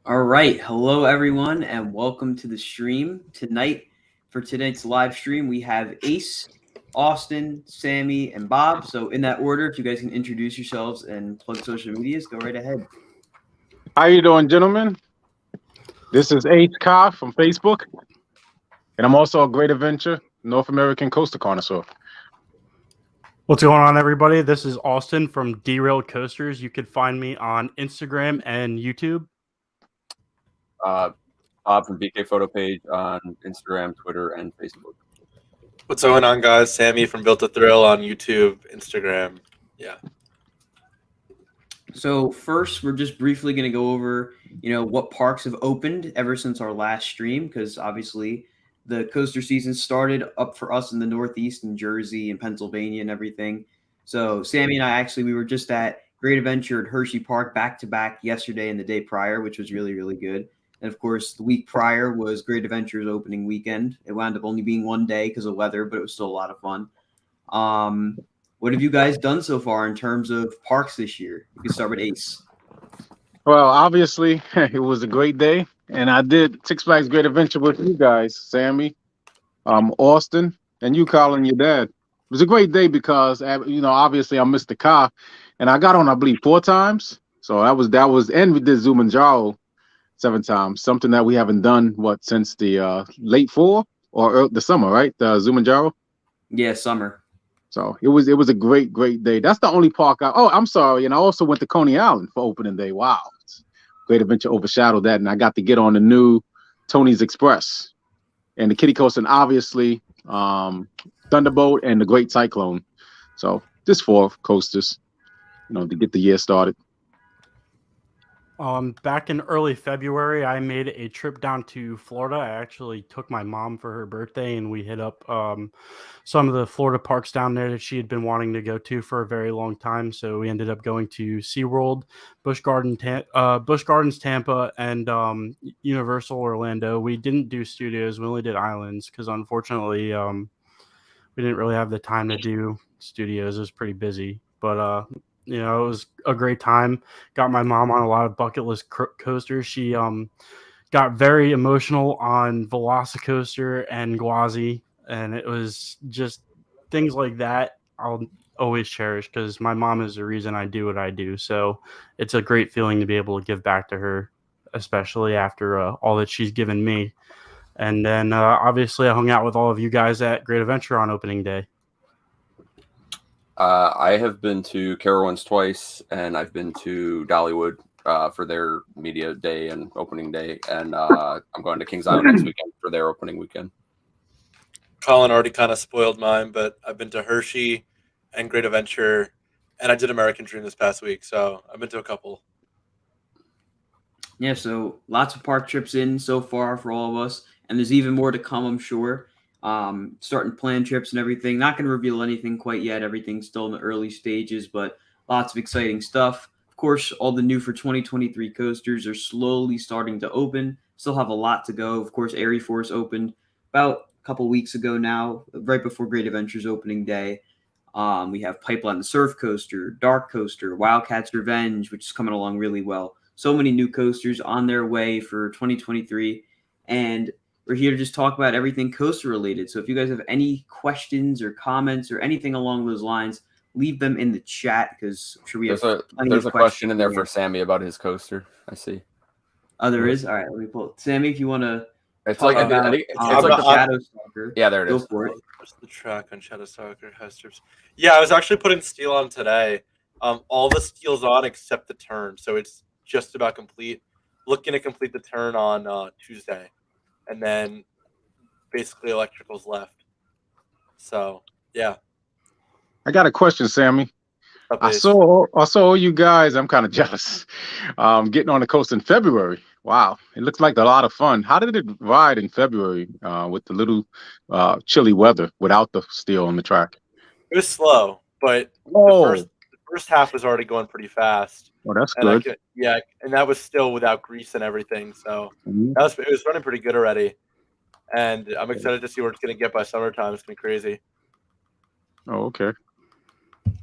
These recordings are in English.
All right. Hello, everyone, and welcome to the stream. For tonight's live stream, we have Ace, Austin, Sammy, and Bob. So, in that order, if you guys can introduce yourselves and plug social medias, go right ahead. How you doing, gentlemen? This is H. Ka from Facebook, and I'm also a Great Adventure North American Coaster Connoisseur. What's going on, everybody? This is Austin from Derailed Coasters. You could find me on Instagram and YouTube. Bob from BK Photo Page on Instagram, Twitter, and Facebook. What's going on, guys? Sammy from Built to Thrill on YouTube, Instagram. Yeah. So, first, we're just briefly going to go over, what parks have opened ever since our last stream, because obviously the coaster season started up for us in the Northeast in Jersey and Pennsylvania and everything. So Sammy and I we were just at Great Adventure at Hershey Park back to back yesterday and the day prior, which was really, really good. And of course, the week prior was Great Adventure's opening weekend. It wound up only being one day because of weather, but it was still a lot of fun. What have you guys done so far in terms of parks this year? You can start with Ace. Well, obviously, it was a great day, and I did Six Flags Great Adventure with you guys, Sammy, Austin, and you, Colin, your dad. It was a great day because, obviously I missed the car, and I got on, I believe, 4 times. So that was, and we did Zumanjaro 7 times, something that we haven't done since the late fall or the summer, right? The Zumanjaro. Yeah, summer. So it was a great day. That's the only park I'm sorry, and I also went to Coney Island for opening day. Wow, Great Adventure overshadowed that, and I got to get on the new Tony's Express and the Kiddie Coaster, and obviously Thunderbolt and the Great Cyclone. So just 4 coasters, to get the year started. Back in early February, I made a trip down to Florida. I actually took my mom for her birthday, and we hit up some of the Florida parks down there that she had been wanting to go to for a very long time. So we ended up going to SeaWorld, Busch Gardens Tampa, and Universal Orlando. We didn't do studios. We only did islands because, unfortunately, we didn't really have the time to do studios. It was pretty busy. But it was a great time. Got my mom on a lot of bucket list coasters. She got very emotional on Velocicoaster and Gwazi, and it was just things like that I'll always cherish because my mom is the reason I do what I do. So it's a great feeling to be able to give back to her, especially after all that she's given me. And then obviously I hung out with all of you guys at Great Adventure on opening day. I have been to Carowinds twice, and I've been to Dollywood for their media day and opening day, and I'm going to Kings Island next weekend for their opening weekend. Colin already kind of spoiled mine, but I've been to Hershey and Great Adventure, and I did American Dream this past week, so I've been to a couple. Yeah, so lots of park trips in so far for all of us, and there's even more to come, I'm sure. Starting plan trips and everything. Not going to reveal anything quite yet. Everything's still in the early stages, but lots of exciting stuff. Of course, all the new for 2023 coasters are slowly starting to open. Still have a lot to go. Of course, Airy Force opened about a couple weeks ago now, right before Great Adventure's opening day. We have Pipeline the Surf Coaster, Dark Coaster, Wildcats Revenge, which is coming along really well. So many new coasters on their way for 2023. And we're here to just talk about everything coaster related. So if you guys have any questions or comments or anything along those lines, leave them in the chat because I'm sure we have there's a question in there for Sammy about his coaster. I see. Oh, there is? All right, let me pull it. Sammy, if you want to It's like about it's like the Shadow Stalker. Yeah, there it Go is. for it. Where's the track on Shadow Stalker? Yeah, I was actually putting steel on today. All the steel's on except the turn, so it's just about complete. Looking to complete the turn on Tuesday, and then basically electrical's left. So yeah. I got a question, Sammy. I saw you guys. I'm kind of jealous. Getting on the coast in February. Wow, it looks like a lot of fun. How did it ride in February with the little chilly weather without the steel on the track? It was slow, but the first half was already going pretty fast. Oh, that's good. And that was still without grease and everything. So it was running pretty good already. And I'm excited to see where it's going to get by summertime. It's going to be crazy. Oh, okay.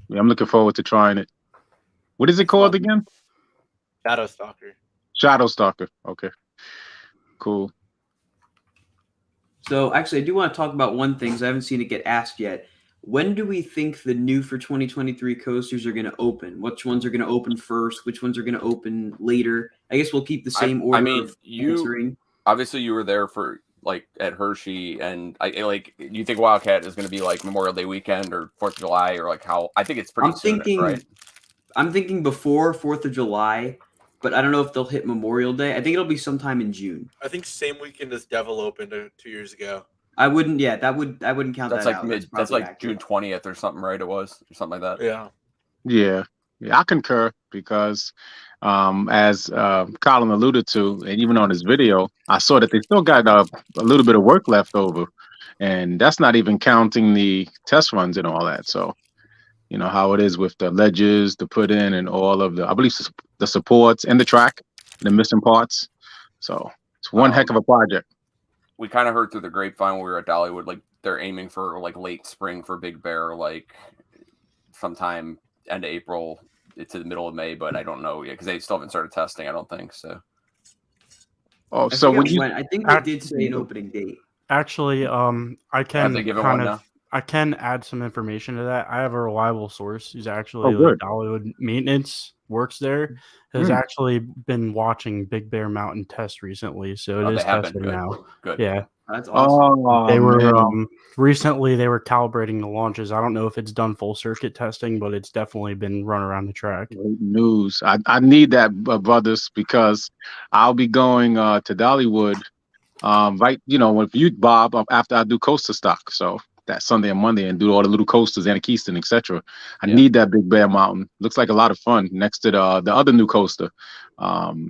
Yeah, I'm looking forward to trying it. What is it called again? Shadow Stalker. Shadow Stalker. Okay. Cool. So actually, I do want to talk about one thing because I haven't seen it get asked yet. When do we think the new for 2023 coasters are going to open? Which ones are going to open first? Which ones are going to open later? I guess we'll keep the same order. I mean, of answering. Obviously you were there for like at Hershey, and I like. You think Wildcat is going to be like Memorial Day weekend or 4th of July, or like how? I think it's pretty soon, right? I'm thinking before 4th of July, but I don't know if they'll hit Memorial Day. I think it'll be sometime in June. I think same weekend as Devil opened 2 years ago. I wouldn't count That's that like out. That's like accurate. June 20th or something, right? It was or something like that. Yeah. Yeah, I concur because, as Colin alluded to, and even on his video, I saw that they still got a little bit of work left over, and that's not even counting the test runs and all that. So, you know how it is with the ledges to put in and all of I believe the supports and the track, the missing parts. So it's one heck of a project. We kind of heard through the grapevine when we were at Dollywood, like they're aiming for like late spring for Big Bear, like sometime end of April to the middle of May, but I don't know yet because they still haven't started testing. I don't think so. Oh, so when I think they did say an opening date. Actually, I can they given one now? I can add some information to that. I have a reliable source who's actually good. Dollywood maintenance, works there, has actually been watching Big Bear Mountain test recently, so it is testing now. Good. Yeah, that's awesome. They were recently they were calibrating the launches. I don't know if it's done full circuit testing, but it's definitely been run around the track. Great news. I need that, brothers, because I'll be going to Dollywood, right? You know, with you, Bob, after I do coaster stock. So that Sunday and Monday and do all the little coasters, Anakeeston, etc. I need that Big Bear Mountain. Looks like a lot of fun next to the other new coaster.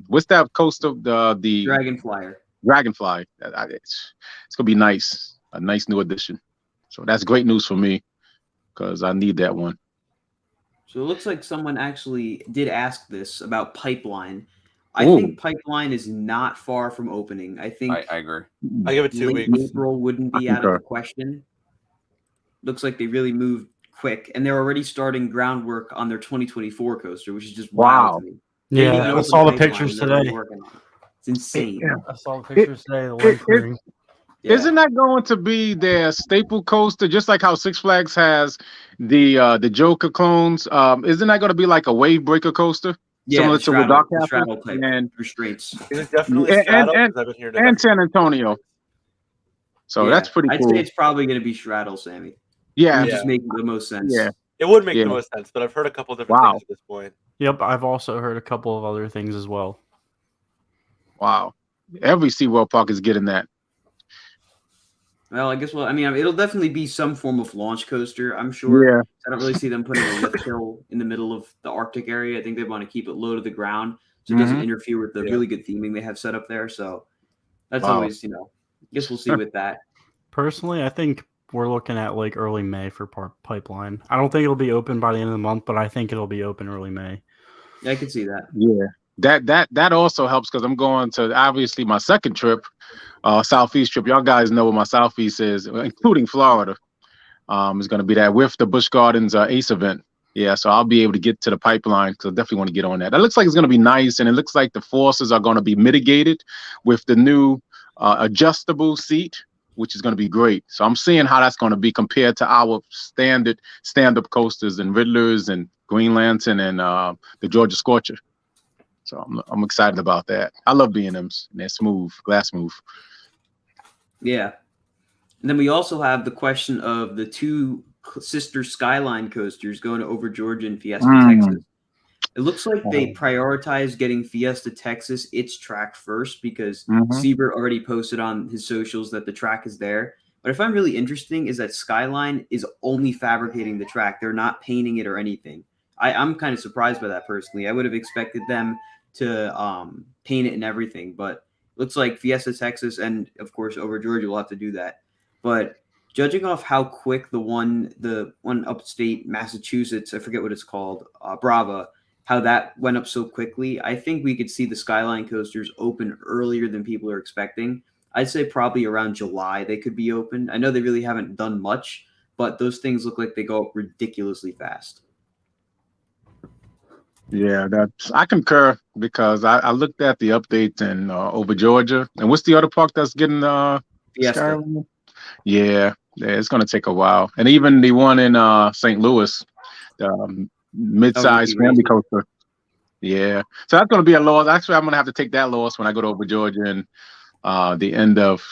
What's that coaster? The Dragonfly. It's gonna be nice. A nice new addition. So that's great news for me because I need that one. So it looks like someone actually did ask this about Pipeline. I think Pipeline is not far from opening. I think I agree. I give it 2 weeks. April wouldn't be out of the question. Looks like they really moved quick, and they're already starting groundwork on their 2024 coaster, which is just wild to me. Yeah, I saw the pictures today. It's insane. Yeah. I saw the pictures today. Isn't that going to be their staple coaster, just like how Six Flags has the Joker clones? Isn't that going to be like a wave breaker coaster? Yeah, similar to what Dark Castle and restraints. It's definitely and San Antonio. So that's pretty cool. I'd say it's probably going to be Straddle, Sammy. Yeah, just making the most sense. Yeah, it would make the most sense, but I've heard a couple different things at this point. Yep, I've also heard a couple of other things as well. Wow, every SeaWorld park is getting that. Well, I guess. Well, I mean, it'll definitely be some form of launch coaster, I'm sure. Yeah. I don't really see them putting a lift hill in the middle of the Arctic area. I think they want to keep it low to the ground so it doesn't interfere with the really good theming they have set up there. So that's always, I guess we'll see with that. Personally, I think we're looking at like early May for Pipeline. I don't think it'll be open by the end of the month, but I think it'll be open early May. Yeah, I can see that. Yeah, that also helps because I'm going to obviously my second trip, Southeast trip. Y'all guys know what my Southeast is, including Florida. Is going to be that with the Busch Gardens ACE event. Yeah, so I'll be able to get to the Pipeline because I definitely want to get on that. That looks like it's going to be nice, and it looks like the forces are going to be mitigated with the new adjustable seat, which is going to be great. So I'm seeing how that's going to be compared to our standard stand-up coasters and Riddlers and Green Lantern and the Georgia Scorcher. So I'm excited about that. I love B&Ms, and they're smooth, glass smooth. Yeah. And then we also have the question of the two sister Skyline coasters going to Over Georgia and Fiesta, Texas. It looks like they prioritize getting Fiesta, Texas, its track first because Siebert already posted on his socials that the track is there. But I find really interesting is that Skyline is only fabricating the track. They're not painting it or anything. I'm kind of surprised by that personally. I would have expected them to paint it and everything, but it looks like Fiesta, Texas, and of course Over Georgia will have to do that. But judging off how quick the one upstate Massachusetts, I forget what it's called, Brava, how that went up so quickly, I think we could see the Skyline coasters open earlier than people are expecting. I'd say probably around July they could be open. I know they really haven't done much, but those things look like they go up ridiculously fast. Yeah, that's I concur because I looked at the updates in over Georgia, and what's the other park that's getting Fiesta. Skyrim? Yeah, it's gonna take a while, and even the one in St. Louis, the mid-sized Ruby family Racer. coaster. Yeah, so that's gonna be a loss. Actually, I'm gonna have to take that loss when I go to over Georgia in the end of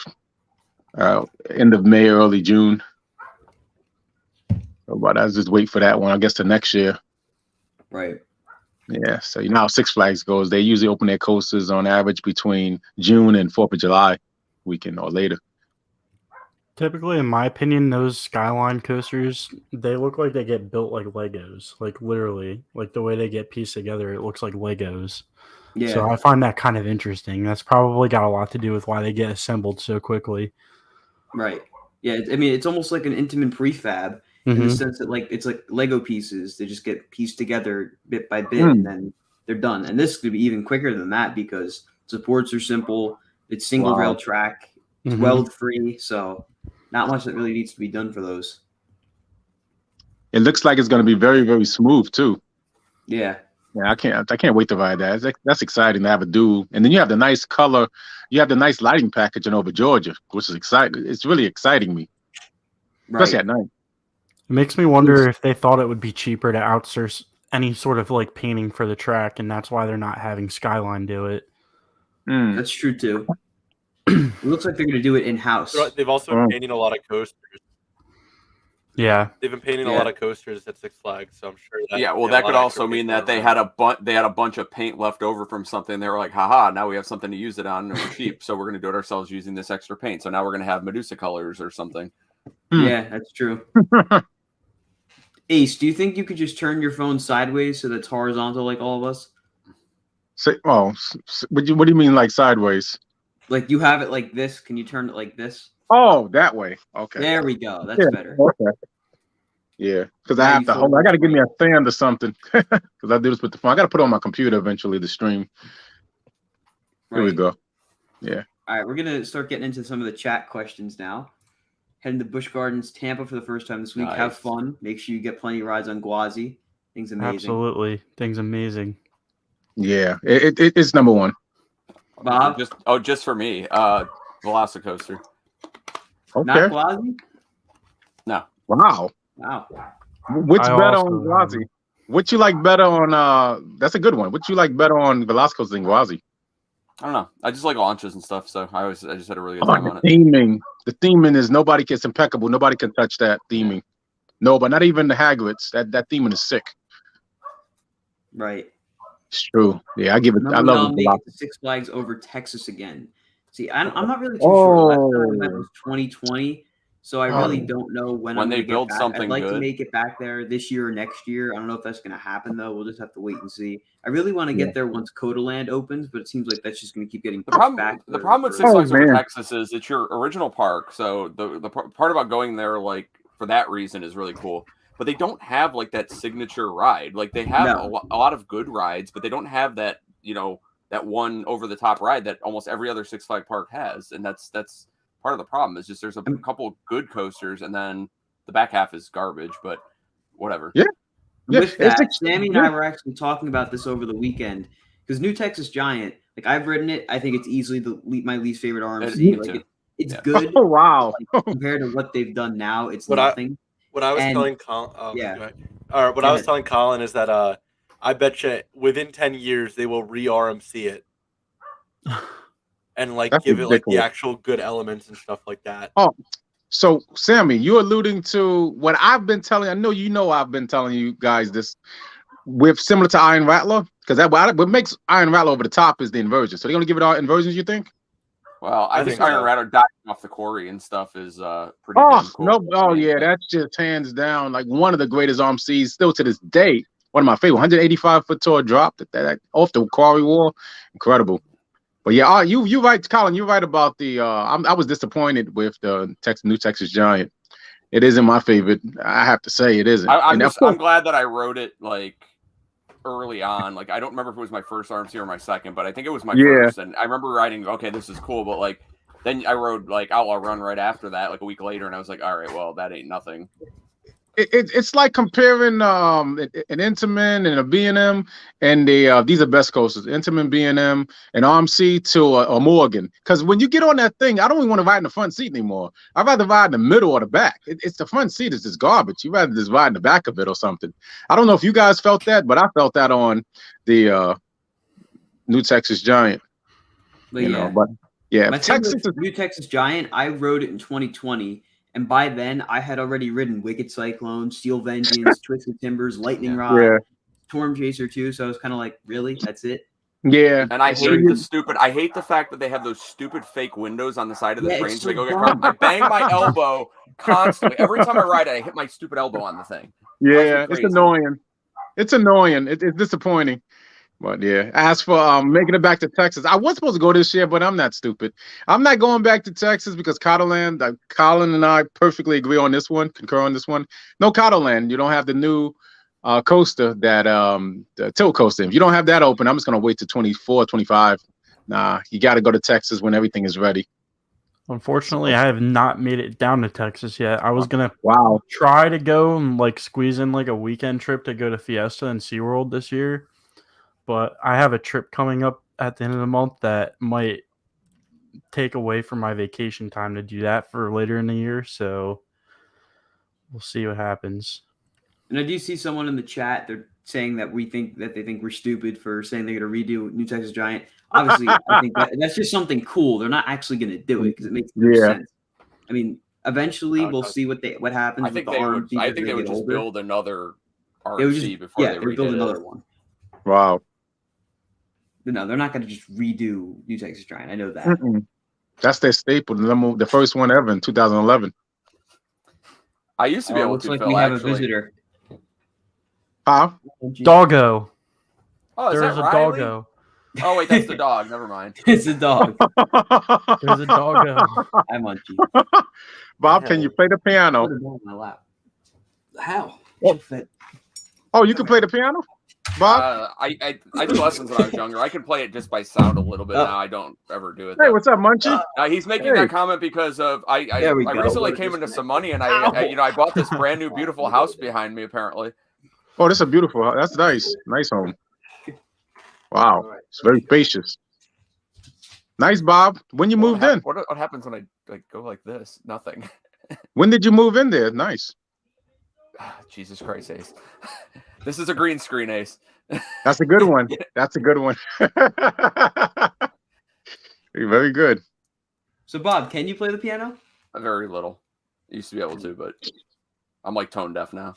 May, early June. But I'll just wait for that one. I guess the next year. Right. Yeah, so you know how Six Flags goes. They usually open their coasters on average between June and 4th of July weekend or later. Typically, in my opinion, those Skyline coasters, they look like they get built like Legos. Like literally, like the way they get pieced together, it looks like Legos. Yeah. So I find that kind of interesting. That's probably got a lot to do with why they get assembled so quickly. Right. Yeah. I mean, it's almost like an intimate prefab in the sense that it's like Lego pieces. They just get pieced together bit by bit, and then they're done. And this could be even quicker than that because supports are simple. It's single rail track. It's weld free. So not much that really needs to be done for those. It looks like it's going to be very, very smooth too. Yeah. Yeah, I can't wait to ride that. That's exciting to have a dual, and then you have the nice color. You have the nice lighting package in over Georgia, which is exciting. It's really exciting me, especially at night. It makes me wonder if they thought it would be cheaper to outsource any sort of like painting for the track, and that's why they're not having Skyline do it. That's true too. It looks like they're going to do it in house. They've also been painting a lot of coasters. Yeah, they've been painting a lot of coasters at Six Flags, so I'm sure. That could also mean that they had a bunch of paint left over from something. They were like, "Haha! Now we have something to use it on. And we're cheap, so we're going to do it ourselves using this extra paint. So now we're going to have Medusa colors or something." Yeah, that's true. Ace, do you think you could just turn your phone sideways so that's horizontal like all of us? What do you mean like sideways? Like you have it like this. Can you turn it like this? Oh, that way. Okay. There we go. That's better. Okay. Yeah, because I have to hold. I got to give me a stand or something because I do this with the phone. I got to put it on my computer eventually to stream. Here we go. Yeah. All right, we're gonna start getting into some of the chat questions now. Heading to Busch Gardens, Tampa for the first time this week. Nice. Have fun. Make sure you get plenty of rides on Gwazi. Thing's amazing. Absolutely. Thing's amazing. Yeah, it's number one. Bob? Just for me. Velocicoaster. Okay. Not Gwazi? No. Wow. Which better on Gwazi? What you like better on that's a good one. What you like better on Velocicoaster than Gwazi? I don't know. I just like launches and stuff, so I just had a really good time on it. The theming is it's impeccable. Nobody can touch that theming. No, but not even the Hagrid's. That theming is sick. Right. It's true. Yeah, I give it. I love it. Six Flags over Texas again. See, I'm not really too sure. Last time I went was 2020, so I really don't know when they build something. I'd like to make it back there this year or next year. I don't know if that's going to happen though. We'll just have to wait and see. I really want to get there once Coda Land opens, but it seems like that's just going to keep getting pushed back. The problem with Six Flags over Texas is it's your original park, so the part about going there like for that reason is really cool. But they don't have like that signature ride. Like they have a lot of good rides, but they don't have that that one over the top ride that almost every other Six Flag park has, and that's part of the problem. Is just there's a couple good coasters, and then the back half is garbage. But whatever. Yeah. With that, Sammy and I were actually talking about this over the weekend because New Texas Giant, like I've ridden it, I think it's easily my least favorite RMC. Like it's good. Oh wow! Compared to what they've done now, it's nothing. What I was telling Colin, what I was telling Colin is that I bet you within 10 years they will re-RMC it and like give it like the actual good elements and stuff like that. Oh, so Sammy, you're alluding to what I've been telling. I know I've been telling you guys this with similar to Iron Rattler because what makes Iron Rattler over the top is the inversion. So they're gonna give it all inversions, you think? Well, I think Iron Rattler diving off the quarry and stuff is pretty cool. That's just hands down like one of the greatest RMCs still to this day. One of my favorite 185-foot tall drop that off the quarry wall, incredible. But yeah, you right, Colin. You're right about the. I was disappointed with the New Texas Giant. It isn't my favorite. I have to say it isn't. I'm glad that I rode it like early on. Like I don't remember if it was my first RMC or my second, but I think it was my first. And I remember riding. Okay, this is cool, but like then I rode like Outlaw Run right after that, like a week later, and I was like, all right, well that ain't nothing. It's like comparing an Intamin and a B&M, and these are best coasters, Intamin, B&M, and RMC to a Morgan. Because when you get on that thing, I don't even want to ride in the front seat anymore. I'd rather ride in the middle or the back. It's the front seat is just garbage. You'd rather just ride in the back of it or something. I don't know if you guys felt that, but I felt that on the New Texas Giant. But you yeah, know, but yeah, my thing Texas with New Texas Giant, I rode it in 2020, and by then I had already ridden Wicked Cyclone, Steel Vengeance, Twisted Timbers, Lightning Yeah. Rod, Yeah. Storm Chaser too. So I was kind of like, really, that's it? Yeah. And I So hate you- I hate the fact that they have those stupid fake windows on the side of the Yeah, train. it's So I so go get dumb. I bang my elbow constantly. Every time I ride it, I hit my stupid elbow on the thing. Yeah, it's crazy. annoying. It's annoying. It's disappointing. But yeah, as for making it back to Texas, I was supposed to go this year, but I'm not stupid. I'm not going back to Texas because Cottoland, Colin and I perfectly agree on this one, concur on this one. No Cottoland. You don't have the new coaster, that the tilt coaster. If you don't have that open, I'm just going to wait to 24, 25. Nah, you got to go to Texas when everything is ready. Unfortunately, I have not made it down to Texas yet. I was gonna Wow. try to go and like squeeze in like a weekend trip to go to Fiesta and SeaWorld this year, but I have a trip coming up at the end of the month that might take away from my vacation time to do that for later in the year. So we'll see what happens. And I do see someone in the chat. They're saying that they think we're stupid for saying they're going to redo New Texas Giant. Obviously, I think that's just something cool. They're not actually going to do it because it makes no sense. I mean, eventually we'll see what happens I think with the RMC. I think they would just build another They would RMC before they would build redid another it. one. Wow. But no, they're not going to just redo New Texas Giant. I know that. Mm-mm. That's their staple. The first one ever in 2011. I used to be able looks to. like Phil, we have actually. a visitor. Huh? Doggo. Oh, is There's that a Riley? doggo. Oh wait, that's the dog. Never mind. It's a dog. There's a doggo. I'm Munchie. Bob, can you play the piano? Put it on my lap. How? Oh. Oh, you can play the piano, Bob? I did lessons when I was younger. I can play it just by sound a little bit now. I don't ever do it. Hey, though. what's up, Munchie? He's making that comment because of I recently came into some money and I bought this brand new beautiful house behind me apparently. Oh, this is a beautiful house. That's nice. Nice home. Wow. It's very spacious. Nice, Bob. When you moved in? What happens when I go like this? Nothing. When did you move in there? Nice. Jesus Christ, Ace. This is a green screen, Ace. That's a good one. That's a good one. Very good. So, Bob, can you play the piano? Very little. I used to be able to, but I'm like tone deaf now.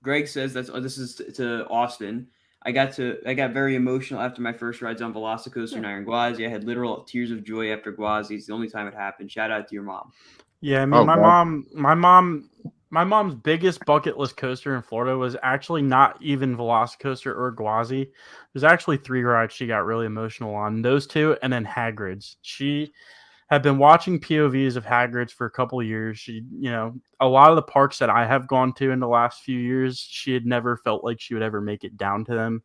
Greg says this is to Austin. I got very emotional after my first rides on Velocicoaster and Iron Gwazi. I had literal tears of joy after Gwazi. It's the only time it happened. Shout out to your mom. Yeah, I mean, my mom's biggest bucket list coaster in Florida was actually not even Velocicoaster or Gwazi. There's actually 3 rides she got really emotional on. Those 2, and then Hagrid's. She had been watching POVs of Hagrid's for a couple of years. She, a lot of the parks that I have gone to in the last few years, she had never felt like she would ever make it down to them,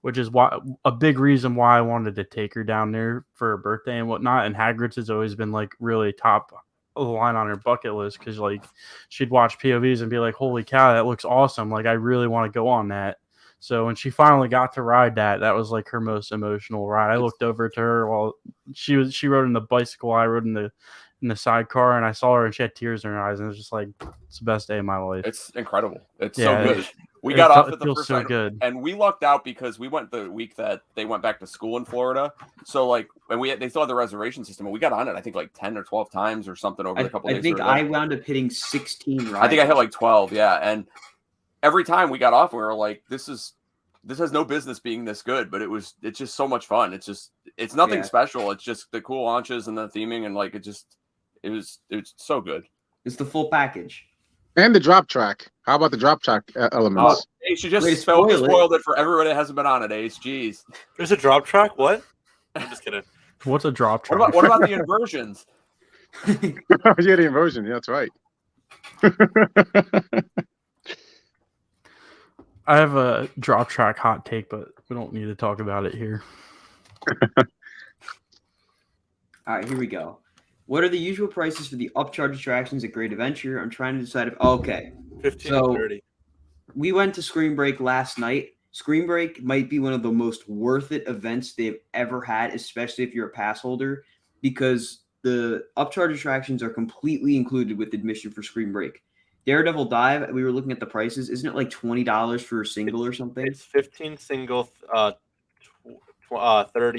which is why a big reason why I wanted to take her down there for her birthday and whatnot. And Hagrid's has always been like really top of the line on her bucket list because like she'd watch POVs and be like, "Holy cow, that looks awesome! Like I really want to go on that." So when she finally got to ride that was like her most emotional ride. I looked over to her while she rode in the bicycle, I rode in the sidecar, and I saw her and she had tears in her eyes, and it was just like, it's the best day of my life. It's incredible. It's so good. We It got off at the feels first so ride, good. and we lucked out because we went the week that they went back to school in Florida. So like when they still had the reservation system, and we got on it, I think like 10 or 12 times or something over the couple days. I think I wound up hitting 16 rides. I think I hit like 12, yeah. And every time we got off, we were like, this has no business being this good, but it's just so much fun. It's nothing special. It's just the cool launches and the theming, and like it was so good. It's the full package. And the drop track. How about the drop track elements? You should just spoiled it for everybody that hasn't been on it, Ace. Jeez. There's a drop track? What? I'm just kidding. What's a drop track? What about the inversions? Yeah, the inversion. Yeah, that's right. I have a drop track hot take, but we don't need to talk about it here. All right, here we go. What are the usual prices for the upcharge attractions at Great Adventure? I'm trying to decide if okay. 15 So- and 30. We went to Screen Break last night. Screen Break might be one of the most worth it events they've ever had, especially if you're a pass holder, because the upcharge attractions are completely included with admission for Screen Break. Daredevil Dive, we were looking at the prices. Isn't it like $20 for a single or something? It's 15 single, 30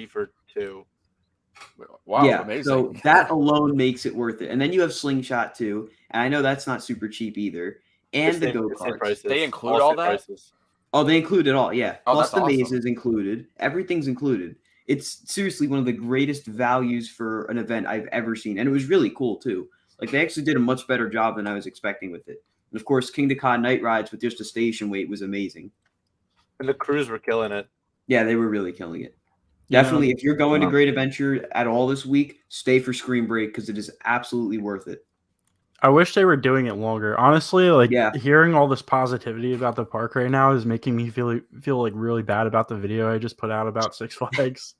for 2. Wow, yeah, amazing. so that alone makes it worth it. And then you have Slingshot too, and I know that's not super cheap either. And the go-karts. Prices. They include all that? Prices. Oh, they include it all, yeah. Oh, Plus that's the maze awesome. is included. Everything's included. It's seriously one of the greatest values for an event I've ever seen. And it was really cool too. Like they actually did a much better job than I was expecting with it. And of course, King to Con night rides with just a station wait was amazing. And the crews were killing it. Yeah, they were really killing it. Yeah. Definitely, if you're going to Wow. Great Adventure at all this week, stay for Screen Break because it is absolutely worth it. I wish they were doing it longer. Honestly, like Yeah. hearing all this positivity about the park right now is making me feel like really bad about the video I just put out about Six Flags.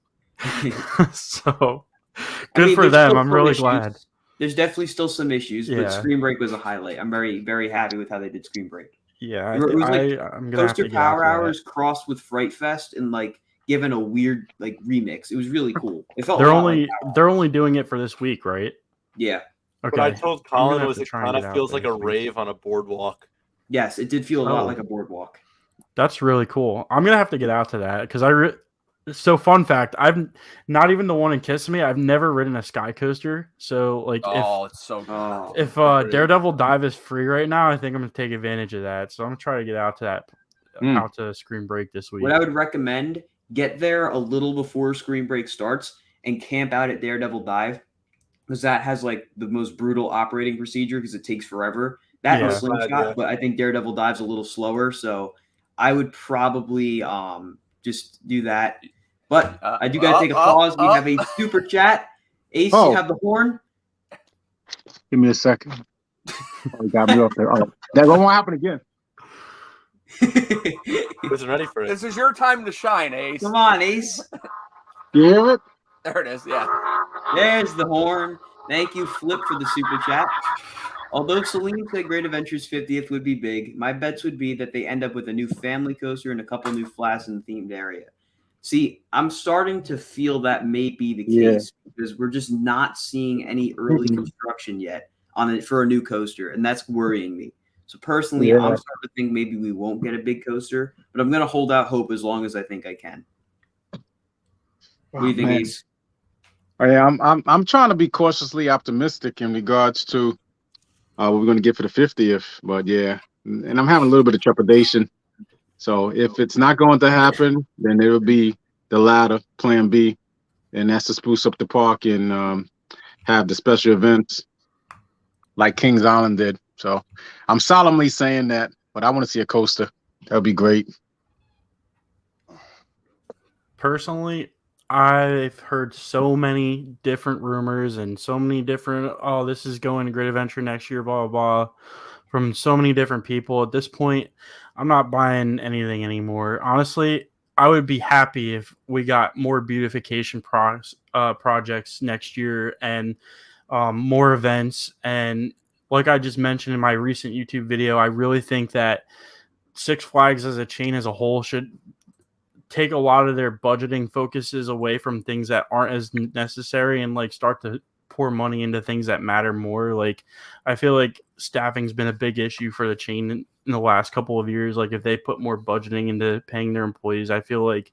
So good for there's them. still I'm some really issues. glad. There's definitely still some issues, Yeah. but Screen Break was a highlight. I'm very, very happy with how they did Screen Break. Yeah, It was like I'm gonna have Coaster to get out Power to that. Hours crossed with Fright Fest and like given a weird like remix. It was really cool. It felt They're a lot only like that. they're only doing it for this week, right? Yeah. Okay. What I told I'm gonna Colin have was to it try and kind get of out feels there like a this week. rave on a boardwalk. Yes, it did feel a lot Oh. like a boardwalk. That's really cool. I'm gonna have to get out to that because so fun fact, I've not even the one in Kissimmee. I've never ridden a sky coaster. So like Oh, it's so good. Oh. if Agreed. Daredevil Dive is free right now, I think I'm gonna take advantage of that. So I'm gonna try to get out to that out to Screen Break this week. What I would recommend, get there a little before Screen Break starts and camp out at Daredevil Dive because that has like the most brutal operating procedure because it takes forever. That and Yeah. Slingshot, Yeah. but I think Daredevil Dive's a little slower, so I would probably just do that. But I do got to take a pause. We have a super chat. Ace, Oh. you have the horn. Give me a second. Oh, you got me off there. Oh, that won't happen again. Wasn't ready for it. This is your time to shine, Ace. Come on, Ace. You hear it? There it is. Yeah. There's the horn. Thank you, Flip, for the super chat. Although Celine said Great Adventures 50th would be big, my bets would be that they end up with a new family coaster and a couple new flats in the themed area. See, I'm starting to feel that may be the case because we're just not seeing any early construction yet on it for a new coaster, and that's worrying me. So personally, I'm starting to think maybe we won't get a big coaster, but I'm going to hold out hope as long as I think I can. What do you think, Man. Ace? Oh, yeah, I'm trying to be cautiously optimistic in regards to what we're going to get for the 50th, but yeah, and I'm having a little bit of trepidation. So if it's not going to happen, then it will be the latter, Plan B, and that's to spruce up the park and have the special events like Kings Island did. So I'm solemnly saying that, but I want to see a coaster. That would be great. Personally, I've heard so many different rumors and so many different, oh, this is going to Great Adventure next year, blah, blah, blah, from so many different people. At this point, I'm not buying anything anymore. Honestly, I would be happy if we got more beautification projects next year and more events. And like I just mentioned in my recent YouTube video, I really think that Six Flags as a chain as a whole should take a lot of their budgeting focuses away from things that aren't as necessary and like start to pour money into things that matter more. Like I feel like staffing's been a big issue for the chain in the last couple of years. Like if they put more budgeting into paying their employees, I feel like,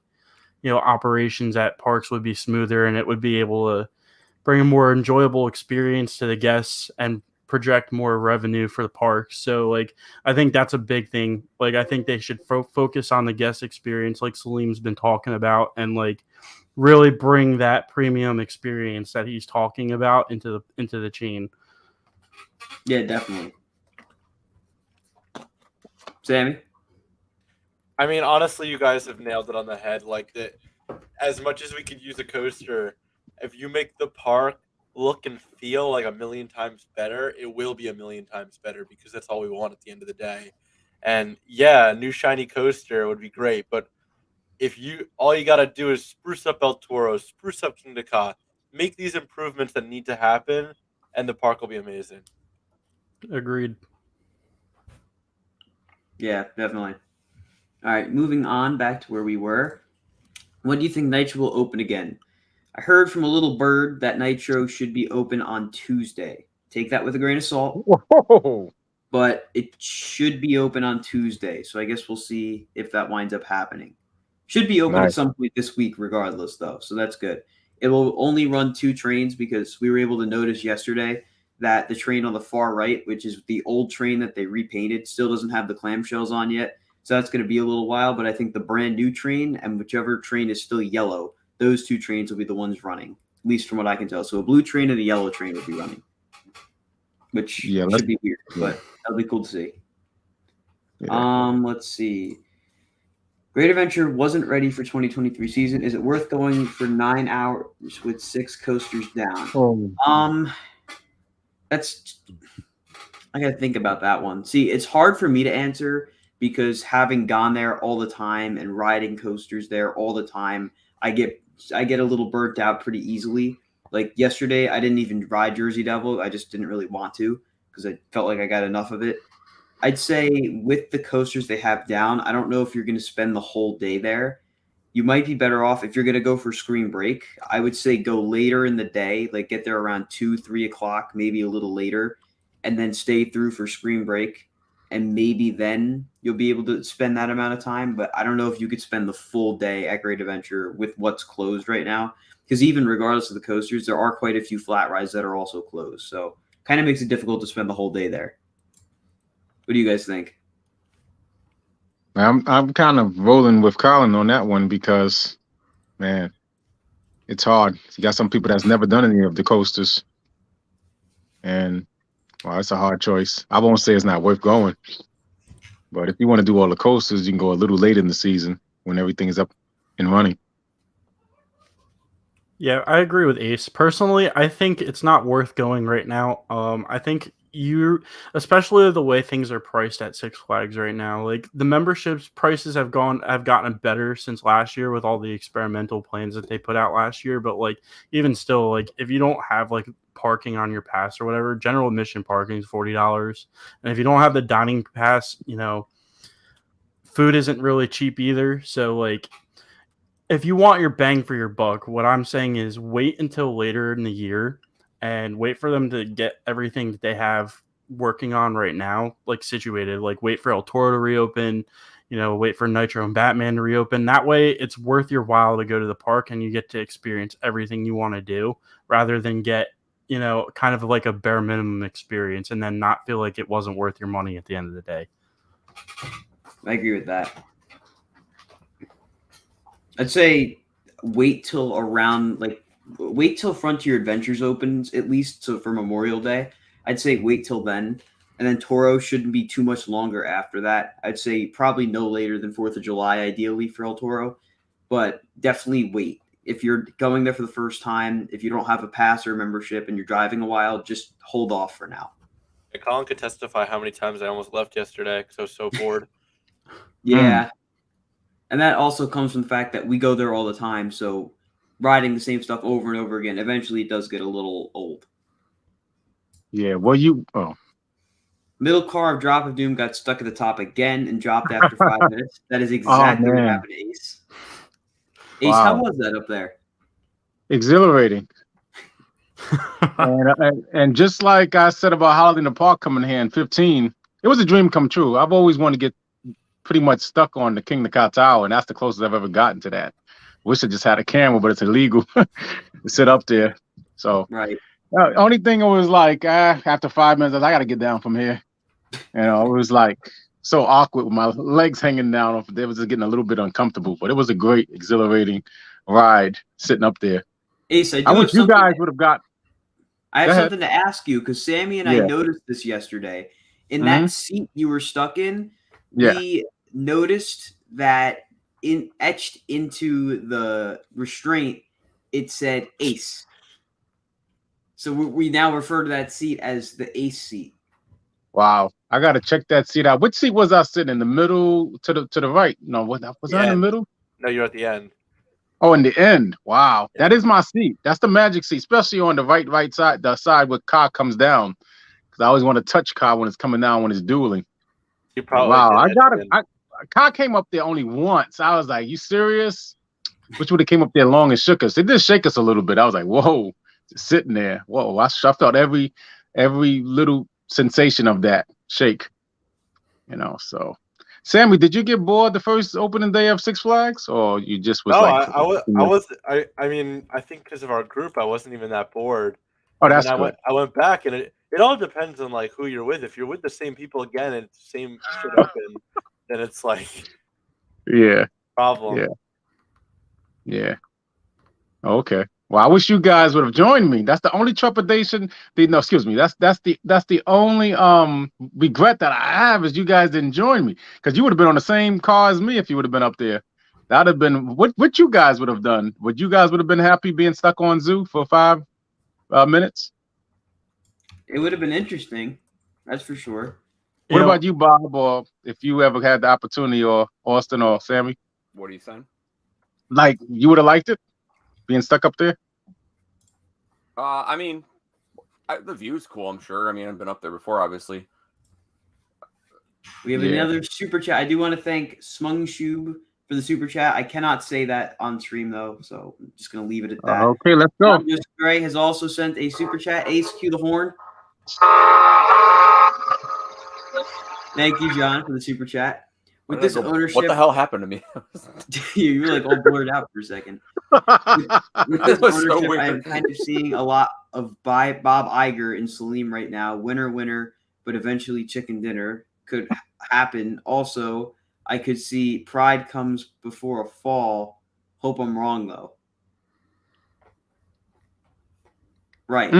operations at parks would be smoother and it would be able to bring a more enjoyable experience to the guests and project more revenue for the park. So like I think that's a big thing. Like I think they should focus on the guest experience like Salim's been talking about and like really bring that premium experience that he's talking about into the chain. Yeah, definitely. Sammy? I mean, honestly, you guys have nailed it on the head. Like that, as much as we could use a coaster, if you make the park look and feel like a million times better, it will be a million times better because that's all we want at the end of the day. And yeah, a new shiny coaster would be great, but if all you gotta do is spruce up El Toro, spruce up King Dakar, make these improvements that need to happen, and the park will be amazing. Agreed. Yeah, definitely. All right, moving on back to where we were. When do you think Nitro will open again? I heard from a little bird that Nitro should be open on Tuesday. Take that with a grain of salt. Whoa. But it should be open on Tuesday. So I guess we'll see if that winds up happening. Should be open at Nice. some point this week regardless, though. So that's good. It will only run 2 trains because we were able to notice yesterday that the train on the far right, which is the old train that they repainted, still doesn't have the clamshells on yet. So that's going to be a little while. But I think the brand new train and whichever train is still yellow, those 2 trains will be the ones running, at least from what I can tell. So a blue train and a yellow train will be running, which should be weird, but that'll be cool to see. Yeah. Let's see. Great Adventure wasn't ready for 2023 season. Is it worth going for 9 hours with 6 coasters down? Oh. That's I gotta think about that one. See, it's hard for me to answer because having gone there all the time and riding coasters there all the time, I get a little burnt out pretty easily. Like yesterday, I didn't even ride Jersey Devil. I just didn't really want to because I felt like I got enough of it. I'd say with the coasters they have down, I don't know if you're going to spend the whole day there. You might be better off if you're going to go for Screen Break. I would say go later in the day, like get there around 2, 3 o'clock, maybe a little later, and then stay through for Screen Break. And maybe then you'll be able to spend that amount of time. But I don't know if you could spend the full day at Great Adventure with what's closed right now. Because even regardless of the coasters, there are quite a few flat rides that are also closed. So kind of makes it difficult to spend the whole day there. What do you guys think? I'm kind of rolling with Colin on that one because, man, it's hard. You got some people that's never done any of the coasters, and well, it's a hard choice. I won't say it's not worth going, but if you want to do all the coasters, you can go a little late in the season when everything is up and running. Yeah, I agree with Ace. Personally, I think it's not worth going right now. I think especially the way things are priced at Six Flags right now, like the memberships prices have gotten better since last year with all the experimental plans that they put out last year. But like even still, like if you don't have like parking on your pass or whatever, general admission parking is $40, and if you don't have the dining pass, food isn't really cheap either. So like, if you want your bang for your buck, what I'm saying is wait until later in the year and wait for them to get everything that they have working on right now, like situated, like wait for El Toro to reopen, wait for Nitro and Batman to reopen. That way it's worth your while to go to the park and you get to experience everything you want to do rather than get, kind of like a bare minimum experience and then not feel like it wasn't worth your money at the end of the day. I agree with that. I'd say wait till Frontier Adventures opens, at least for Memorial Day. I'd say wait till then. And then Toro shouldn't be too much longer after that. I'd say probably no later than 4th of July, ideally, for El Toro. But definitely wait. If you're going there for the first time, if you don't have a pass or a membership and you're driving a while, just hold off for now. Yeah, Colin could testify how many times I almost left yesterday because I was so bored. Yeah. And that also comes from the fact that we go there all the time. So riding the same stuff over and over again, eventually it does get a little old. Yeah, Middle car of Drop of Doom got stuck at the top again and dropped after 5 minutes. That is exactly what happened to Ace. Ace, Wow. How was that up there? Exhilarating. and just like I said about Holiday in the Park coming here in 15, it was a dream come true. I've always wanted to get pretty much stuck on the King Ka Tower, and that's the closest I've ever gotten to that. Wish I just had a camera, but it's illegal to sit up there. So right. Only thing it was like after 5 minutes, I got to get down from here. It was like so awkward with my legs hanging down. It was just getting a little bit uncomfortable, but it was a great, exhilarating ride sitting up there. Ace, I wish you guys would have got. I have something to ask you because Sammy and I noticed this yesterday. In that seat you were stuck in, we noticed that etched into the restraint, it said Ace. So we now refer to that seat as the Ace seat. Wow, I gotta check that seat out. Which seat was I sitting in? The middle to the right? No, was I in the middle? No, you're at the end. Oh, in the end. Wow. That is my seat. That's the magic seat, especially on the right side, the side where car comes down. Because I always want to touch car when it's coming down when it's dueling. You probably Wow. did I it, got it. man. Car came up there only once. I was like, you serious? Which would have came up there long and shook us. It did shake us a little bit. I was like, whoa, just sitting there. Whoa. I felt every little sensation of that shake. So. Sammy, did you get bored the first opening day of Six Flags, or you just was No, like, I mean, I think because of our group, I wasn't even that bored. oh, And that's then good. I went back, and it all depends on like who you're with. If you're with the same people again and it's the same shit open, then it's like Yeah, problem. yeah. Okay. Well, I wish you guys would have joined me. That's the only trepidation. Excuse me. That's the only regret that I have is you guys didn't join me, because you would have been on the same car as me if you would have been up there. That'd have been what you guys would have done. Would you guys would have been happy being stuck on Zoo for 5 minutes? It would have been interesting, that's for sure. What about you, Bob, or if you ever had the opportunity, or Austin or Sammy? What are you saying? Like, you would have liked it, being stuck up there? I mean, the view's cool, I'm sure. I mean, I've been up there before, obviously. We have another super chat. I do want to thank Smungshub for the super chat. I cannot say that on stream, though, so I'm just going to leave it at that. Okay, let's go. Just Gray has also sent a super chat. Ace, cue the horn. Thank you, John, for the super chat. With this ownership, what the hell happened to me? You were like all blurred out for a second. With this ownership, so I'm kind of seeing a lot of Bob Iger and Salim right now. Winner, but eventually chicken dinner could happen. Also, I could see pride comes before a fall. Hope I'm wrong, though. Right.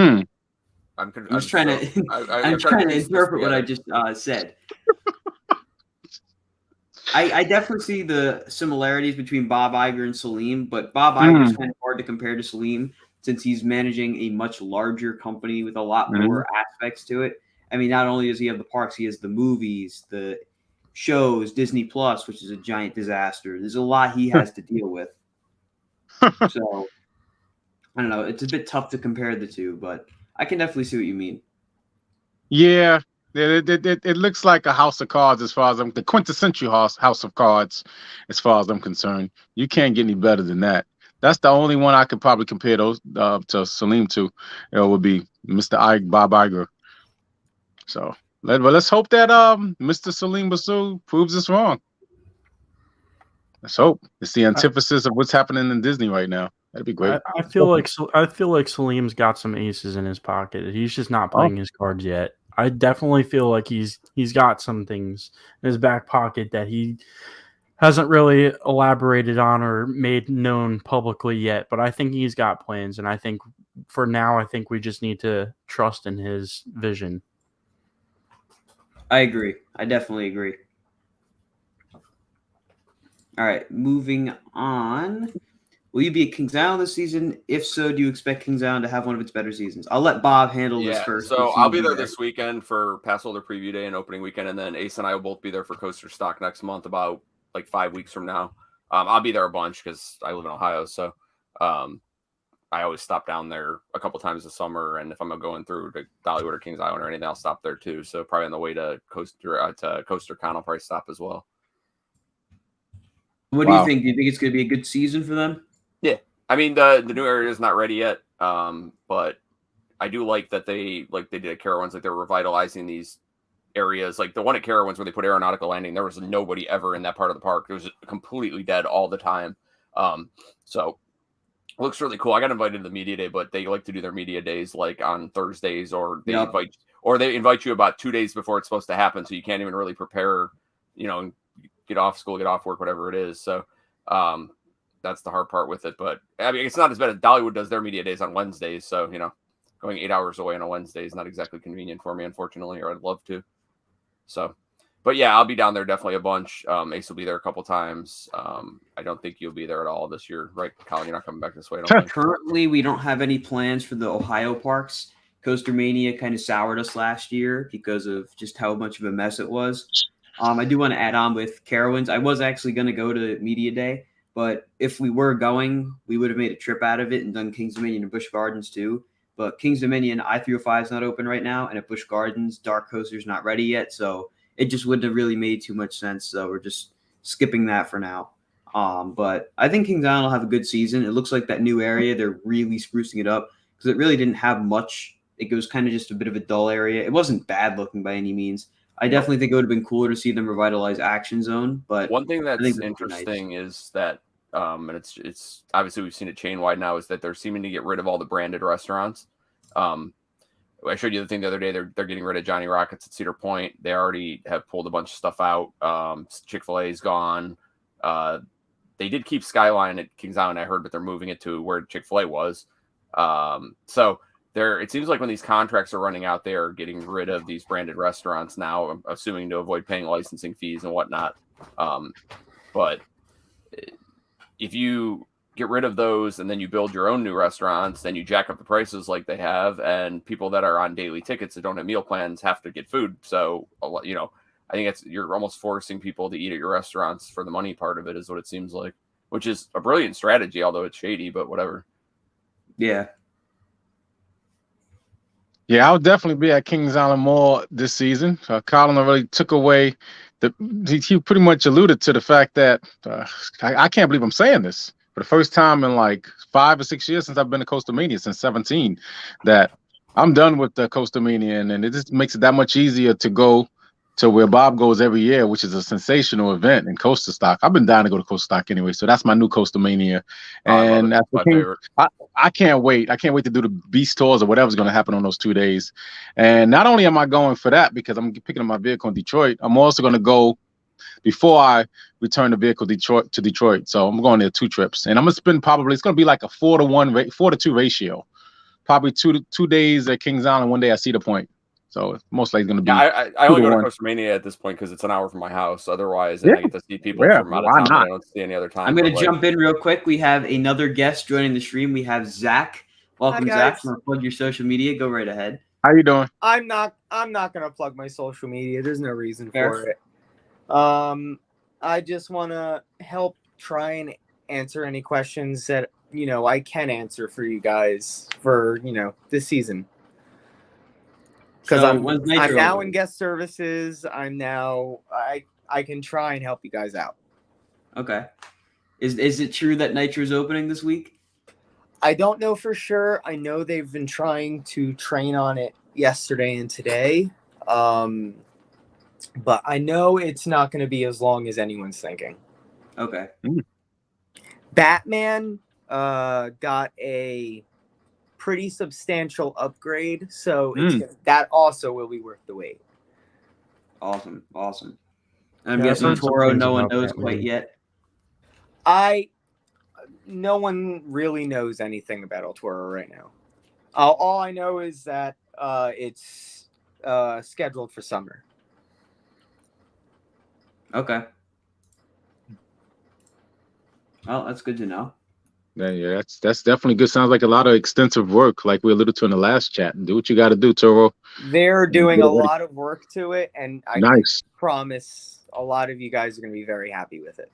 I'm trying to interpret what I just said. I definitely see the similarities between Bob Iger and Salim, but Bob Iger is kind of hard to compare to Salim since he's managing a much larger company with a lot more aspects to it. I mean, not only does he have the parks, he has the movies, the shows, Disney Plus, which is a giant disaster. There's a lot he has to deal with. So, I don't know. It's a bit tough to compare the two, but I can definitely see what you mean. Yeah. It looks like a house of cards as far as the quintessential house of cards as far as I'm concerned. You can't get any better than that. That's the only one I could probably compare those to Salim to. It would be Bob Iger. So let's hope that Mr. Salim Basu proves us wrong. Let's hope. It's the antithesis of what's happening in Disney right now. That'd be great. I feel like Salim's got some aces in his pocket. He's just not playing his cards yet. I definitely feel like he's got some things in his back pocket that he hasn't really elaborated on or made known publicly yet. But I think he's got plans, and I think for now, I think we just need to trust in his vision. I agree. I definitely agree. All right, moving on. Will you be at Kings Island this season? If so, do you expect Kings Island to have one of its better seasons? I'll let Bob handle this first. So I'll be there this weekend for Pass Holder Preview Day and opening weekend, and then Ace and I will both be there for Coaster Stock next month, about like 5 weeks from now. I'll be there a bunch because I live in Ohio, so I always stop down there a couple times this summer, and if I'm going through to Dollywood or Kings Island or anything, I'll stop there too. So probably on the way to Coaster Con, I'll probably stop as well. What do you think? Do you think it's going to be a good season for them? Yeah, I mean the new area is not ready yet, but I do like that they did at Carowinds, like they're revitalizing these areas. Like the one at Carowinds where they put Aeronautical Landing, there was nobody ever in that part of the park. It was completely dead all the time. So it looks really cool. I got invited to the media day, but they like to do their media days like on Thursdays, or they invite you about 2 days before it's supposed to happen, so you can't even really prepare. Get off school, get off work, whatever it is. So. That's the hard part with it, but I mean, it's not as bad as Dollywood does their media days on Wednesdays. So, going 8 hours away on a Wednesday is not exactly convenient for me, unfortunately, or I'd love to. So, but yeah, I'll be down there definitely a bunch. Ace will be there a couple times. I don't think you'll be there at all this year, right, Colin? You're not coming back this way. Currently, we don't have any plans for the Ohio parks. Coaster Mania kind of soured us last year because of just how much of a mess it was. I do want to add on with Carowinds. I was actually going to go to Media Day, But if we were going, we would have made a trip out of it and done Kings Dominion and Busch Gardens too. But Kings Dominion I-305 is not open right now, and at Busch Gardens, Dark Coaster's not ready yet, so it just wouldn't have really made too much sense. So we're just skipping that for now. But I think Kings Island will have a good season. It looks like that new area, they're really sprucing it up because it really didn't have much. It was kind of just a bit of a dull area. It wasn't bad looking by any means. I definitely think it would have been cooler to see them revitalize Action Zone. But one thing that's nice. interesting is that, and it's obviously we've seen it chain wide now, is that they're seeming to get rid of all the branded restaurants. I showed you the thing the other day. They're getting rid of Johnny Rockets at Cedar Point. They already have pulled a bunch of stuff out. Chick-fil-A's gone. They did keep Skyline at Kings Island, I heard, but they're moving it to where Chick-fil-A was. So it seems like when these contracts are running out, they are getting rid of these branded restaurants now, I'm assuming to avoid paying licensing fees and whatnot. But if you get rid of those and then you build your own new restaurants, then you jack up the prices like they have, and people that are on daily tickets that don't have meal plans have to get food. So, I think you're almost forcing people to eat at your restaurants for the money part of it, is what it seems like, which is a brilliant strategy, although it's shady, but whatever. Yeah. Yeah, I'll definitely be at Kings Island more this season. Colin really took away he pretty much alluded to the fact that I can't believe I'm saying this for the first time in like 5 or 6 years since I've been to Costa Mania, since 17, that I'm done with the Costa Mania, and it just makes it that much easier to go to where Bob goes every year, which is a sensational event in Costa Stock. I've been down to go to Costa Stock anyway, so that's my new Costa Mania. And I can't wait. I can't wait to do the Beast Tours or whatever's going to happen on those 2 days. And not only am I going for that because I'm picking up my vehicle in Detroit, I'm also going to go before I return the vehicle to Detroit. So I'm going there 2 trips, and I'm going to spend it's going to be like a 4 to 2 ratio. Probably 2 days at Kings Island, 1 day at Cedar Point. So it's most likely going to be. Yeah, I only go to Costa Mania at this point because it's an hour from my house. Otherwise, I get to see people from out of town that I don't see any other time. I'm going to jump in real quick. We have another guest joining the stream. We have Zach. Welcome, Zach. Want to plug your social media? Go right ahead. How you doing? I'm not going to plug my social media. There's no reason for it. I just want to help try and answer any questions that I can answer for you guys for this season. Because I'm now in guest services. I can try and help you guys out. Okay. Is it true that Nitro's opening this week? I don't know for sure. I know they've been trying to train on it yesterday and today. But I know it's not going to be as long as anyone's thinking. Okay. Batman got a pretty substantial upgrade, so that also will be worth the wait. Awesome. And I'm guessing Toro, no one knows quite yet. No one really knows anything about El Toro right now. All I know is that it's scheduled for summer. Okay. Well, that's good to know. Yeah, that's definitely good. Sounds like a lot of extensive work, like we alluded to in the last chat. Do what you got to do, Toro. They're doing a lot of work to it, and I promise a lot of you guys are going to be very happy with it.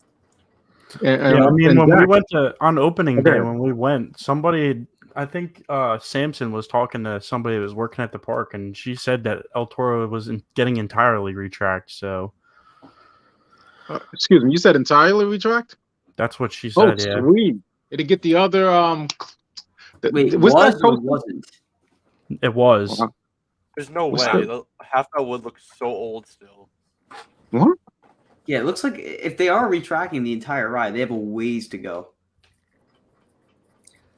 When we went on opening day, when we went, somebody, I think Samson was talking to somebody that was working at the park, and she said that El Toro was getting entirely retracked. So, excuse me, you said entirely retract? That's what she said. Oh, sweet. It'd get the other Wait, was that or wasn't? It was. There's no way. Half that wood looks so old still. What? Yeah, it looks like if they are retracking the entire ride, they have a ways to go.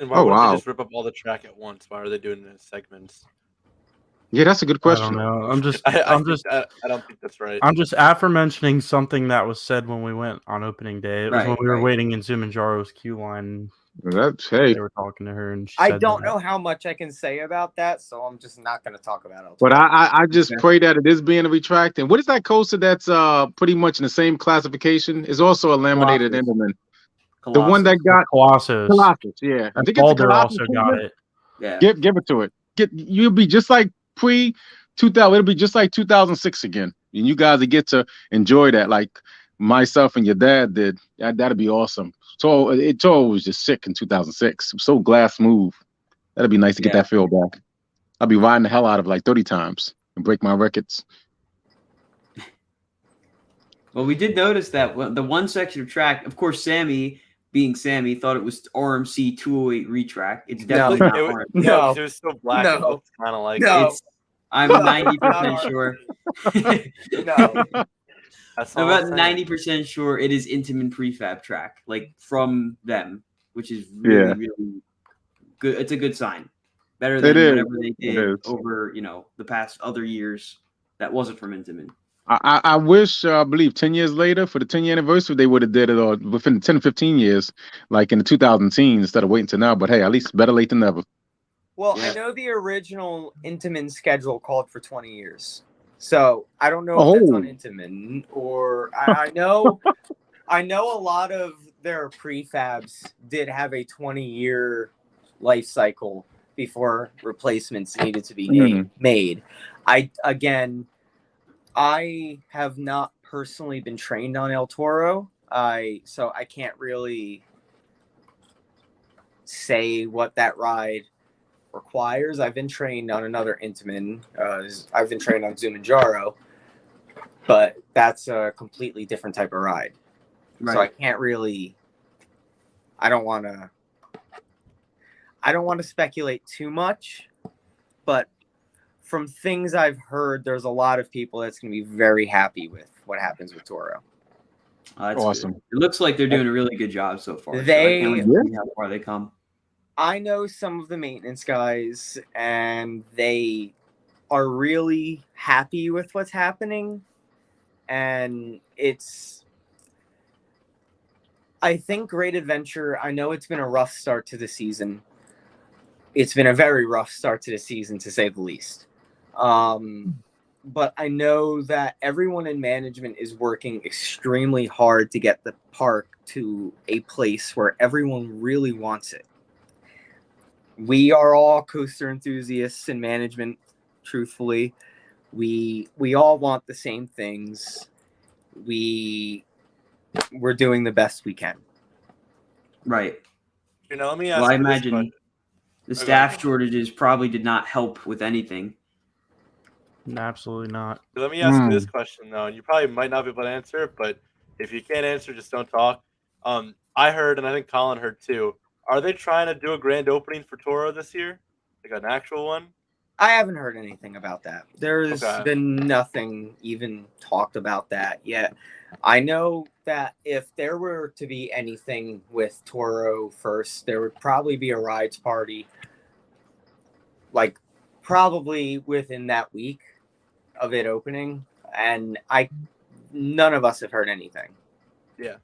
And why wouldn't they just rip up all the track at once? Why are they doing it in segments? Yeah, that's a good question. I don't know. I don't think that's right. I'm just aforementioning something that was said when we went on opening day. It was when we were waiting in Zumanjaro's queue line. They were talking to her, and she I don't know how much I can say about that, so I'm just not going to talk about it. But I just pray that it is being retracted. And what is that coaster that's pretty much in the same classification? Is also a laminated Enderman. The one that got Colossus. Yeah, I think Boulder also got it. Yeah, give it to it. You'll be just like pre-2000. It'll be just like 2006 again, and you guys will get to enjoy that like myself and your dad did. That'd be awesome. Toro was just sick in 2006. It was so glass smooth. That'd be nice to get that feel back. I'd be riding the hell out of it like 30 times and break my records. Well, we did notice that the one section of track, of course, Sammy, being Sammy, thought it was RMC 208 retrack. It's definitely not RMC. No, it was so black. It looks kind of like I'm 90% sure. No. That's I'm all about I'm saying. 90% sure it is Intamin prefab track, like from them, which is really, really good. It's a good sign. Better than whatever they did over, the past other years that wasn't from Intamin. I wish, I believe 10 years later for the 10-year anniversary, they would have did it or within 10 or 15 years, like in the 2010s instead of waiting till now. But hey, at least better late than never. Well, I know the original Intamin schedule called for 20 years. So I don't know if that's on Intamin or I know a lot of their prefabs did have a 20-year life cycle before replacements needed to be made. I have not personally been trained on El Toro. So I can't really say what that ride requires. I've been trained on another Intamin. I've been trained on Zumanjaro, but that's a completely different type of ride. Right. So I can't really. I don't want to speculate too much, but from things I've heard, there's a lot of people that's going to be very happy with what happens with Toro. That's awesome. Good. It looks like they're doing a really good job so far. They so I can't wait to see how far they come. I know some of the maintenance guys, and they are really happy with what's happening. And I think Great Adventure, I know it's been a rough start to the season. It's been a very rough start to the season, to say the least. But I know that everyone in management is working extremely hard to get the park to a place where everyone really wants it. We are all coaster enthusiasts in management, truthfully. We all want the same things. We're doing the best we can. Right. Let me ask I imagine the staff shortages probably did not help with anything. No, absolutely not. Let me ask you this question, though, and you probably might not be able to answer it, but if you can't answer, just don't talk. I heard, and I think Colin heard too, are they trying to do a grand opening for Toro this year? Like an actual one? I haven't heard anything about that. There's been nothing even talked about that yet. I know that if there were to be anything with Toro first, there would probably be a rides party, like probably within that week of it opening. And none of us have heard anything. Yeah.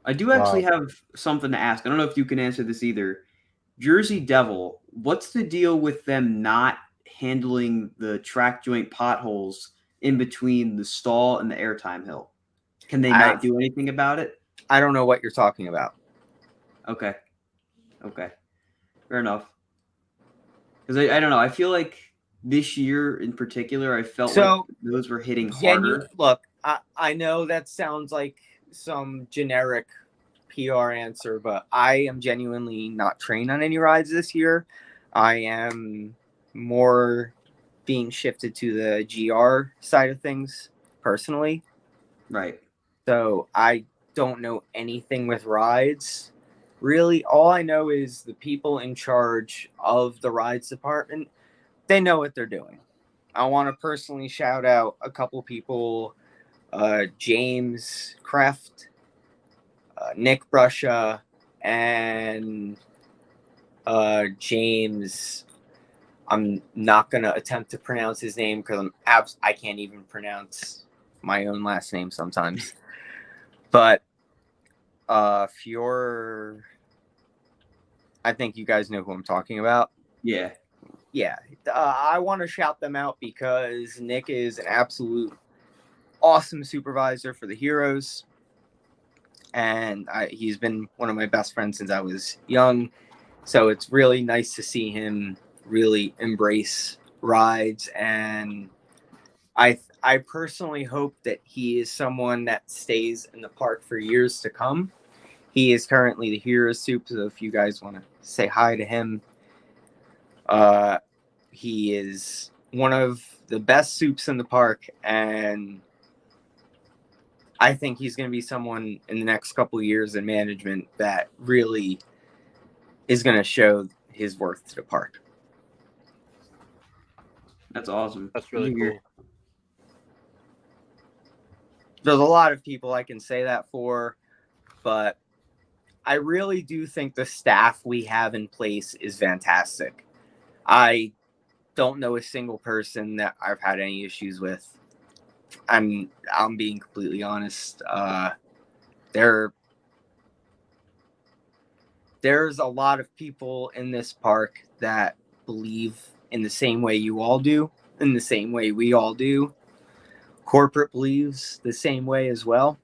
I do actually have something to ask. I don't know if you can answer this either. Jersey Devil, what's the deal with them not handling the track joint potholes in between the stall and the airtime hill? Can they not do anything about it? I don't know what you're talking about. Okay. Fair enough. Because I don't know. I feel like this year in particular, I felt like those were hitting harder. Look, I know that sounds like some generic PR answer, but I am genuinely not trained on any rides this year. I am more being shifted to the GR side of things personally. Right. So I don't know anything with rides. Really, all I know is the people in charge of the rides department, they know what they're doing. I want to personally shout out a couple people, James Kreft, Nick Brusha, and James. I'm not going to attempt to pronounce his name because I can't even pronounce my own last name sometimes. But Fior, I think you guys know who I'm talking about. Yeah. I want to shout them out because Nick is an absolute awesome supervisor for the Heroes. And he's been one of my best friends since I was young. So it's really nice to see him really embrace rides. And I I personally hope that he is someone that stays in the park for years to come. He is currently the hero soup, so if you guys want to say hi to him, he is one of the best soups in the park, and I think he's going to be someone in the next couple of years in management that really is going to show his worth to the park. That's awesome. That's really cool. There's a lot of people I can say that for, but I really do think the staff we have in place is fantastic. I don't know a single person that I've had any issues with. I'm being completely honest. There's a lot of people in this park that believe in the same way you all do, in the same way we all do. Corporate believes the same way as well.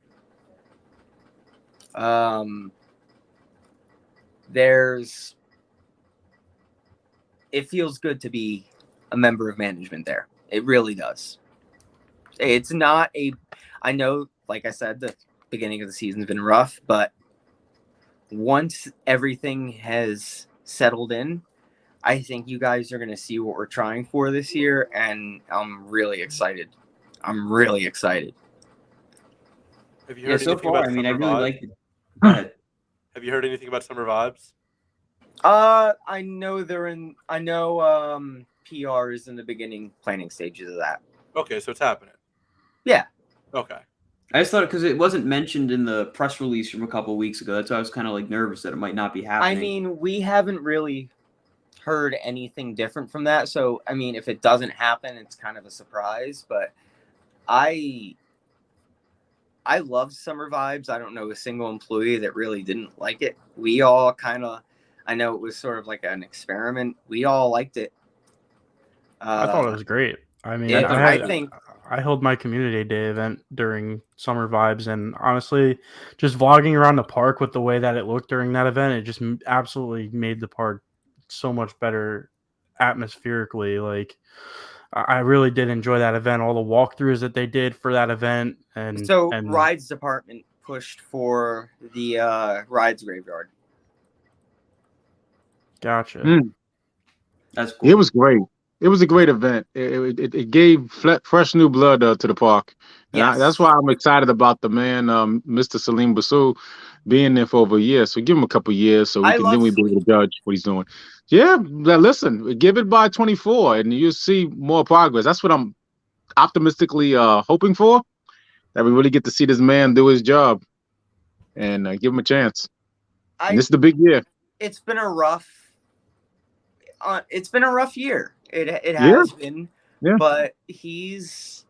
It feels good to be a member of management there. It really does. It's not I know, like I said, the beginning of the season's been rough, but once everything has settled in, I think you guys are going to see what we're trying for this year, and I'm really excited. I'm really excited. Have you heard so anything far, about I mean, I Summer really Vibes? like it. Go ahead. Have you heard anything about Summer Vibes? I know PR is in the beginning planning stages of that. Okay, so it's happening. Yeah. Okay. I just thought because it wasn't mentioned in the press release from a couple of weeks ago. That's why I was kind of like nervous that it might not be happening. I mean, we haven't really heard anything different from that. So, I mean, if it doesn't happen, it's kind of a surprise. But I love Summer Vibes. I don't know a single employee that really didn't like it. We all kind of, I know it was sort of like an experiment. We all liked it. I thought it was great. I mean, yeah, I held my community day event during Summer Vibes, and honestly, just vlogging around the park with the way that it looked during that event, it just absolutely made the park so much better atmospherically. Like, I really did enjoy that event. All the walkthroughs that they did for that event, and rides department pushed for the rides graveyard. Gotcha. That's cool. It was great. It was a great event. It gave fresh new blood to the park. And Yes. that's why I'm excited about the man, Mr. Salim Basu, being there for over a year. So give him a couple of years so we can be able to judge what he's doing. Yeah, listen, give it by 24 and you'll see more progress. That's what I'm optimistically hoping for, that we really get to see this man do his job and give him a chance. And this is the big year. It's been a rough year. It has been, but he's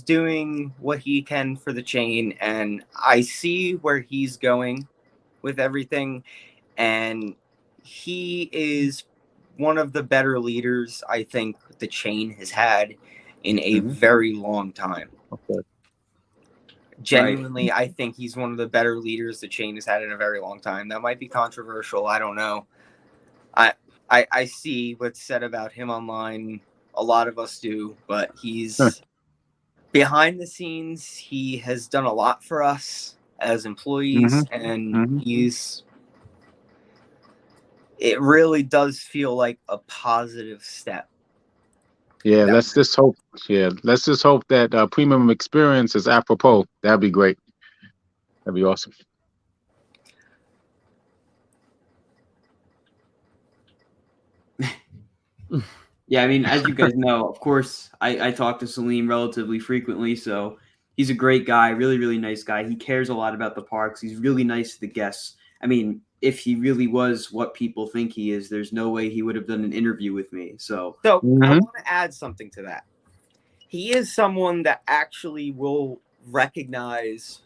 doing what he can for the chain, and I see where he's going with everything, and he is one of the better leaders I think the chain has had in a very long time. Okay. Genuinely, I think he's one of the better leaders the chain has had in a very long time. That might be controversial. I don't know. I see what's said about him online. A lot of us do, but he's behind the scenes. He has done a lot for us as employees, and it really does feel like a positive step. Yeah, let's just hope. Yeah, let's just hope that premium experience is apropos. That'd be great. That'd be awesome. Yeah, I mean, as you guys know, of course, I talk to Salim relatively frequently, so he's a great guy, really, really nice guy. He cares a lot about the parks. He's really nice to the guests. I mean, if he really was what people think he is, there's no way he would have done an interview with me. So I want to add something to that. He is someone that actually will recognize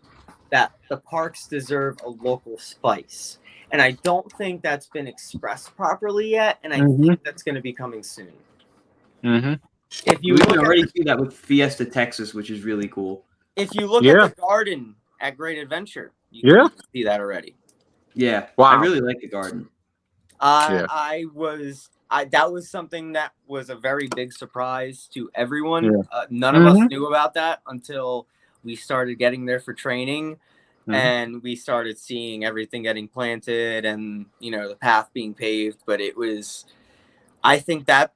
that the parks deserve a local spice. And I don't think that's been expressed properly yet, and I think that's going to be coming soon. If you can already see that with Fiesta Texas, which is really cool. If you look at the garden at Great Adventure, you can see that already. Yeah, wow. I really like the garden. I that was something that was a very big surprise to everyone. Yeah. None of us knew about that until we started getting there for training, and we started seeing everything getting planted and, you know, the path being paved. But it was, I think that's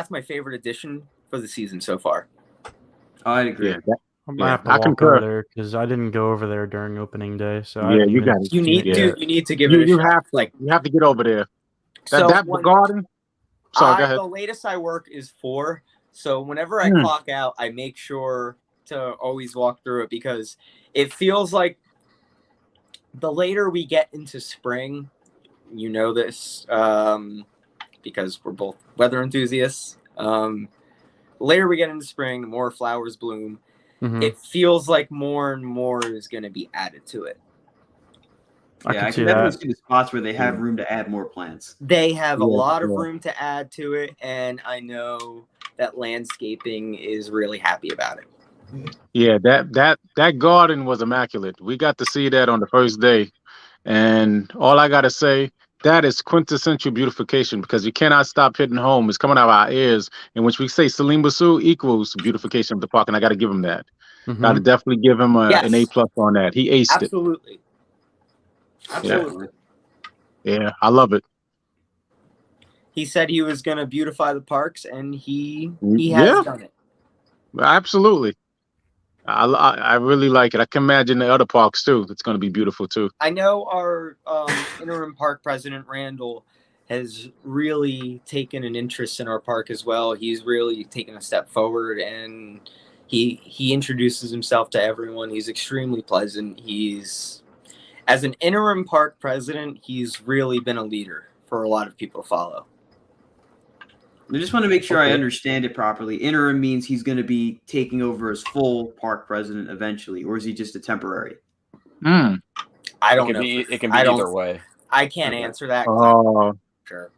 my favorite addition for the season so far. I'd agree. Yeah, I might have to I walk concur. over there because I didn't go over there during opening day. So I Yeah, haven't you even got it. You seen need it to yet. you need to give it a You shot. have Like, you have to get over there. so That when- garden. Sorry, go ahead. the latest I work is 4. So whenever I clock out, I make sure to always walk through it because it feels like the later we get into spring, you know this, because we're both weather enthusiasts. The later we get into spring, the more flowers bloom. It feels like more and more is going to be added to it. I can definitely see the spots where they have room to add more plants. They have a lot of room to add to it, and I know that landscaping is really happy about it. Yeah, that garden was immaculate. We got to see that on the first day, and all I gotta say, that is quintessential beautification because you cannot stop hitting home. It's coming out of our ears, and when we say Salim Basu equals beautification of the park, and I got to give him that. Got to definitely give him an A+ on that. He aced it. Absolutely. Absolutely. Yeah, I love it. He said he was going to beautify the parks, and he has done it. Absolutely. I really like it. I can imagine the other parks too. It's going to be beautiful too. I know our interim park president, Randall, has really taken an interest in our park as well. He's really taken a step forward, and he introduces himself to everyone. He's extremely pleasant. As an interim park president, he's really been a leader for a lot of people to follow. I just want to make sure I understand it properly. Interim means he's going to be taking over as full park president eventually, or is he just a temporary? I don't know. It can be either way. I can't answer that. Oh, Sure.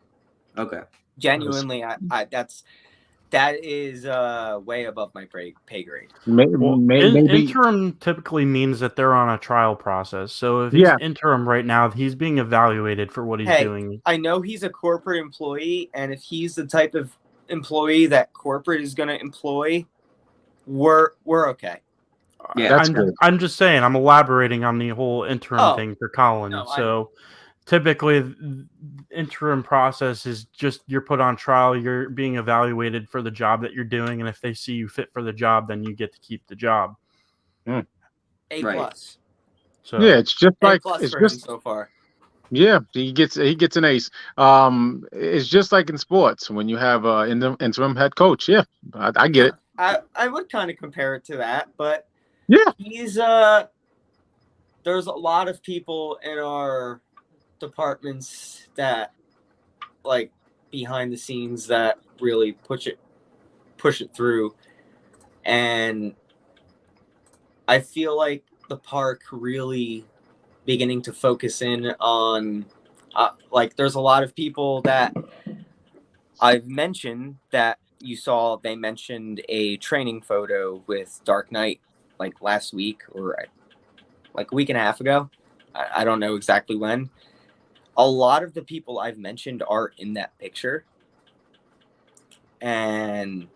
Okay. Genuinely, that is way above my pay grade. Maybe interim typically means that they're on a trial process. So if he's interim right now, he's being evaluated for what he's doing. I know he's a corporate employee, and if he's the type of employee that corporate is going to employ, we're okay. Yeah, I'm just saying. I'm elaborating on the whole interim thing for Colin. So typically, the interim process is just you're put on trial. You're being evaluated for the job that you're doing, and if they see you fit for the job, then you get to keep the job. A+. So yeah, it's just like A+ for him so far. Yeah, he gets an ace. It's just like in sports when you have an interim head coach. Yeah, I get it. I would kind of compare it to that, but yeah, he's there's a lot of people in our departments that like behind the scenes that really push it through, and I feel like the park really beginning to focus in on like there's a lot of people that I've mentioned that you saw. They mentioned a training photo with Dark Knight like last week or like a week and a half ago. I don't know exactly when. A lot of the people I've mentioned are in that picture, and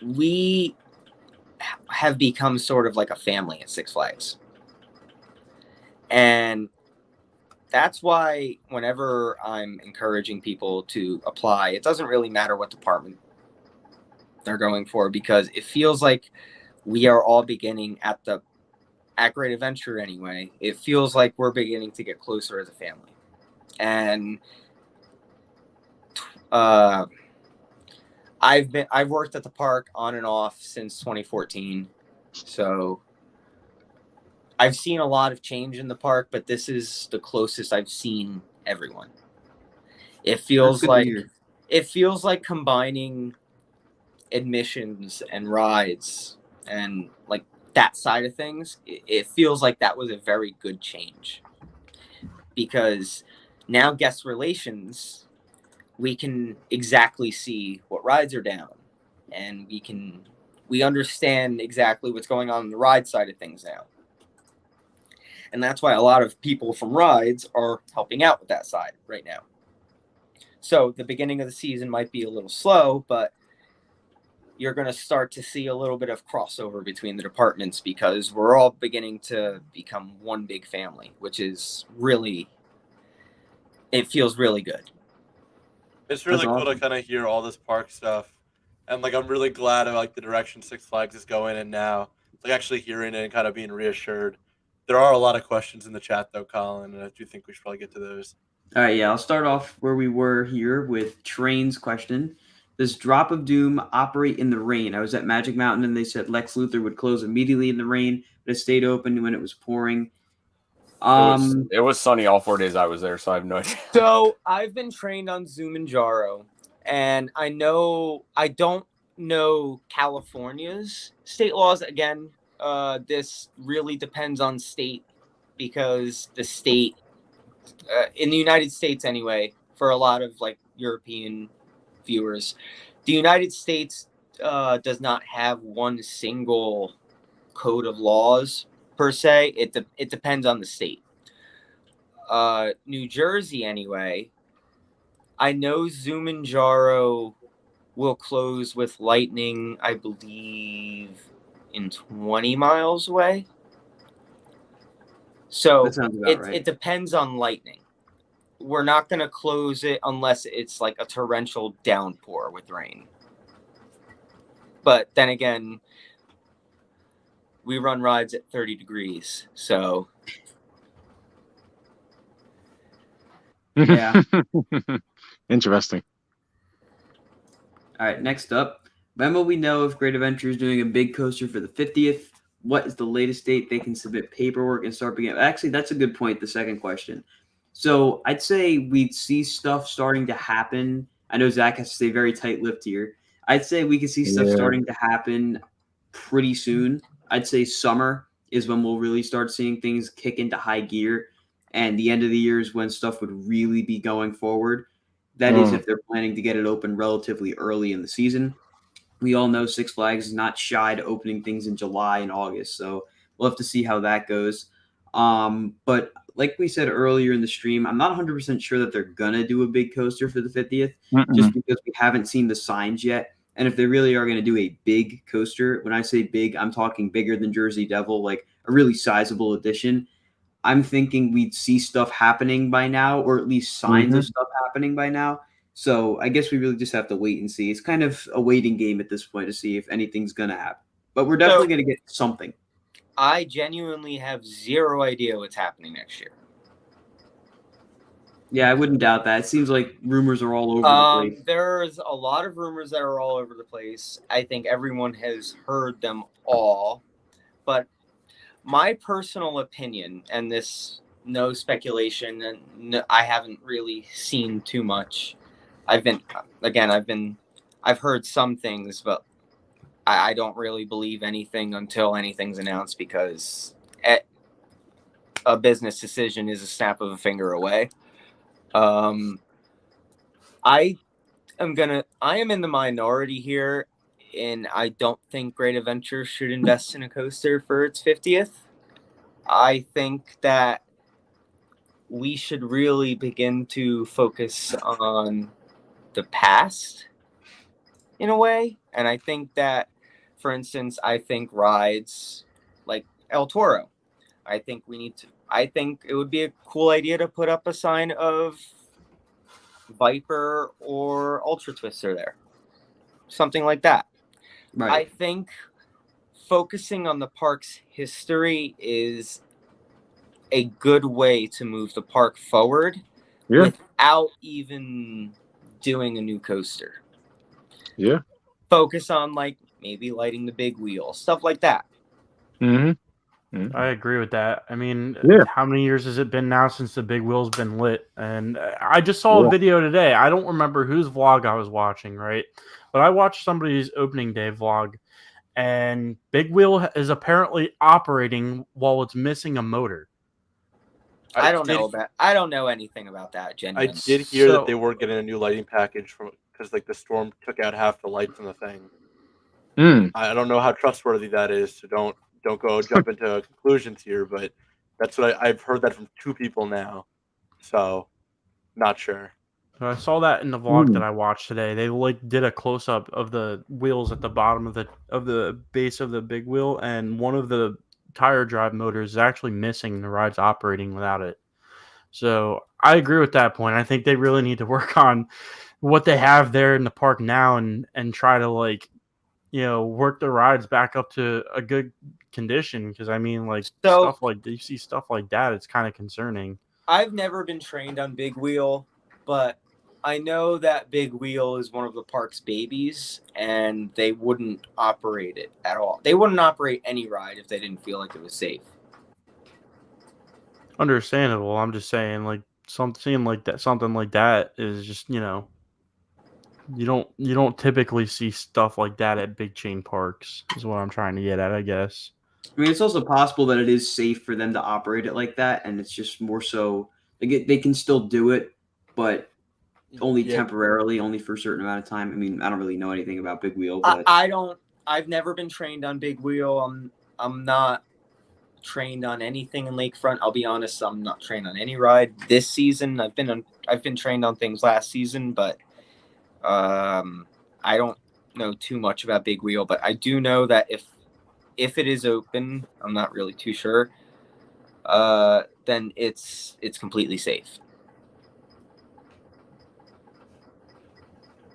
we have become sort of like a family at Six Flags. And that's why whenever I'm encouraging people to apply, it doesn't really matter what department they're going for, because it feels like we are all beginning at Great Adventure anyway. It feels like we're beginning to get closer as a family. And I've worked at the park on and off since 2014. So I've seen a lot of change in the park, but this is the closest I've seen everyone. It feels like combining admissions and rides and like that side of things. It feels like that was a very good change, because now guest relations, we can exactly see what rides are down, and we understand exactly what's going on the ride side of things now. And that's why a lot of people from rides are helping out with that side right now. So the beginning of the season might be a little slow, but you're going to start to see a little bit of crossover between the departments because we're all beginning to become one big family, which is really, it feels really good. It's really That's cool to awesome. kind of hear all this park stuff, and like I'm really glad of like the direction Six Flags is going in now. Like actually hearing it and kind of being reassured. There are a lot of questions in the chat though, Colin, and I do think we should probably get to those. All right, yeah, I'll start off where we were here with Train's question. Does Drop of Doom operate in the rain? I was at Magic Mountain and they said Lex Luthor would close immediately in the rain, but it stayed open when it was pouring. It was sunny all 4 days I was there, so I have no idea. So I've been trained on Zumanjaro, and I don't know California's state laws. Again, this really depends on state because the state in the United States anyway, for a lot of like European viewers, the United States does not have one single code of laws per se. It depends on the state. New Jersey anyway, I know Zumanjaro will close with lightning, I believe, in 20 miles away. So That sounds about right. it depends on lightning. We're not going to close it unless it's like a torrential downpour with rain. But then again, we run rides at 30 degrees. So Yeah. Interesting. All right, next up, when will we know if Great Adventure is doing a big coaster for the 50th? What is the latest date they can submit paperwork and start beginning? Actually, that's a good point, the second question. So I'd say we'd see stuff starting to happen. I know Zach has to stay very tight-lipped here. I'd say we could see stuff starting to happen pretty soon. I'd say summer is when we'll really start seeing things kick into high gear. And the end of the year is when stuff would really be going forward. That is if they're planning to get it open relatively early in the season. We all know Six Flags is not shy to opening things in July and August, so we'll have to see how that goes. But like we said earlier in the stream, I'm not 100% sure that they're going to do a big coaster for the 50th, just because we haven't seen the signs yet. And if they really are going to do a big coaster, when I say big, I'm talking bigger than Jersey Devil, like a really sizable addition. I'm thinking we'd see stuff happening by now, or at least signs of stuff happening by now. So I guess we really just have to wait and see. It's kind of a waiting game at this point to see if anything's going to happen. But we're definitely going to get something. I genuinely have zero idea what's happening next year. Yeah, I wouldn't doubt that. It seems like rumors are all over the place. There's a lot of rumors that are all over the place. I think everyone has heard them all. But my personal opinion, and this no speculation, and I haven't really seen too much. I've heard some things, but I don't really believe anything until anything's announced because a business decision is a snap of a finger away. I am in the minority here, and I don't think Great Adventure should invest in a coaster for its 50th. I think that we should really begin to focus on the past in a way. And I think that, for instance, I think rides like El Toro, I think it would be a cool idea to put up a sign of Viper or Ultra Twister there. Something like that. Right. I think focusing on the park's history is a good way to move the park forward without even doing a new coaster. Yeah. Focus on like maybe lighting the big wheel, stuff like that. I agree with that. I mean, how many years has it been now since the big wheel's been lit? And I just saw a video today. I don't remember whose vlog I was watching, right? But I watched somebody's opening day vlog, and big wheel is apparently operating while it's missing a motor. I don't know anything about that, genuinely. I did hear that they were getting a new lighting package because like the storm took out half the lights on the thing. I don't know how trustworthy that is, so don't go jump into conclusions here, but that's what I've heard that from two people now. So not sure. So I saw that in the vlog that I watched today. They like did a close up of the wheels at the bottom of the base of the big wheel, and one of the tire drive motors is actually missing. The ride's operating without it. So I agree with that point. I think they really need to work on what they have there in the park now and try to like, work the rides back up to a good condition. Because I mean, like stuff like you see stuff like that, it's kind of concerning. I've never been trained on big wheel, but I know that big wheel is one of the park's babies, and they wouldn't operate it at all. They wouldn't operate any ride if they didn't feel like it was safe. Understandable. I'm just saying, like something like that is just you don't typically see stuff like that at big chain parks. Is what I'm trying to get at, I guess. I mean, it's also possible that it is safe for them to operate it like that, and it's just more so they can still do it, but only temporarily, only for a certain amount of time. I mean, I don't really know anything about big wheel, but I've never been trained on big wheel. I'm not trained on anything in Lakefront. I'll be honest, I'm not trained on any ride this season. I've been trained on things last season, but I don't know too much about big wheel. But I do know that if it is open, I'm not really too sure. Then it's completely safe.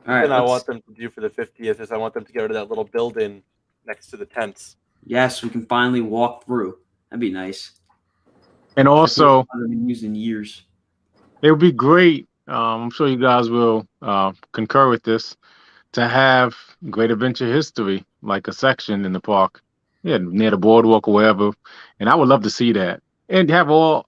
all right. I want them to do for the 50th is I want them to go to that little building next to the tents. Yes, we can finally walk through. That'd be nice. And also, I haven't been used in years. it would be great. I'm sure you guys will concur with this, to have Great Adventure History, like a section in the park, near the boardwalk or wherever. And I would love to see that. And have all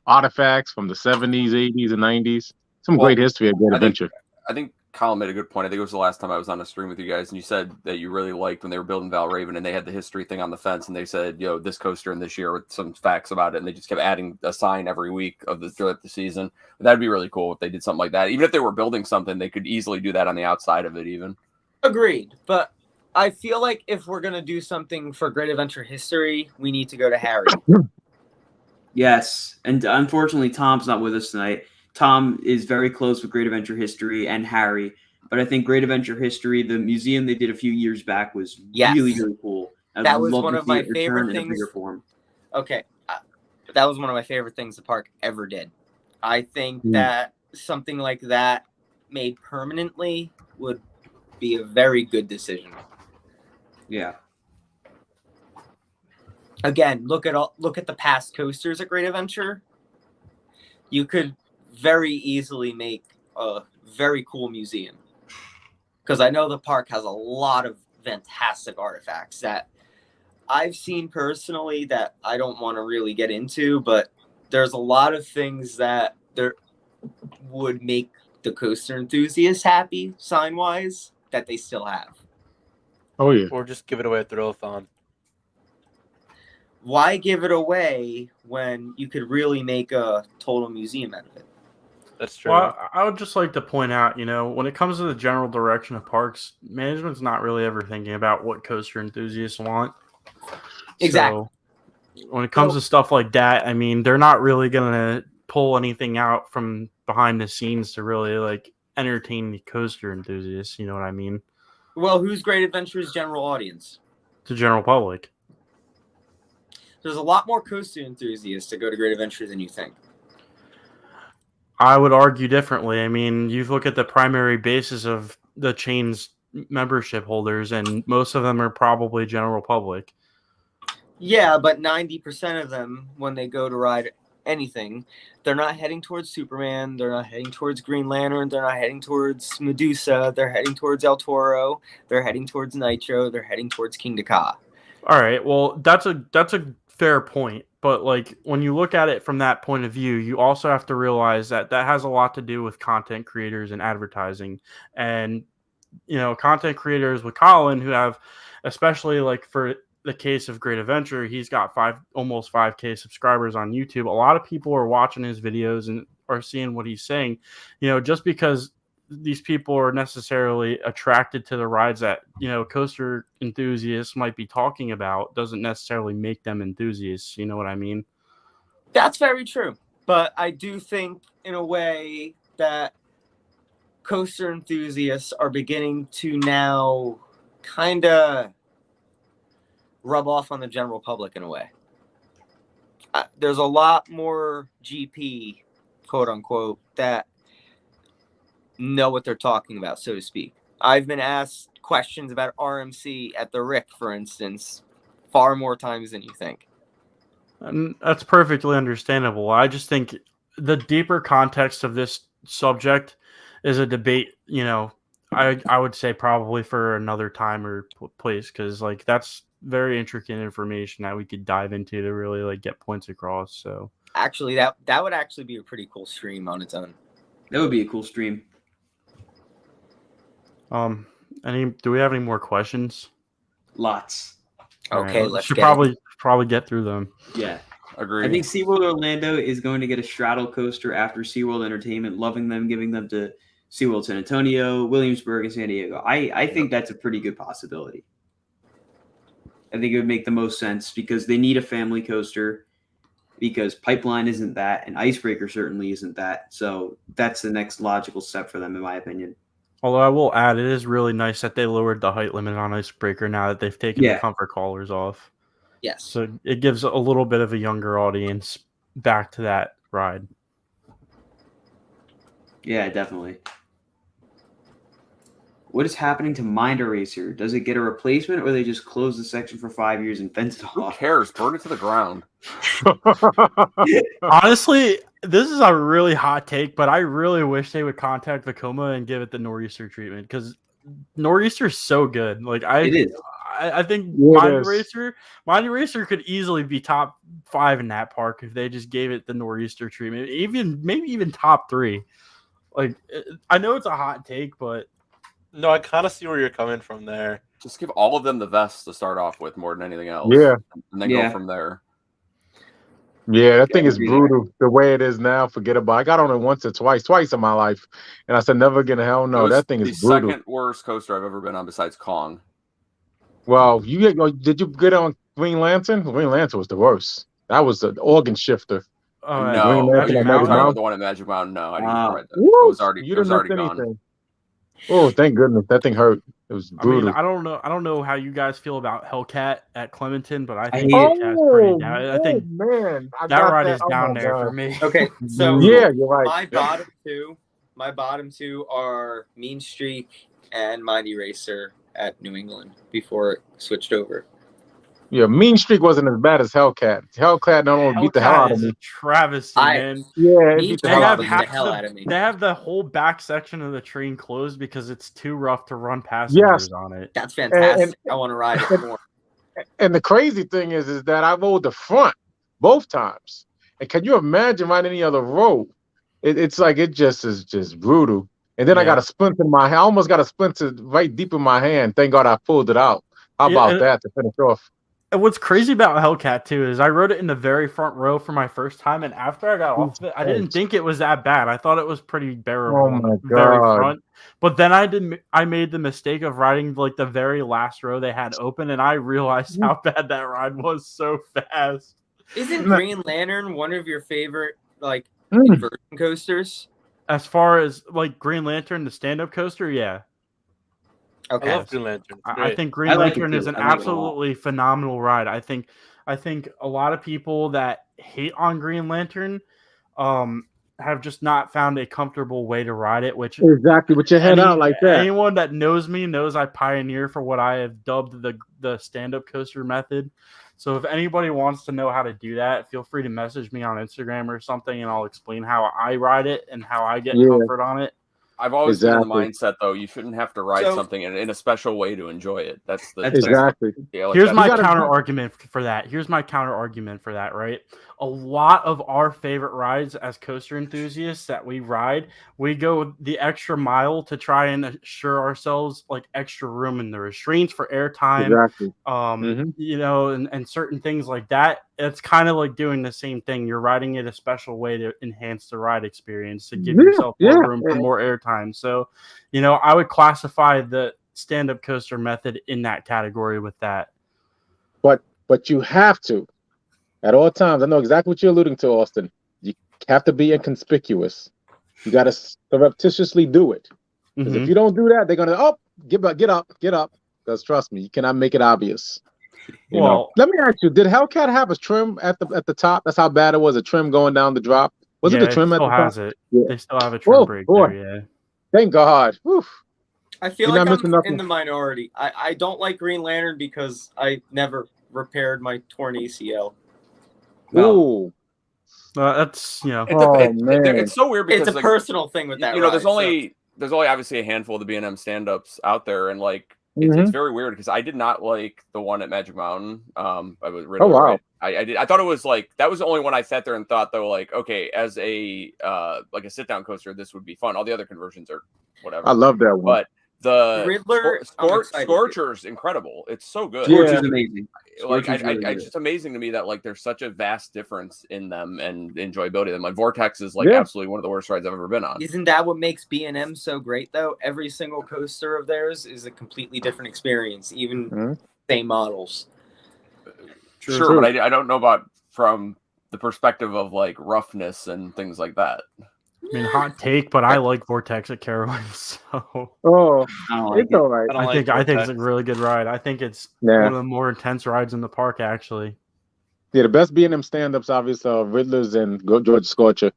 artifacts from the 70s, 80s, and 90s. Some great history at Great Adventure. I think Colin made a good point. I think it was the last time I was on a stream with you guys, and you said that you really liked when they were building Valraven, and they had the history thing on the fence, and they said, this coaster in this year with some facts about it, and they just kept adding a sign every week throughout the season. But that'd be really cool if they did something like that. Even if they were building something, they could easily do that on the outside of it even. Agreed. But I feel like if we're going to do something for Great Adventure History, we need to go to Harry. Yes, and unfortunately, Tom's not with us tonight. Tom is very close with Great Adventure History and Harry, but I think Great Adventure History, the museum they did a few years back, was really, really cool. That was one of my favorite things. Okay, that was one of my favorite things the park ever did. I think that something like that made permanently would be a very good decision. Yeah. Again, look at the past coasters at Great Adventure. You could very easily make a very cool museum, because I know the park has a lot of fantastic artifacts that I've seen personally that I don't want to really get into, but there's a lot of things that there would make the coaster enthusiasts happy sign wise that they still have. Oh yeah. Or just give it away at Thrillathon. Why give it away when you could really make a total museum out of it? That's true. Well, I would just like to point out, when it comes to the general direction of parks, management's not really ever thinking about what coaster enthusiasts want. Exactly. So when it comes to stuff like that, I mean, they're not really going to pull anything out from behind the scenes to really like entertain the coaster enthusiasts. You know what I mean? Well, who's Great Adventure's general audience? The general public. There's a lot more coaster enthusiasts that go to Great Adventure than you think. I would argue differently. I mean, you look at the primary basis of the chain's membership holders, and most of them are probably general public. Yeah, but 90% of them, when they go to ride anything, they're not heading towards Superman, they're not heading towards Green Lantern, they're not heading towards Medusa, they're heading towards El Toro, they're heading towards Nitro, they're heading towards King Ka. All right, well, that's a fair point, but like when you look at it from that point of view, you also have to realize that has a lot to do with content creators and advertising. And content creators with Colin, who have, especially like for the case of Great Adventure, he's got almost 5K subscribers on YouTube. A lot of people are watching his videos and are seeing what he's saying. Just because these people are necessarily attracted to the rides that coaster enthusiasts might be talking about doesn't necessarily make them enthusiasts. You know what I mean? That's very true. But I do think in a way that coaster enthusiasts are beginning to now kind of rub off on the general public in a way. There's a lot more GP, quote unquote, that know what they're talking about, so to speak. I've been asked questions about RMC at the Rick, for instance, far more times than you think. And that's perfectly understandable. I just think the deeper context of this subject is a debate, I would say probably for another time or place, because like that's very intricate information that we could dive into to really like get points across. So actually, that would actually be a pretty cool stream on its own. That would be a cool stream. Do we have any more questions? Lots. Okay, right, let's should get probably get through them. Yeah. Agreed. I think SeaWorld Orlando is going to get a straddle coaster after SeaWorld Entertainment, loving them, giving them to SeaWorld San Antonio, Williamsburg, and San Diego. I think that's a pretty good possibility. I think it would make the most sense because they need a family coaster, because Pipeline isn't that, and Icebreaker certainly isn't that. So that's the next logical step for them, in my opinion. Although I will add, it is really nice that they lowered the height limit on Icebreaker now that they've taken the comfort collars off. Yes. So it gives a little bit of a younger audience back to that ride. Yeah, definitely. What is happening to Mind Eraser? Does it get a replacement, or they just close the section for 5 years and fence it Who off? cares? Burn it to the ground. Honestly, this is a really hot take, but I really wish they would contact Vekoma and give it the Nor'easter treatment, because Nor'easter is so good. Like It is. I think Yeah, Mind Eraser could easily be top 5 in that park if they just gave it the Nor'easter treatment. Maybe even top 3. Like, I know it's a hot take, but No, I kind of see where you're coming from there. Just give all of them the vests to start off with more than anything else. Yeah. And then Yeah. go from there. Yeah, that thing I is agree brutal. The way it is now, forget about it. I got on it once or twice in my life, and I said, never again. Hell no, It was that thing the is brutal. second worst coaster I've ever been on besides Kong. Well, did you get on Green Lantern? Green Lantern was the worst. That was the organ shifter. No, Green Lantern you're on Magic talking about Mountain? the one at Magic Mountain. No, I didn't Wow. ride that. It was already, You it was didn't already miss gone. anything. Oh, thank goodness, that thing hurt. It was brutal. I don't know how you guys feel about Hellcat at Clementon, but I I think hate it. Hellcat's pretty down. I think man, that ride is down there for me. Okay, so Yeah, you're right. my bottom two are Mean Streak and Mind Eraser at New England before it switched over. Yeah, Mean Streak wasn't as bad as Hellcat. Hellcat not only beat the hell out Hellcat of is me. a travesty, man. Yeah, it Mean beat the They hell Streak out have of beat me. the hell out of me. They have the whole back section of the train closed because it's too rough to run passengers on it. That's fantastic. I want to ride it more. And the crazy thing is that I rode the front both times. And can you imagine riding any other road? It's like it just is just brutal. And then I got a splint in my hand. I almost got a splint right deep in my hand. Thank God I pulled it out. How about that to finish off? And what's crazy about Hellcat too is I rode it in the very front row for my first time, and after I got off of it, I didn't think it was that bad. I thought it was pretty bearable. Oh my Very God. front. But then I made the mistake of riding like the very last row they had open, and I realized how bad that ride was so fast. Isn't Green Lantern one of your favorite inversion coasters? As far as like Green Lantern, the stand-up coaster, yeah. Okay. I love Green Lantern. It's I great. think Green I like it Lantern is too. an I like it a lot. absolutely phenomenal ride. I think a lot of people that hate on Green Lantern have just not found a comfortable way to ride it, which Exactly, with your head out like that. Anyone that knows me knows I pioneer for what I have dubbed the stand-up coaster method. So if anybody wants to know how to do that, feel free to message me on Instagram or something, and I'll explain how I ride it and how I get comfort on it. I've always been in the mindset, though, you shouldn't have to ride something in a special way to enjoy it. That's exactly. Here's my counter argument for that. Right, a lot of our favorite rides as coaster enthusiasts that we ride, we go the extra mile to try and assure ourselves like extra room in the restraints for airtime. Exactly. And certain things like that. It's kind of like doing the same thing. You're riding it a special way to enhance the ride experience, to give yourself more room for more airtime. So, I would classify the stand-up coaster method in that category with that. But you have to, at all times. I know exactly what you're alluding to, Austin. You have to be inconspicuous. You got to surreptitiously do it. Because if you don't do that, they're gonna get up. Because trust me, you cannot make it obvious. You know. Let me ask you: did Hellcat have a trim at the top? That's how bad it was. A trim going down the drop. Was it the trim at the top? Has it. Yeah. They still have a trim break there. Yeah. Thank God. Whew. I feel like I'm in the minority. I don't like Green Lantern because I never repaired my torn ACL. Ooh. That's it's so weird because it's a personal thing with that. There's only obviously a handful of the B&M stand-ups out there, and like it's very weird because I did not like the one at Magic Mountain. I was really I thought it was like that was the only one I sat there and thought though, like, okay, as a like a sit-down coaster, this would be fun. All the other conversions are whatever. I love that one. But the Riddler Scorcher's incredible. It's so good. Scorcher's amazing. Like it's just amazing to me that like there's such a vast difference in them and enjoyability of them. Like Vortex is like absolutely one of the worst rides I've ever been on. Isn't that what makes B&M so great though? Every single coaster of theirs is a completely different experience, even same models. Sure, but I don't know about from the perspective of like roughness and things like that. I mean, hot take, but I like Vortex at Carowinds. So it's all right. I think it's a really good ride. I think it's one of the more intense rides in the park, actually. Yeah, the best B&M stand-ups obviously are Riddler's and George Scorcher,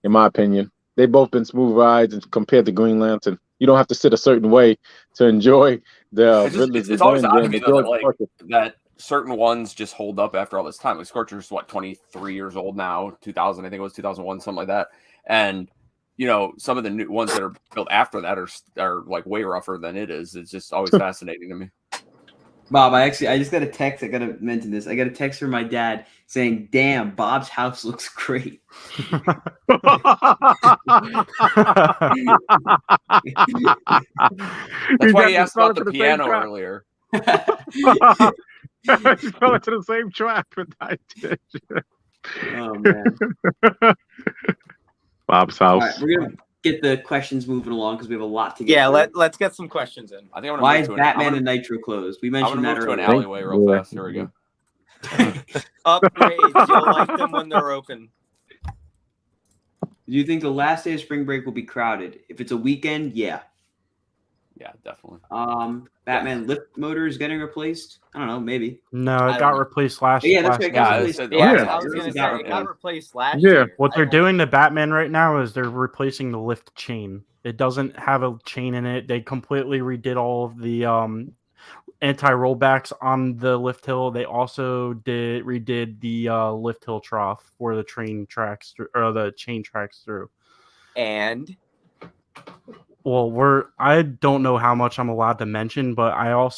in my opinion. They've both been smooth rides, and compared to Green Lantern, you don't have to sit a certain way to enjoy the Riddler's. It's always odd to me though that certain ones just hold up after all this time. Like Scorcher's 23 years old now, 2000, I think it was 2001, something like that. And some of the new ones that are built after that are like way rougher than it is. It's just always fascinating to me. Bob, I just got a text. I got to mention this. I got a text from my dad saying, "Damn, Bob's house looks great." That's why he asked about the piano earlier. He fell into the same trap that I did. Oh man. Bob's house. All right, we're gonna get the questions moving along because we have a lot to get. Yeah, let's get some questions in. I think why is Batman and Nitro closed? We mentioned that earlier. I'm gonna move to an alleyway real fast. Here we go. Upgrades. You'll like them when they're open. Do you think the last day of spring break will be crowded? If it's a weekend, yeah. Yeah, definitely. Batman lift motor is getting replaced. I don't know, maybe. No, it got replaced last year. Yeah, that's right. I was gonna say it got replaced last year. What they're doing to Batman right now is they're replacing the lift chain. It doesn't have a chain in it. They completely redid all of the anti-rollbacks on the lift hill. They also redid the lift hill trough where the train tracks through, or the chain tracks through. And well, I don't know how much I'm allowed to mention, but I don't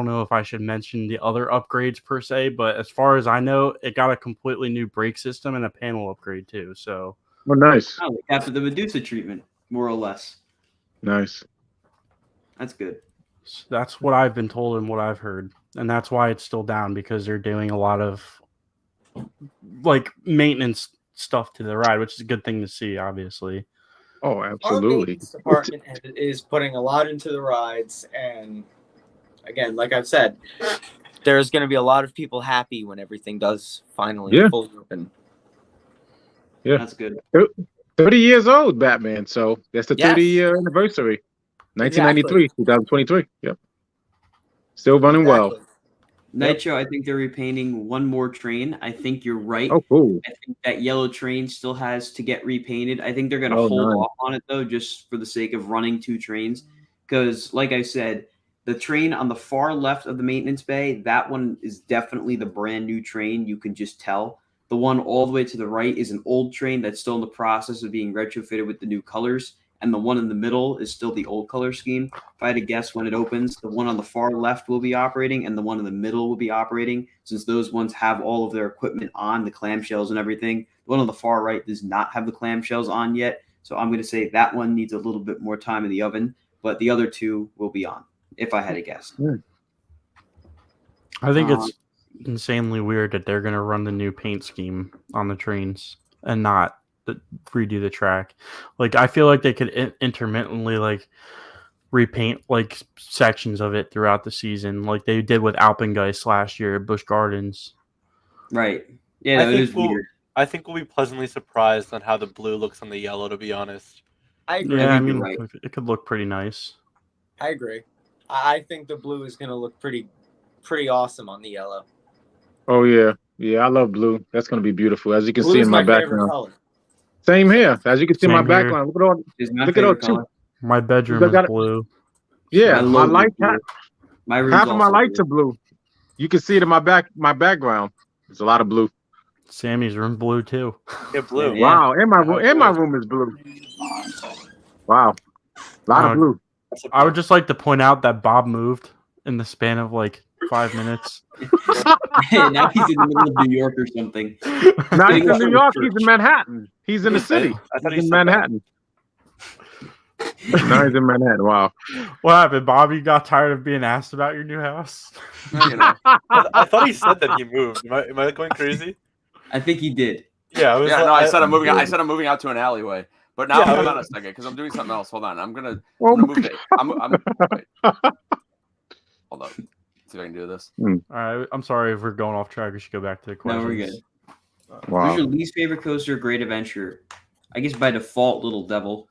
know if I should mention the other upgrades per se, but as far as I know, it got a completely new brake system and a panel upgrade too. So, nice. After the Medusa treatment, more or less. Nice. That's good. So that's what I've been told and what I've heard, and that's why it's still down because they're doing a lot of like maintenance stuff to the ride, which is a good thing to see, obviously. Oh, absolutely. Our maintenance department is putting a lot into the rides, and again, like I've said, there's going to be a lot of people happy when everything does finally fully open. Yeah, that's good. 30 years old, Batman. So that's the 30-year anniversary. 1993, 2023. Yep. Still running well. Nitro, I think they're repainting one more train. I think you're right. Oh, cool. I think that yellow train still has to get repainted. I think they're going to hold off on it, though, just for the sake of running two trains. Because, like I said, the train on the far left of the maintenance bay, that one is definitely the brand new train. You can just tell. The one all the way to the right is an old train that's still in the process of being retrofitted with the new colors. And the one in the middle is still the old color scheme. If I had to guess when it opens, the one on the far left will be operating and the one in the middle will be operating, since those ones have all of their equipment on, the clamshells and everything. The one on the far right does not have the clamshells on yet. So I'm going to say that one needs a little bit more time in the oven, but the other two will be on, if I had to guess. I think it's insanely weird that they're going to run the new paint scheme on the trains and not redo the track. Like, I feel like they could intermittently like repaint like sections of it throughout the season, like they did with Alpengeist last year at Busch Gardens. Right. Yeah, it is weird. I think we'll be pleasantly surprised on how the blue looks on the yellow, to be honest. I agree. Yeah, I think you're mean, right. it could look pretty nice. I agree. I think the blue is gonna look pretty awesome on the yellow. Oh yeah, yeah. I love blue. That's gonna be beautiful, as you can Blue see is in my my favorite background. color. Same here, as you can see in my Same here. background. Look at all. It's my Look at all favorite color. My bedroom I is got it. blue. Yeah, My my logo's lights. blue. My room's Half of my also lights blue. are blue. You can see it in my background. There's a lot of blue. Sammy's room blue too. Yeah, blue. Yeah. Wow, and my room is blue. Wow, a lot of blue. I would just like to point out that Bob moved in the span of like 5 minutes. Now he's in the middle of New York or something. Not Sitting in up New in York. church. He's in Manhattan. He's in the city. I thought He's he in said that. Manhattan. Now he's in Manhattan. Wow. What happened, Bob? You got tired of being asked about your new house? You know. I thought he said that he moved. Am I going crazy? I think he did. Yeah, I was. Yeah, like, no, I said I'm moving. I said I'm moving out to an alleyway. But now, Yeah, hold on a second, because I'm doing something else. Hold on, I'm gonna move it. Wait. Hold on. See if I can do this. All right, I'm sorry if we're going off track. We should go back to the questions. No, we're good. Wow. Who's your least favorite coaster? Great Adventure. I guess by default, Little Devil.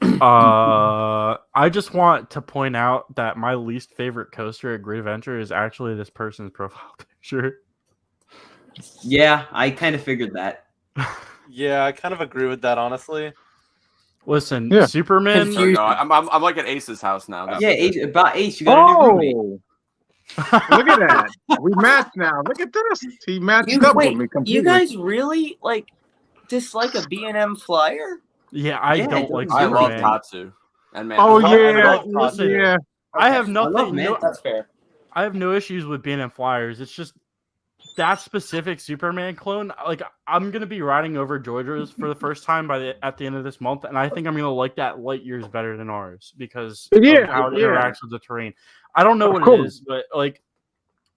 I just want to point out that my least favorite coaster at Great Adventure is actually this person's profile picture. Yeah, I kind of figured that. Yeah, I kind of agree with that, honestly. Listen, Yeah. Superman. There we go. I'm like at Ace's house now. This Yeah, is Ace, about Ace, you got a new roommate. Look at that. We match now. Look at this. He matched up with me completely. You guys really like dislike a B&M flyer? Yeah, I Yeah, don't like I love Superman. Tatsu. And man, Oh I yeah, love Tatsu. yeah. I have I nothing. love Manta. That's fair. I have no issues with B&M flyers. It's just that specific Superman clone. Like, I'm gonna be riding over Georgia's for the first time at the end of this month, and I think I'm gonna like that light years better than ours because of how it interacts with the terrain. I don't know what it is, but like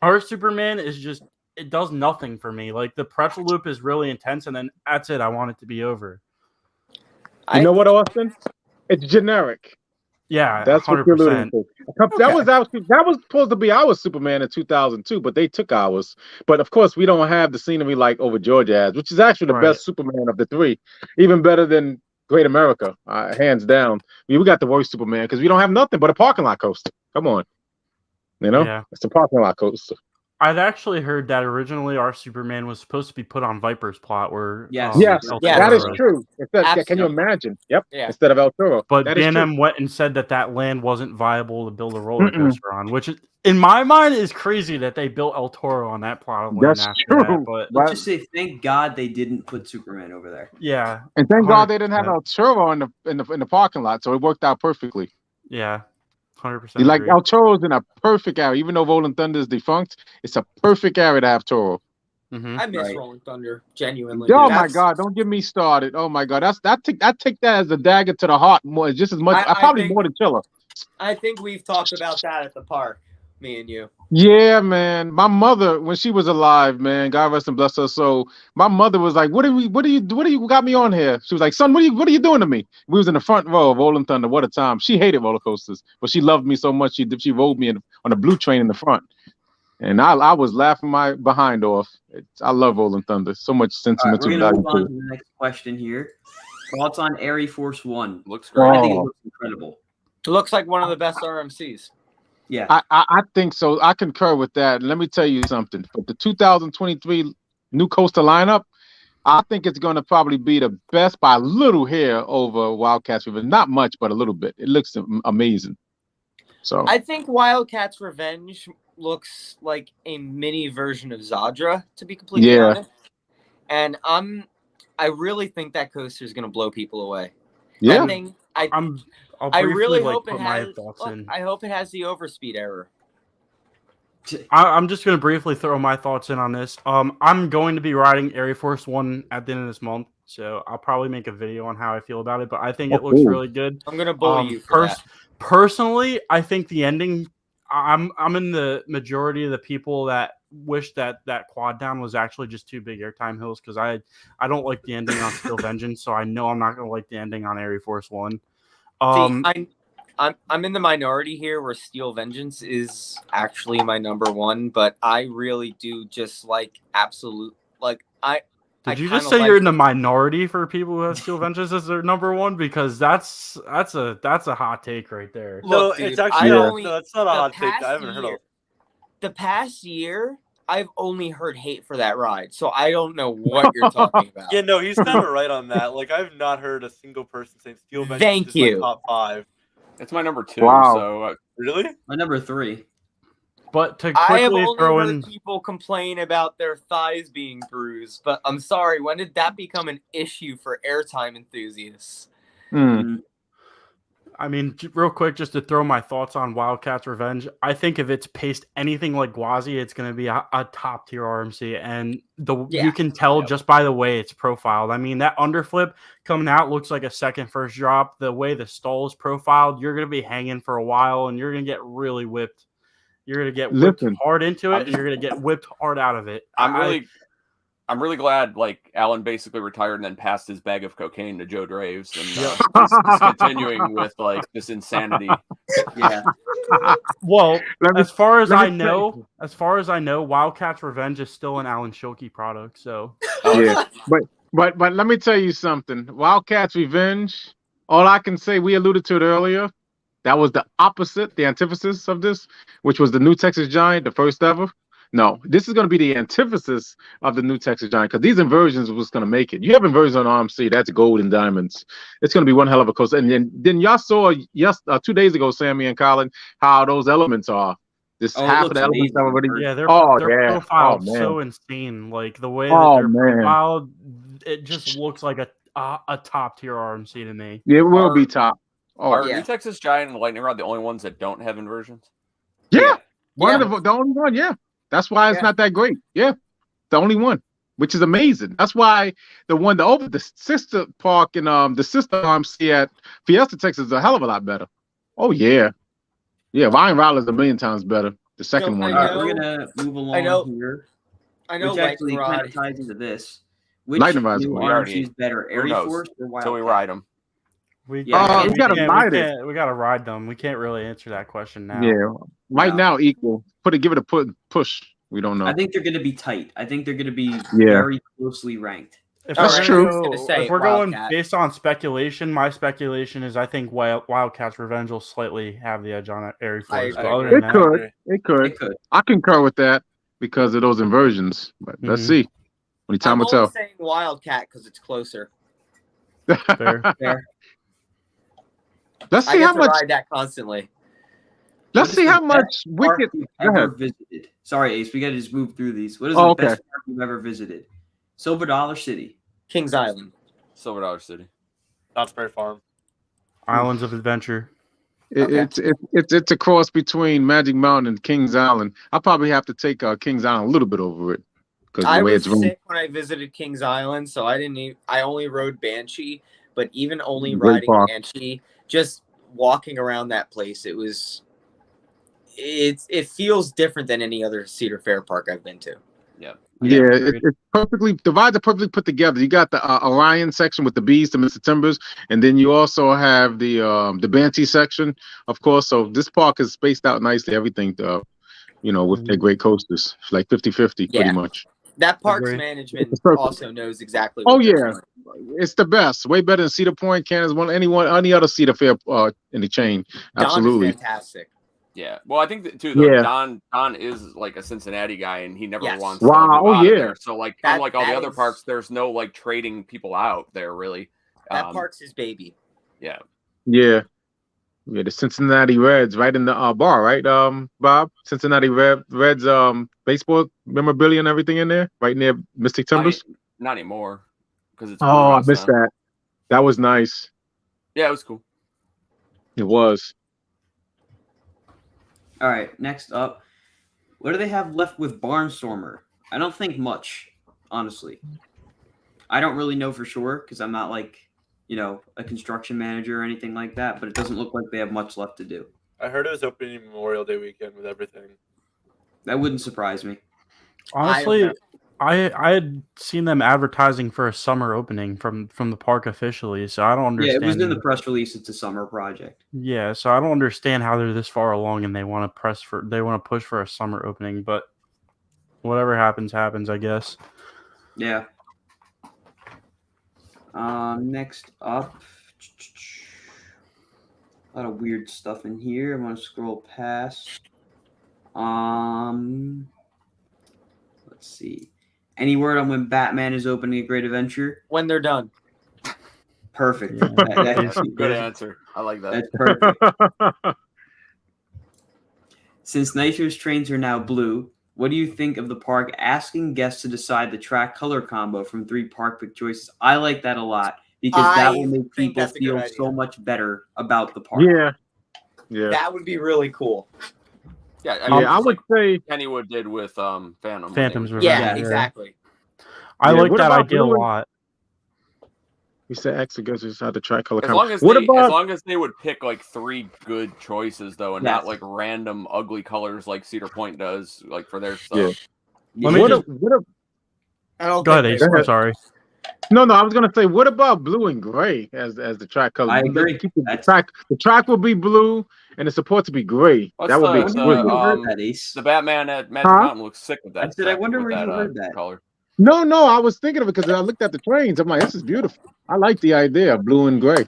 our Superman is just it does nothing for me. Like the pretzel loop is really intense, and then that's it. I want it to be over. You know what, Austin? It's generic. Yeah, That's 100%. what you're alluding to. That was supposed to be our Superman in 2002, but they took ours. But of course, we don't have the scenery like over Georgia has, which is actually the best Superman of the three, even better than Great America, hands down. We got the worst Superman because we don't have nothing but a parking lot coaster. Come on, it's a parking lot coaster. I'd actually heard that originally our Superman was supposed to be put on Viper's plot where Yes. That is true. Can you imagine? Yep. Yeah. Instead of El Toro. But that is B&M true. went and said that land wasn't viable to build a roller coaster on, which is, in my mind is crazy that they built El Toro on that plot of land. That's after true. That, but Let's just say, thank God they didn't put Superman over there. yeah, And thank God they didn't have 100%. El Toro in the parking lot, so it worked out perfectly. Yeah, 100%. Like El Toro's in a perfect area, even though Rolling Thunder is defunct. It's a perfect area to have Toro. Mm-hmm. I miss Right. Rolling Thunder, genuinely. Oh dude. my God! Don't get me started. Oh my God! I take that as a dagger to the heart more, just as much. I Probably think- more than Chiller. I think we've talked about that at the park, me and you. Yeah, man. My mother, when she was alive, man, God rest and bless her soul. My mother was like, "What do you got me on here?" She was like, "Son, what are you doing to me?" We was in the front row of Rolling Thunder. What a time! She hated roller coasters, but she loved me so much. She rode me on a blue train in the front, and I was laughing my behind off. I love Rolling Thunder. So much All right, sentimental we're gonna value move on to to it. the next question here. Thoughts on Air Force One? looks great. I think it Oh. looks incredible. It looks like one of the best RMCs. Yeah. I think so. I concur with that. Let me tell you something. For the 2023 new coaster lineup, I think it's going to probably be the best by a little hair over Wildcats River. Not much, but a little bit. It looks amazing. So I think Wildcats Revenge looks like a mini version of Zadra, to be completely honest. And I really think that coaster is going to blow people away. yeah, I'll I briefly, really like, hope put it my has. thoughts Look, in. I hope it has the overspeed error. I'm just going to briefly throw my thoughts in on this. I'm going to be riding Air Force One at the end of this month, so I'll probably make a video on how I feel about it. But I think it looks really good. I'm going to bully you for that. Personally, I think the ending. I'm in the majority of the people that wish that quad down was actually just two big airtime hills because I don't like the ending on Steel Vengeance, so I know I'm not going to like the ending on Air Force One. See, I'm in the minority here where Steel Vengeance is actually my number one, but I really do just like absolute Did you just say you're in the minority for people who have Steel Ventures as their number one? Because that's a hot take right there. No, dude, it's actually only, no, it's not a hot take. I haven't heard of. The past year, I've only heard hate for that ride, so I don't know what you're talking about. Yeah, no, he's kind of right on that. Like, I've not heard a single person saying Steel Ventures Thank is you. my top 5. It's my number 2. Wow. So Really? My number 3. But to I have quickly only throw heard in, people complain about their thighs being bruised, but I'm sorry, when did that become an issue for airtime enthusiasts? I mean, real quick, just to throw my thoughts on Wildcats Revenge. I think if it's paced anything like Gwazi, it's going to be a top tier RMC, and you can tell just by the way it's profiled. I mean, that underflip coming out looks like a first drop. The way the stall is profiled, you're going to be hanging for a while, and you're going to get really whipped. You're going to get whipped hard into it, and you're going to get whipped hard out of it. I'm really glad like Alan basically retired and then passed his bag of cocaine to Joe Draves and is continuing with like this insanity. Yeah. Well, as far as I know, Wildcats Revenge is still an Alan Schilke product. So yeah, but let me tell you something. Wildcats Revenge. All I can say, we alluded to it earlier. That was the opposite, the antithesis of this, which was the new Texas Giant, the first ever. No, this is going to be the antithesis of the new Texas Giant because these inversions was going to make it. You have inversions on RMC, that's gold and diamonds. It's going to be one hell of a coaster. And then y'all saw 2 days ago, Sammy and Colin, how those elements are. This half of the elements are already. Yeah, they're yeah. profiled so insane. Like the way that they're profiled, it just looks like a top tier RMC to me. Yeah, it will be top. Are new Texas Giant and Lightning Rod the only ones that don't have inversions? Yeah. One of the only one, yeah. That's why it's not that great. Yeah. The only one, which is amazing. That's why the sister park and the sister RMC at Fiesta, Texas is a hell of a lot better. Oh yeah. Yeah, Ryan Roller's a million times better. The second one. We're gonna move along here. I know which actually kind of ties into this. Which Lightning Rod's new RMC is better, Air Force or Wildcat? Until we ride them. We gotta ride them. We can't really answer that question now. Yeah, now equal. Give it a push. We don't know. I think they're going to be tight. I think they're going to be very closely ranked. That's true. If we're going based on speculation, my speculation is I think Wildcats Revenge will slightly have the edge on Air Force. It could. I concur with that because of those inversions. But let's see. When time will tell. I'm saying Wildcat because it's closer. Fair. Let's see how much. Ride that constantly. Let's see how much Wicked ever visited. Sorry, Ace, we got to just move through these. What is the best park you've ever visited? Silver Dollar City, Kings Island, Silver Dollar City, Knott's Berry Farm, Islands of Adventure. It's a cross between Magic Mountain and Kings Island. I'll probably have to take Kings Island a little bit over it because the way it's run. I was sick when I visited Kings Island, so I only rode Banshee. But even only riding Banshee, just walking around that place, it feels different than any other Cedar Fair park I've been to. Yeah. It's perfectly divided, perfectly put together. You got the Orion section with the bees, the Mr. Timbers, and then you also have the Banshee section, of course. So this park is spaced out nicely. Everything, with their great coasters, like 50-50, pretty much. That park's management also knows exactly. What doing. It's the best. Way better than Cedar Point, Kansas, any other Cedar Fair in the chain. Absolutely, Don is fantastic. Yeah, well, I think that too. Don is like a Cincinnati guy, and he never wants. To there. So like, unlike all the other parks, there's no like trading people out there really. That park's his baby. Yeah. The Cincinnati Reds right in the bar, right, Bob? Cincinnati Reds baseball memorabilia and everything in there, right near Mystic Timbers. Not anymore, because it's. I missed that. That was nice. Yeah, it was cool. It was. All right, next up, what do they have left with Barnstormer? I don't think much, honestly. I don't really know for sure because I'm not like, a construction manager or anything like that, but it doesn't look like they have much left to do. I heard it was opening Memorial Day weekend with everything. That wouldn't surprise me. Honestly, I had seen them advertising for a summer opening from the park officially, so I don't understand. Yeah, it was in the press release. It's a summer project. Yeah, so I don't understand how they're this far along and they want to push for a summer opening, but whatever happens, I guess. Yeah. Next up, a lot of weird stuff in here. I'm gonna scroll past. Let's see. Any word on when Batman is opening a great adventure? When they're done. Perfect. Yeah. That's Good answer. I like that. That's perfect. Since Nitro's trains are now blue, what do you think of the park asking guests to decide the track color combo from 3 park pick choices? I like that a lot because that will make think people that's a good feel idea. so much better about the park. Yeah. That would be really cool. Yeah, I would say. Kennywood did with Phantoms Revenge. Yeah, Yeah. exactly. I Yeah, like what that about idea a blue and- lot. We said X against decide the track color As combo. long as What they, about? as long as they would pick like 3 good choices though, and Yes. not like random ugly colors like Cedar Point does, like for their stuff. Yeah. Let me What? just- I don't Go ahead, think Ace. they I'm would. sorry. No, I was gonna say, what about blue and gray as the track color? I agree. Keep the track will be blue, and it's supposed to be gray. What's that would I be wonder exquisite. where you heard that, Ace. The Batman at Magic Huh? Mountain looks sick with that. I said, I wonder with where you that, heard that. color. No, I was thinking of it because I looked at the trains. I'm like, this is beautiful. I like the idea of blue and gray.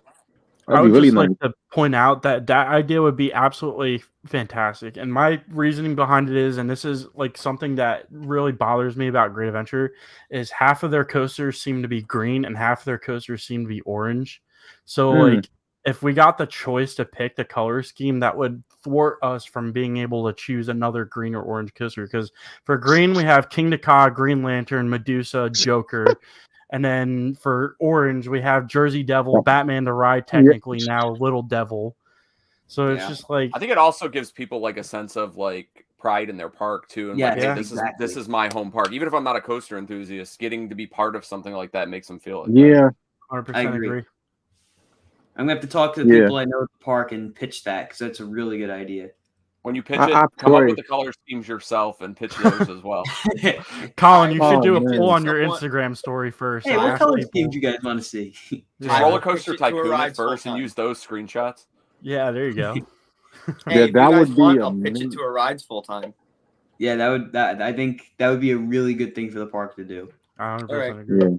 I That'd be would really just nice. like to point out that that idea would be absolutely fantastic. And my reasoning behind it is, and this is like something that really bothers me about Great Adventure, is half of their coasters seem to be green and half of their coasters seem to be orange. So like if we got the choice to pick the color scheme, that would thwart us from being able to choose another green or orange coaster. Because for green, we have King Ka, Green Lantern, Medusa, Joker. And then for orange, we have Jersey Devil, Batman the Ride, technically now Little Devil. So it's Yeah. just like I think it also gives people like a sense of like pride in their park too, and Yes, like, hey, yeah, this is my home park. Even if I'm not a coaster enthusiast, getting to be part of something like that makes them feel it. Yeah, 100% I agree. agree. I'm gonna have to talk to the people I know at the park and pitch that because that's a really good idea. When you pitch I it, come up pray. with the color schemes yourself and pitch those as well. Colin, you Oh, should do a man. poll on your Instagram story first. Hey, and what ask color people. scheme do you guys want to see? Just Yeah. roller will coaster pitch it to a tycoon ride it first and full-time. use those screenshots. Yeah, there you go. Hey, if that you guys would be want, I'll pitch amazing. it to a rides full time. Yeah, I think that would be a really good thing for the park to do. 100% Alright. agree. Yeah.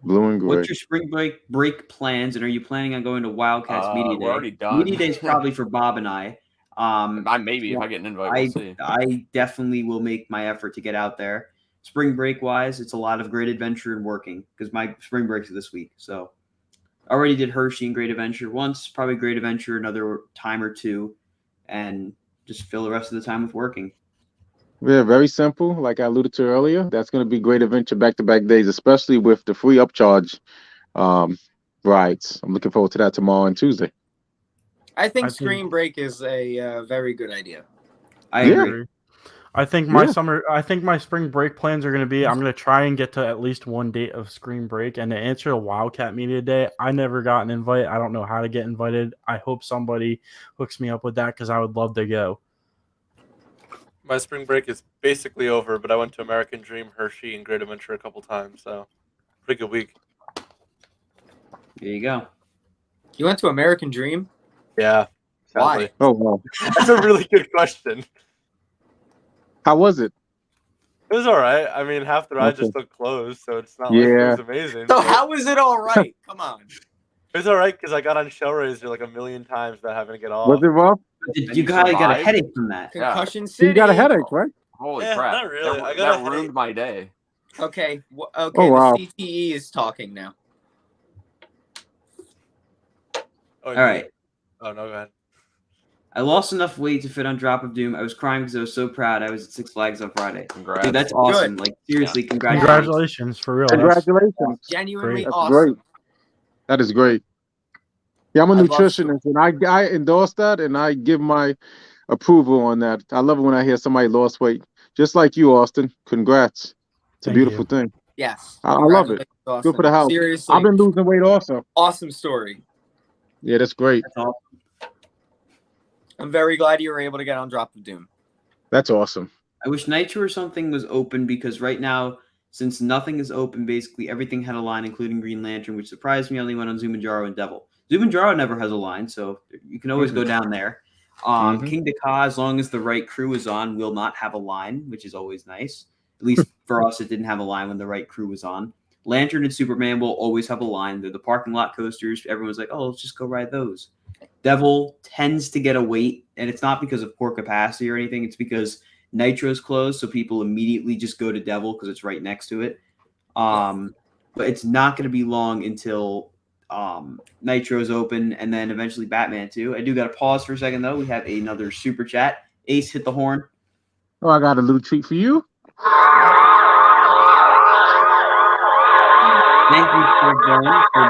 Blue and gray. What's your spring break plans, and are you planning on going to Wildcats Media Day? We're already done. Media Day is probably for Bob and I. Maybe if I get an invite, we'll see. I definitely will make my effort to get out there. Spring break wise, it's a lot of great adventure and working because my spring breaks are this week. So I already did Hershey and Great Adventure once, probably Great Adventure another time or two, and just fill the rest of the time with working. Yeah, very simple. Like I alluded to earlier, that's going to be Great Adventure back-to-back days, especially with the free upcharge rides. I'm looking forward to that tomorrow and Tuesday. I think Screen Break is a very good idea. I Yeah. agree. I think my spring break plans are going to be, I'm going to try and get to at least one date of spring break. And to answer a Wildcat Media Day, I never got an invite. I don't know how to get invited. I hope somebody hooks me up with that because I would love to go. My spring break is basically over, but I went to American Dream, Hershey, and Great Adventure a couple times, so pretty good week. There you go. You went to American Dream? Yeah. Why? sadly. Oh, wow. That's a really good question. How was it? It was all right. I mean, half the ride Okay. just looked closed, so it's not like it Yeah. was amazing. So but how is it all right? Come on. it was all right because I got on Shellraiser like a million times without having to get off. Was it rough? Did And you you got a survived? headache from that? Yeah. Concussion So City. you got a headache, right? Holy Yeah, crap! not really. I got a That headache. ruined my day. Okay. Okay. Oh, wow. The CTE is talking now. Oh, All right. Oh no, go ahead. I lost enough weight to fit on Drop of Doom. I was crying because I was so proud. I was at Six Flags on Friday. Congrats. Dude, that's awesome. Like, seriously, congratulations. Congratulations, for real. That's Congratulations. Genuinely Great. That's awesome. great. That is great. Yeah, I'm a I love nutritionist, and I endorse that, and I give my approval on that. I love it when I hear somebody lost weight, just like you, Austin. Congrats. It's a Thank beautiful you. thing. Yes. I love it. Congratulations, Austin. Good for the house. Seriously. I've been losing weight also. Awesome story. Yeah, that's great. That's awesome. I'm very glad you were able to get on Drop of Doom. That's awesome. I wish Nitro or something was open because right now, since nothing is open, basically everything had a line, including Green Lantern, which surprised me. I only went on Zumanjaro and Devil. Zumanjaro never has a line, so you can always go down there. King Ka, as long as the right crew is on, will not have a line, which is always nice. At least for us, it didn't have a line when the right crew was on. Lantern and Superman will always have a line. They're the parking lot coasters. Everyone's like, oh, let's just go ride those. Devil tends to get a wait, and it's not because of poor capacity or anything. It's because Nitro's closed, so people immediately just go to Devil because it's right next to it. But it's not going to be long until Nitro's open, and then eventually Batman too. I do got to pause for a second though. We have another super chat. Ace, hit the horn. Oh, I got a little treat for you. Thank you for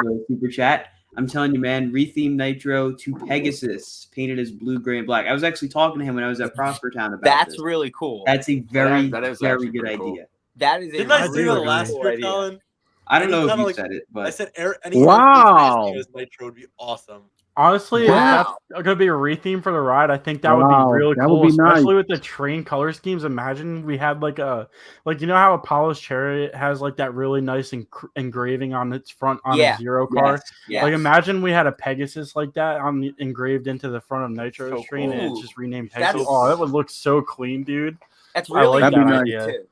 the super chat. I'm telling you, man, retheme Nitro to Pegasus, painted as blue, gray, and black. I was actually talking to him when I was at Prosper Town about That's this. really cool. That's a very, That is very actually good pretty idea. cool. That is a Didn't I do say the agree. last cool year, idea. Colin? I don't know if Anytime, you like, said it, I but said any Wow. Air Force Base Nitro would be awesome. Honestly, if Wow. that's going to be a retheme for the ride, I think that would Wow, be really that cool, would be nice. especially with the train color schemes. Imagine we had like you know how Apollo's Chariot has like that really nice engraving on its front on a Zero car. yes, Yes. Like imagine we had a Pegasus like that engraved into the front of Nitro's So train, and cool. it's just renamed That's- Pegasus. Oh, that would look so clean, dude. That's I really like that good idea. too.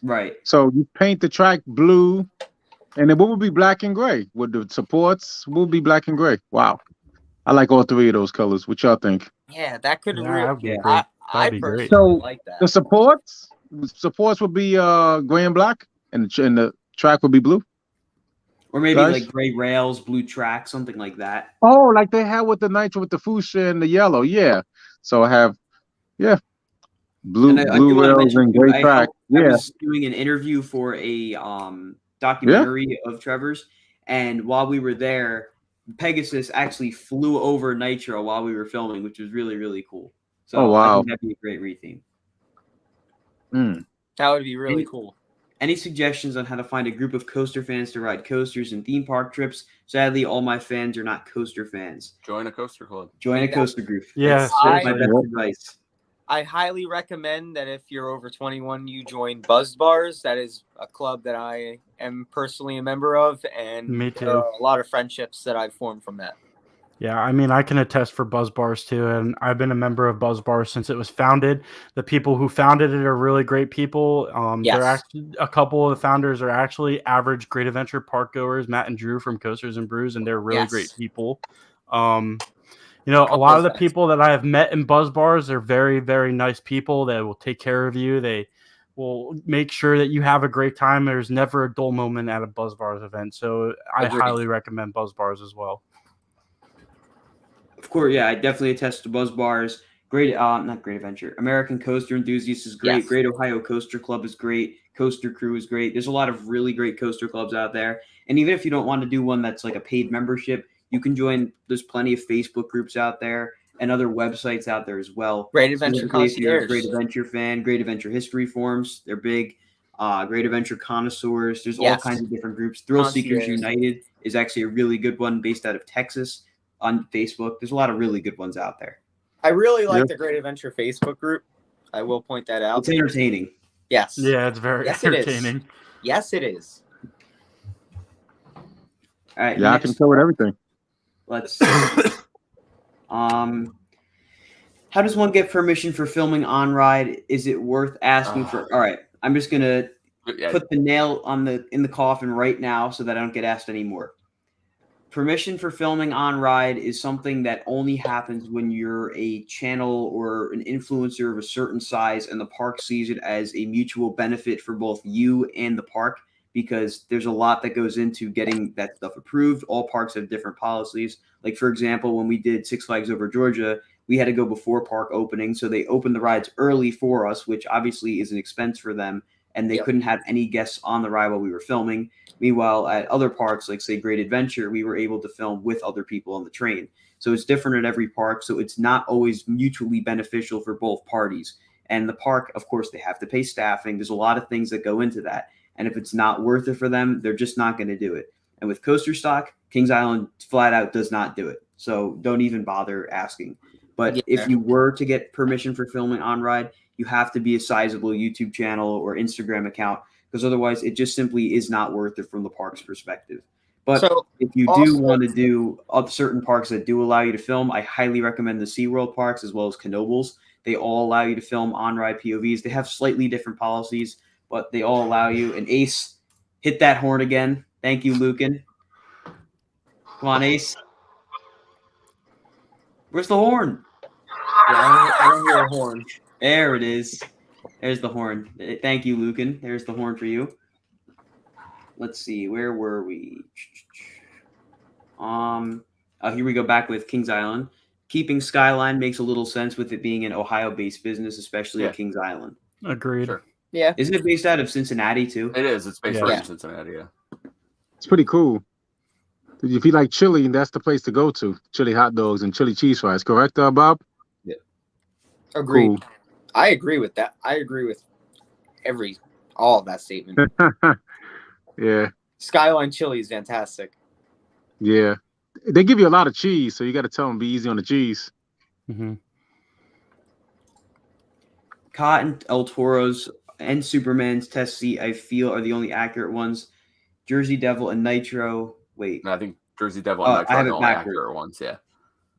right. So you paint the track blue, and then what would be black and gray? Would the supports will be black and gray? Wow. I like all three of those colors. What y'all think? Yeah, that could Yeah, really. that'd be yeah. great. I That'd be great. personally So, like that. The supports would be gray and black, and the track would be blue. Or maybe Guys? like gray rails, blue track, something like that. Oh, like they have with the Nitro with the fuchsia and the yellow. Yeah. So I have blue And I do want to rails mention, and too, gray track. I Yeah. was doing an interview for a documentary of Trevor's, and while we were there, Pegasus actually flew over Nitro while we were filming, which was really, really cool. So Oh, I wow. think that'd be a great retheme. That would be really Any- cool. Any suggestions on how to find a group of coaster fans to ride coasters and theme park trips? Sadly, all my fans are not coaster fans. Join a coaster club. Join a coaster group. Yeah, That's my seriously. best advice. I highly recommend that if you're over 21, you join Buzzed Bars. That is a club that I am personally a member of, and Me there are too. a lot of friendships that I've formed from that. Yeah, I mean, I can attest for Buzz Bars too, and I've been a member of Buzz Bars since it was founded. The people who founded it are really great people. Yes. They're actually a couple of the founders are actually average Great Adventure park goers, Matt and Drew from Coasters and Brews, and they're really Yes. great people. You know, a lot of the people that I have met in Buzz Bars are very, very nice people that will take care of you. They will make sure that you have a great time. There's never a dull moment at a Buzz Bars event, so I Agreed. highly recommend Buzz Bars as well. Of course, yeah, I definitely attest to Buzz Bars. Great, not Great Adventure. American Coaster Enthusiasts is great. Yes. Great Ohio Coaster Club is great. Coaster Crew is great. There's a lot of really great coaster clubs out there. And even if you don't want to do one that's like a paid membership, you can join. There's plenty of Facebook groups out there and other websites out there as well. Great Adventure Specifically, if you're a Concierge. Great Adventure fan, Great Adventure History Forums, they're big. Great Adventure Connoisseurs. There's all Yes. kinds of different groups. Thrill Seekers Concierge. United is actually a really good one based out of Texas on Facebook. There's a lot of really good ones out there. I really like Yep. the Great Adventure Facebook group. I will point that out. It's entertaining. Yes. Yeah, it's very Yes, it is. entertaining. Yes, it is. All right. Yeah, I next can cover everything. Let's see. How does one get permission for filming on ride? Is it worth asking for? All right, I'm just gonna Yeah, put the nail in the coffin right now so that I don't get asked anymore. Permission for filming on ride is something that only happens when you're a channel or an influencer of a certain size and the park sees it as a mutual benefit for both you and the park, because there's a lot that goes into getting that stuff approved. All parks have different policies. Like, for example, when we did Six Flags Over Georgia, we had to go before park opening. So they opened the rides early for us, which obviously is an expense for them. And they Yep. couldn't have any guests on the ride while we were filming. Meanwhile, at other parks, like say Great Adventure, we were able to film with other people on the train. So it's different at every park. So it's not always mutually beneficial for both parties. And the park, of course, they have to pay staffing. There's a lot of things that go into that. And if it's not worth it for them, they're just not going to do it. And with coaster stock, Kings Island flat out does not do it. So don't even bother asking. But Yeah. if you were to get permission for filming on ride, you have to be a sizable YouTube channel or Instagram account, because otherwise it just simply is not worth it from the park's perspective. But So if you do also- want to do certain parks that do allow you to film, I highly recommend the SeaWorld parks as well as Knoebels. They all allow you to film on-ride POVs. They have slightly different policies, but they all allow you. And Ace, Hit that horn again. Thank you, Lucan. Come on, Ace. Where's the horn? Yeah, I don't hear a horn. There it is. There's the horn. Thank you, Lucan. There's the horn for you. Let's see. Where were we? Here we go back with Kings Island. Keeping Skyline makes a little sense with it being an Ohio-based business, especially at Kings Island. Agreed. Sure. Yeah. Isn't it based out of Cincinnati too? It is. It's based right in Cincinnati. Yeah. It's pretty cool. If you like chili, that's the place to go to. Chili hot dogs and chili cheese fries. Correct, Bob? Yeah. Agreed. Cool. I agree with that. I agree with all of that statement. Yeah. Skyline chili is fantastic. Yeah. They give you a lot of cheese, so you got to tell them be easy on the cheese. Mm-hmm. Cotton, El Toro's, and Superman's test seat, I feel, are the only accurate ones. Jersey Devil and Nitro. Wait. No, I think Jersey Devil and Nitro I are have the it only backwards. accurate ones. Yeah.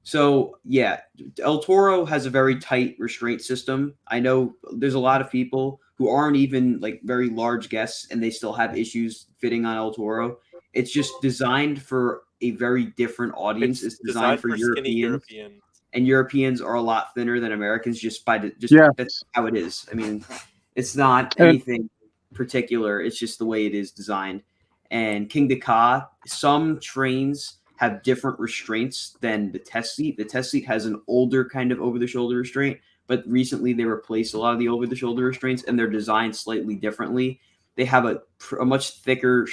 So, yeah, El Toro has a very tight restraint system. I know there's a lot of people who aren't even like very large guests and they still have issues fitting on El Toro. It's just designed for a very different audience. It's designed for skinny Europeans. And Europeans are a lot thinner than Americans that's how it is. I mean, it's not anything particular. It's just the way it is designed. And King Ka, some trains have different restraints than the test seat. The test seat has an older kind of over-the-shoulder restraint, but recently they replaced a lot of the over-the-shoulder restraints, and they're designed slightly differently. They have a much thicker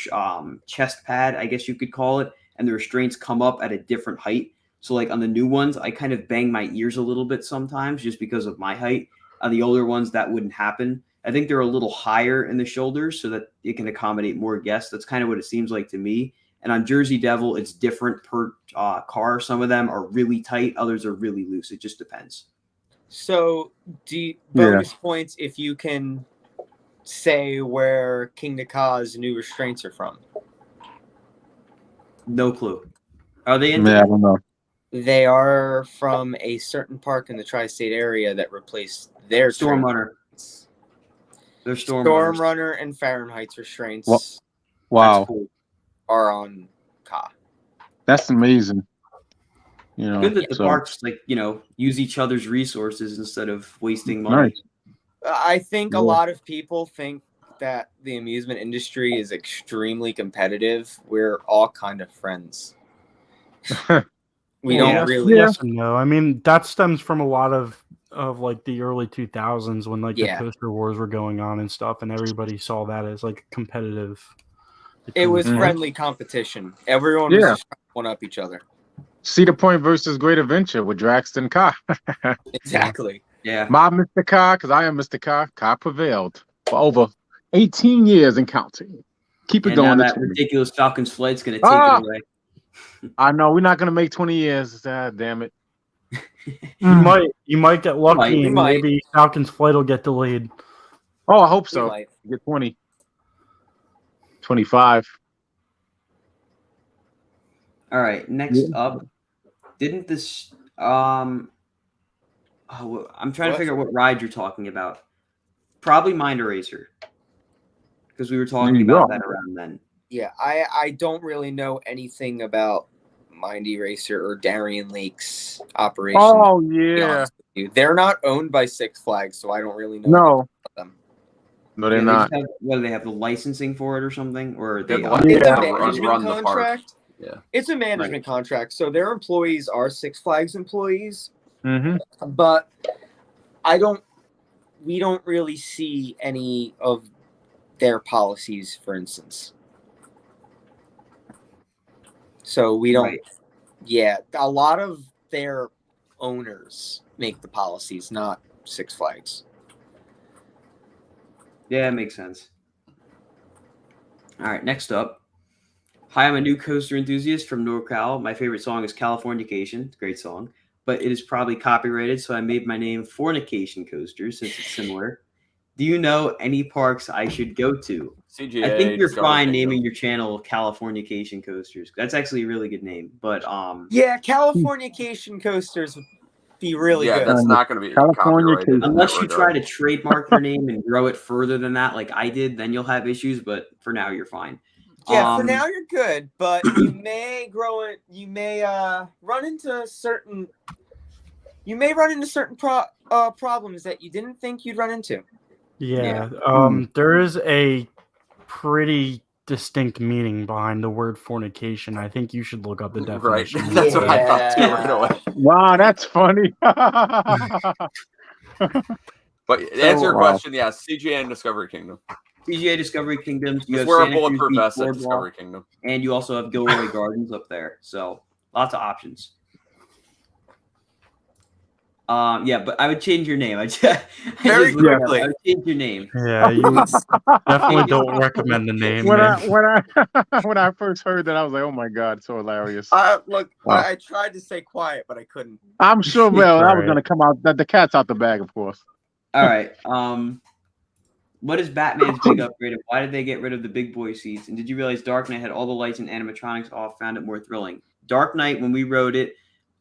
chest pad, I guess you could call it, and the restraints come up at a different height. So like on the new ones, I kind of bang my ears a little bit sometimes just because of my height. On the older ones, that wouldn't happen. I think they're a little higher in the shoulders so that it can accommodate more guests. That's kind of what it seems like to me. And on Jersey Devil, it's different per car. Some of them are really tight. Others are really loose. It just depends. So bonus points if you can say where King Ka's new restraints are from. No clue. Are they in? Yeah, I don't know. They are from a certain park in the tri-state area that replaced their Storm Runner. They're Storm Runner and Fahrenheit's restraints. Wow. Cool. Are on Ka. That's amazing. You know, good that the parks use each other's resources instead of wasting money. Nice. I think a lot of people think that the amusement industry is extremely competitive. We're all kind of friends. We don't really. Yes and no. I mean, that stems from a lot of like the early 2000s when like the poster wars were going on and stuff, and everybody saw that as like competitive. It was friendly competition. Everyone was just trying to one up each other. Cedar Point versus Great Adventure with Draxton Ka. Exactly. Yeah. My Mr. Ka, because I am Mr. Ka. Ka prevailed for over 18 years and counting. Keep it going. That ridiculous Falcons flight's going to take it away. I know we're not going to make 20 years. Damn it. You might get lucky and maybe Falcons flight will get delayed. Oh, I hope so. Get 20. 25. All right. Next up, didn't this? I'm trying to figure out what ride you're talking about. Probably Mind Eraser, because we were talking about that around then. Yeah, I don't really know anything about Mind Eraser or Darien Lake's operation. Oh yeah, they're not owned by Six Flags, so I don't really know. No, about them. No, they're not. What do they have? The licensing for it or something? Or they it's a management contract. Yeah, it's a management contract. So their employees are Six Flags employees. Mm-hmm. But we don't really see any of their policies, for instance. So we don't. Right. Yeah, a lot of their owners make the policies, not Six Flags. Yeah, it makes sense. All right, next up. Hi, I'm a new coaster enthusiast from NorCal. My favorite song is Californication. It's a great song, but it is probably copyrighted, so I made my name Fornication Coaster since it's similar. Do you know any parks I should go to? CGA, I think you're fine naming your channel Californication Coasters. That's actually a really good name, but yeah, Californication Coasters be really Yeah, good. that's not going to be California copyrighted in Unless that you try regard. to trademark your name and grow it further than that, like I did, then you'll have issues. But for now, you're fine. Yeah, for now you're good, but you may grow it. You may run into certain. You may run into certain problems that you didn't think you'd run into. Yeah. There is a pretty distinct meaning behind the word fornication. I think you should look up the Right. definition. That's what I thought too right away. Wow, that's funny. But to answer your question, yes, CGA and Discovery Kingdom. CGA Discovery Kingdoms. You Just have wear a Santa Cruz bulletproof Beach vest at Boardwalk, Discovery Kingdom. and you also have Gilroy Gardens up there. So lots of options. Yeah, but I would change your name. Very quickly. I would change your name. Yeah, you definitely don't recommend the name. when man. I first heard that, I was like, "Oh my god, it's so hilarious!" Look, Wow. I tried to stay quiet, but I couldn't. I'm sure, well, that was Right. gonna come out. The cat's out the bag, of course. All right. What is Batman's big upgrade, and why did they get rid of the big boy seats? And did you realize Dark Knight had all the lights and animatronics off? Found it more thrilling. Dark Knight, when we wrote it,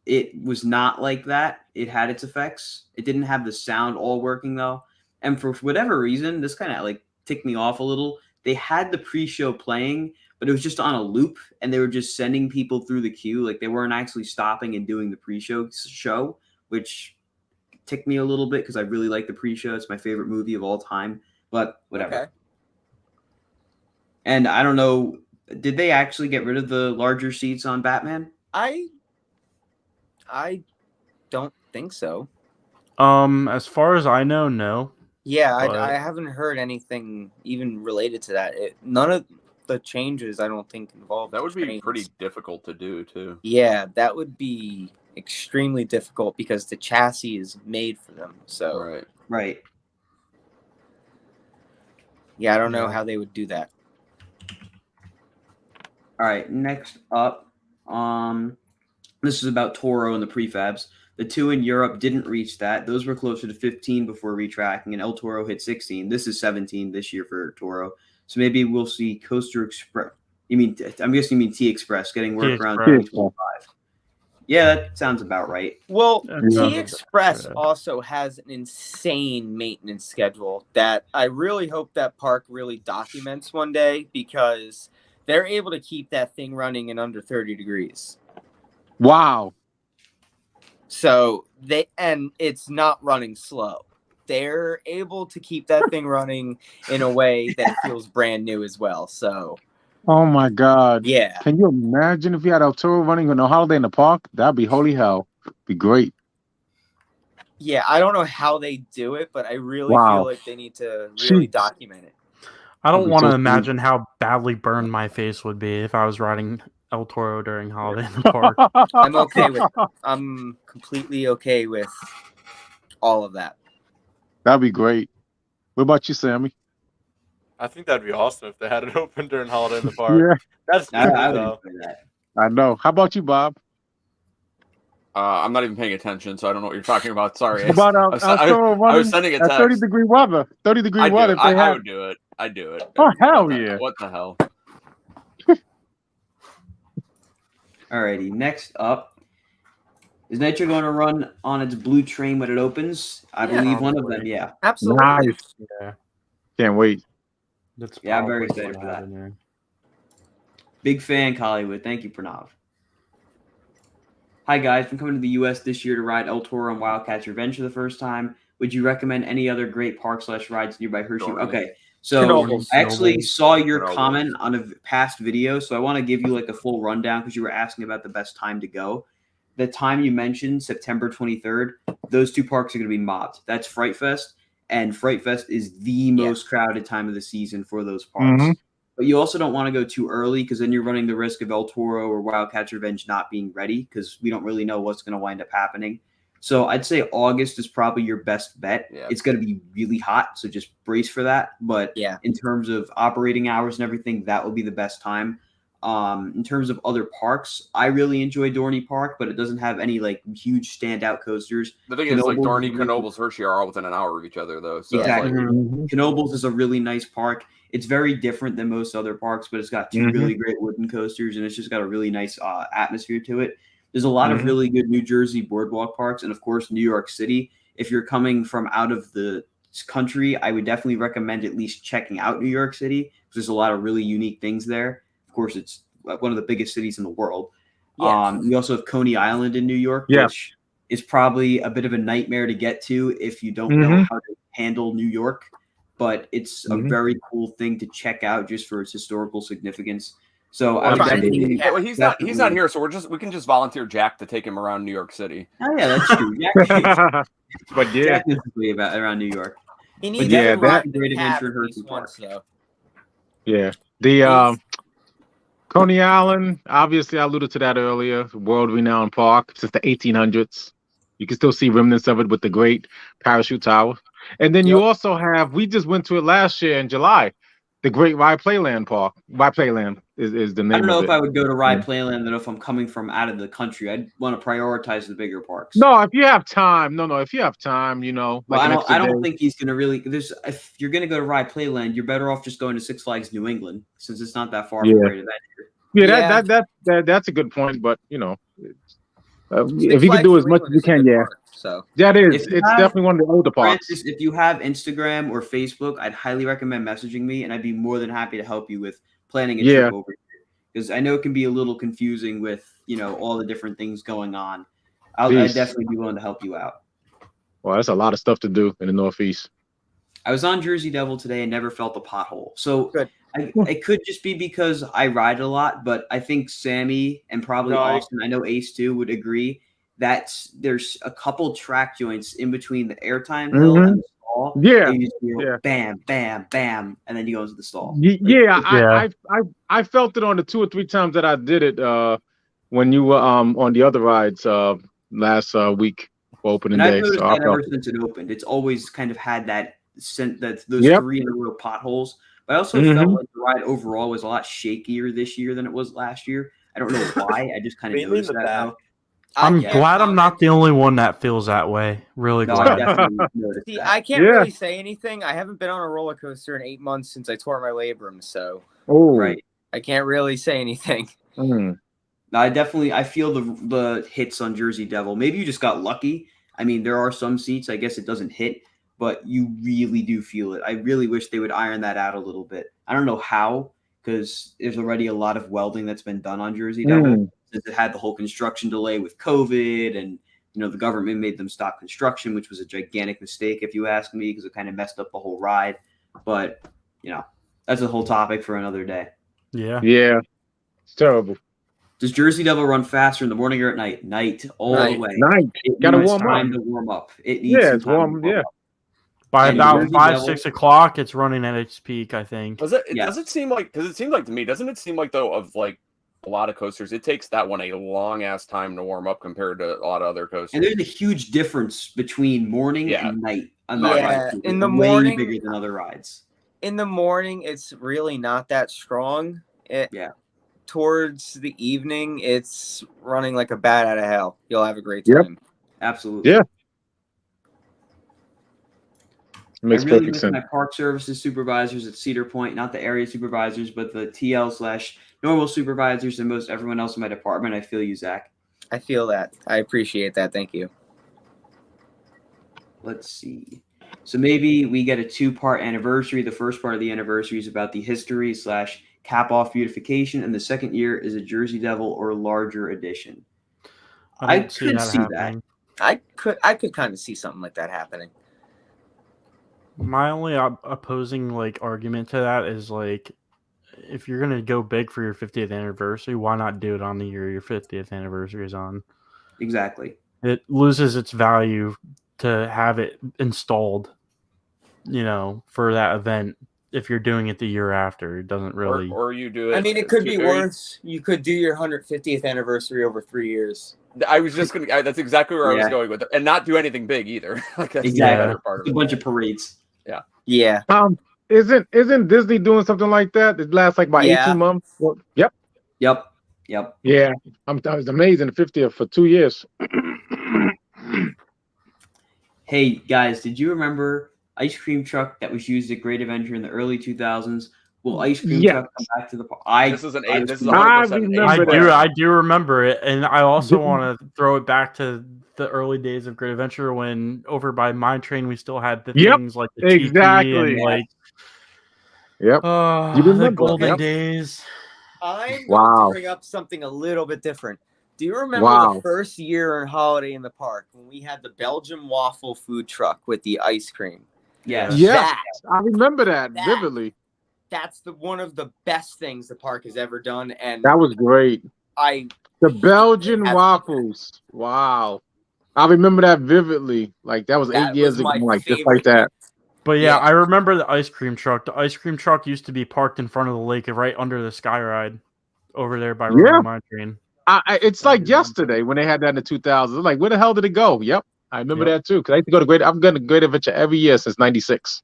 it was not like that. It had its effects. It didn't have the sound all working though. And for whatever reason, this kind of like ticked me off a little. They had the pre-show playing, but it was just on a loop, and they were just sending people through the queue. Like they weren't actually stopping and doing the pre-show show, which ticked me a little bit because I really like the pre-show. It's my favorite movie of all time. But whatever. Okay. And I don't know, did they actually get rid of the larger seats on Batman? I don't think so. As far as I know, no. Yeah, But- I haven't heard anything even related to that. None of the changes I don't think involved. That would be trains. pretty difficult to do too. Yeah, that would be extremely difficult because the chassis is made for them. So Right. Right. yeah, I don't know Yeah. how they would do that. All right, next up, this is about Toro and the prefabs. The two in Europe didn't reach that. Those were closer to 15 before retracking, and El Toro hit 16. This is 17 this year for Toro. So maybe we'll see Coaster Express. I'm guessing you mean T Express getting work around T-Express. 2025. Yeah, that sounds about right. Well, Yeah. T-Express Yeah. also has an insane maintenance schedule that I really hope that park really documents one day because they're able to keep that thing running in under 30 degrees. Wow. So it's not running slow. They're able to keep that thing running in a way that it feels brand new as well. So Oh my god. yeah. Can you imagine if you had El Toro running on a holiday in the park? That'd be holy hell. Be great. Yeah, I don't know how they do it, but I really Wow. feel like they need to really Jeez. document it. I don't That'd be want to so imagine how badly burned my face would be if I was riding El Toro during Holiday in the Park. I'm okay with I'm completely okay with all of that. That'd be great. What about you, Sammy? I think that'd be awesome if they had it open during Holiday in the Park. Yeah, That's I creepy, would though. enjoy that. I know. How about you, Bob? I'm not even paying attention, so I don't know what you're talking about. Sorry. What about El Toro I running was sending a at text. 30-degree weather? 30-degree weather. If they I had... would do it. I'd do it. Oh, hell What the- yeah. What the hell? Alrighty, next up. Is Nitro going to run on its blue train when it opens? I Yeah. believe one of them, yeah. Absolutely. Nice. Yeah, Can't wait. that's Yeah, I'm very probably excited gonna for that. happen there. Big fan, Hollywood. Thank you, Pranav. Hi, guys. I'm coming to the U.S. this year to ride El Toro and Wildcats Revenge for the first time. Would you recommend any other great park/rides nearby Hershey? Sure. Okay, so Knoebels. I actually saw your Knoebels. comment on a past video, so I want to give you like a full rundown because you were asking about the best time to go. The time you mentioned, September 23rd, those two parks are going to be mobbed. That's Fright Fest, and Fright Fest is the most crowded time of the season for those parks. Mhm. But you also don't want to go too early because then you're running the risk of El Toro or Wildcats Revenge not being ready because we don't really know what's going to wind up happening. So I'd say August is probably your best bet. Yeah. It's going to be really hot, so just brace for that. But Yeah. in terms of operating hours and everything, that will be the best time. In terms of other parks, I really enjoy Dorney Park, but it doesn't have any like huge standout coasters. The thing is, like Knoebels Dorney, is really- Knoebels, Hershey are all within an hour of each other, though. So Exactly. it's like, Mhm. Knoebels is a really nice park. It's very different than most other parks, but it's got two Mhm. really great wooden coasters, and it's just got a really nice atmosphere to it. There's a lot of really good New Jersey boardwalk parks, and of course, New York City. If you're coming from out of the country, I would definitely recommend at least checking out New York City because there's a lot of really unique things there. Of course, it's one of the biggest cities in the world. Yes. We also have Coney Island in New York, which is probably a bit of a nightmare to get to if you don't know how to handle New York. But it's a very cool thing to check out just for its historical significance. So I would definitely. Yeah, well, he's not here, so we can just volunteer Jack to take him around New York City. Oh yeah, that's true. But yeah, Jack is around New York. He needs yeah, to that- ride Great the cab adventure in at Hershey least Park. once, though. Yeah. The Coney Island, obviously I alluded to that earlier, world-renowned park since the 1800s. You can still see remnants of it with the great parachute tower. And then you also have, we just went to it last year in July, the Great Rye Playland Park. Rye Playland is the name of it. I don't know if I would go to Rye Playland, though, if I'm coming from out of the country. I'd want to prioritize the bigger parks. No, if you have time. If you have time, Well, like I don't think he's going to really. If you're going to go to Rye Playland, you're better off just going to Six Flags New England since it's not that far from Great Adventure. Yeah, that's a good point. But if you can do as much as you can, So that is. It's definitely one of the older parks. Francis, if you have Instagram or Facebook, I'd highly recommend messaging me, and I'd be more than happy to help you with planning a trip over here. Because I know it can be a little confusing with all the different things going on. I'd definitely be willing to help you out. Well, that's a lot of stuff to do in the Northeast. I was on Jersey Devil today and never felt a pothole. So Good. It could just be because I ride a lot, but I think Sammy and probably Austin, I know Ace too, would agree that there's a couple track joints in between the airtime hill and the stall. Yeah. You just feel bam, bam, bam, and then you go into the stall. I felt it on the 2 or 3 times that I did it when you were on the other rides last week for opening day. I've noticed So that ever since it opened. It's always kind of had that scent, those 3 in a row potholes. But I also felt like the ride overall was a lot shakier this year than it was last year. I don't know why. I just kind of noticed that. I'm glad I'm not the only one that feels that way. Really glad. I definitely noticed See, that. I can't really say anything. I haven't been on a roller coaster in 8 months since I tore my labrum, so Right. I can't really say anything. I feel the hits on Jersey Devil. Maybe you just got lucky. I mean, there are some seats, I guess it doesn't hit, but you really do feel it. I really wish they would iron that out a little bit. I don't know how, because there's already a lot of welding that's been done on Jersey Devil. Since it had the whole construction delay with COVID, and the government made them stop construction, which was a gigantic mistake, if you ask me, because it kind of messed up the whole ride. But that's a whole topic for another day. Yeah, it's terrible. Does Jersey Devil run faster in the morning or at night? Night, all the way. Night. Gotta warm time up. to warm up. It needs some time to warm up. By And about Jersey 5, Devil- 6 o'clock, it's running at its peak, I think. Does it seem like? Because it seems like to me, doesn't it seem like though of like a lot of coasters, it takes that one a long ass time to warm up compared to a lot of other coasters. And there's a huge difference between morning and night on that ride. In the Way morning, bigger than other rides. In the morning, it's really not that strong. Towards the evening, it's running like a bat out of hell. You'll have a great time. Absolutely. Yeah. Makes I really perfect miss sense. my park services supervisors at Cedar Point, not the area supervisors, but the TL/normal supervisors and most everyone else in my department. I feel you, Zach. I feel that. I appreciate that. Thank you. Let's see. So maybe we get a 2-part anniversary. The first part of the anniversary is about the history / cap off beautification, and the second year is a Jersey Devil or larger edition. I could see that. I could kind of see something like that happening. My only opposing argument to that is if you're gonna go big for your 50th anniversary, why not do it on the year your 50th anniversary is on? Exactly. It loses its value to have it installed, for that event. If you're doing it the year after, it doesn't really. Or you do it. I mean, it could be worse. You could do your 150th anniversary over 3 years. I was just gonna. That's exactly where I was going with it, and not do anything big either. That's exactly. the other part of it. A bunch of parades. Yeah. Isn't Disney doing something like that? It lasts about 18 months. Well, yep. Yeah. It's amazing. The 50th for 2 years. Hey guys, did you remember ice cream truck that was used at Great Adventure in the early 2000s Will ice cream Yes. truck come back to the park? This is an I eight. This is was- 100% an remember eight. that. I do remember it, and I also want to throw it back to the early days of Great Adventure when over by Mine Train we still had the Yep, things like the TP exactly. and like Yep. You the remember, golden yep. days. I'm going Wow. to bring up something a little bit different. Do you remember Wow. the first year on Holiday in the Park when we had the Belgian waffle food truck with the ice cream? Yes. Yes, I remember that vividly. That's one of the best things the park has ever done, and That was great. The Belgian That's- waffles. Wow. I remember that vividly. Like that was That 8 years was ago. my Like just favorite. like that. But yeah, Yeah. I remember the ice cream truck. The ice cream truck used to be parked in front of the lake, right under the sky ride, over there by Rolling Mine Train. It's like yesterday when they had that in the 2000s. I'm like, where the hell did it go? Yep, I remember that too. Because I used to go to Great. I've gone to Great Adventure every year since '96.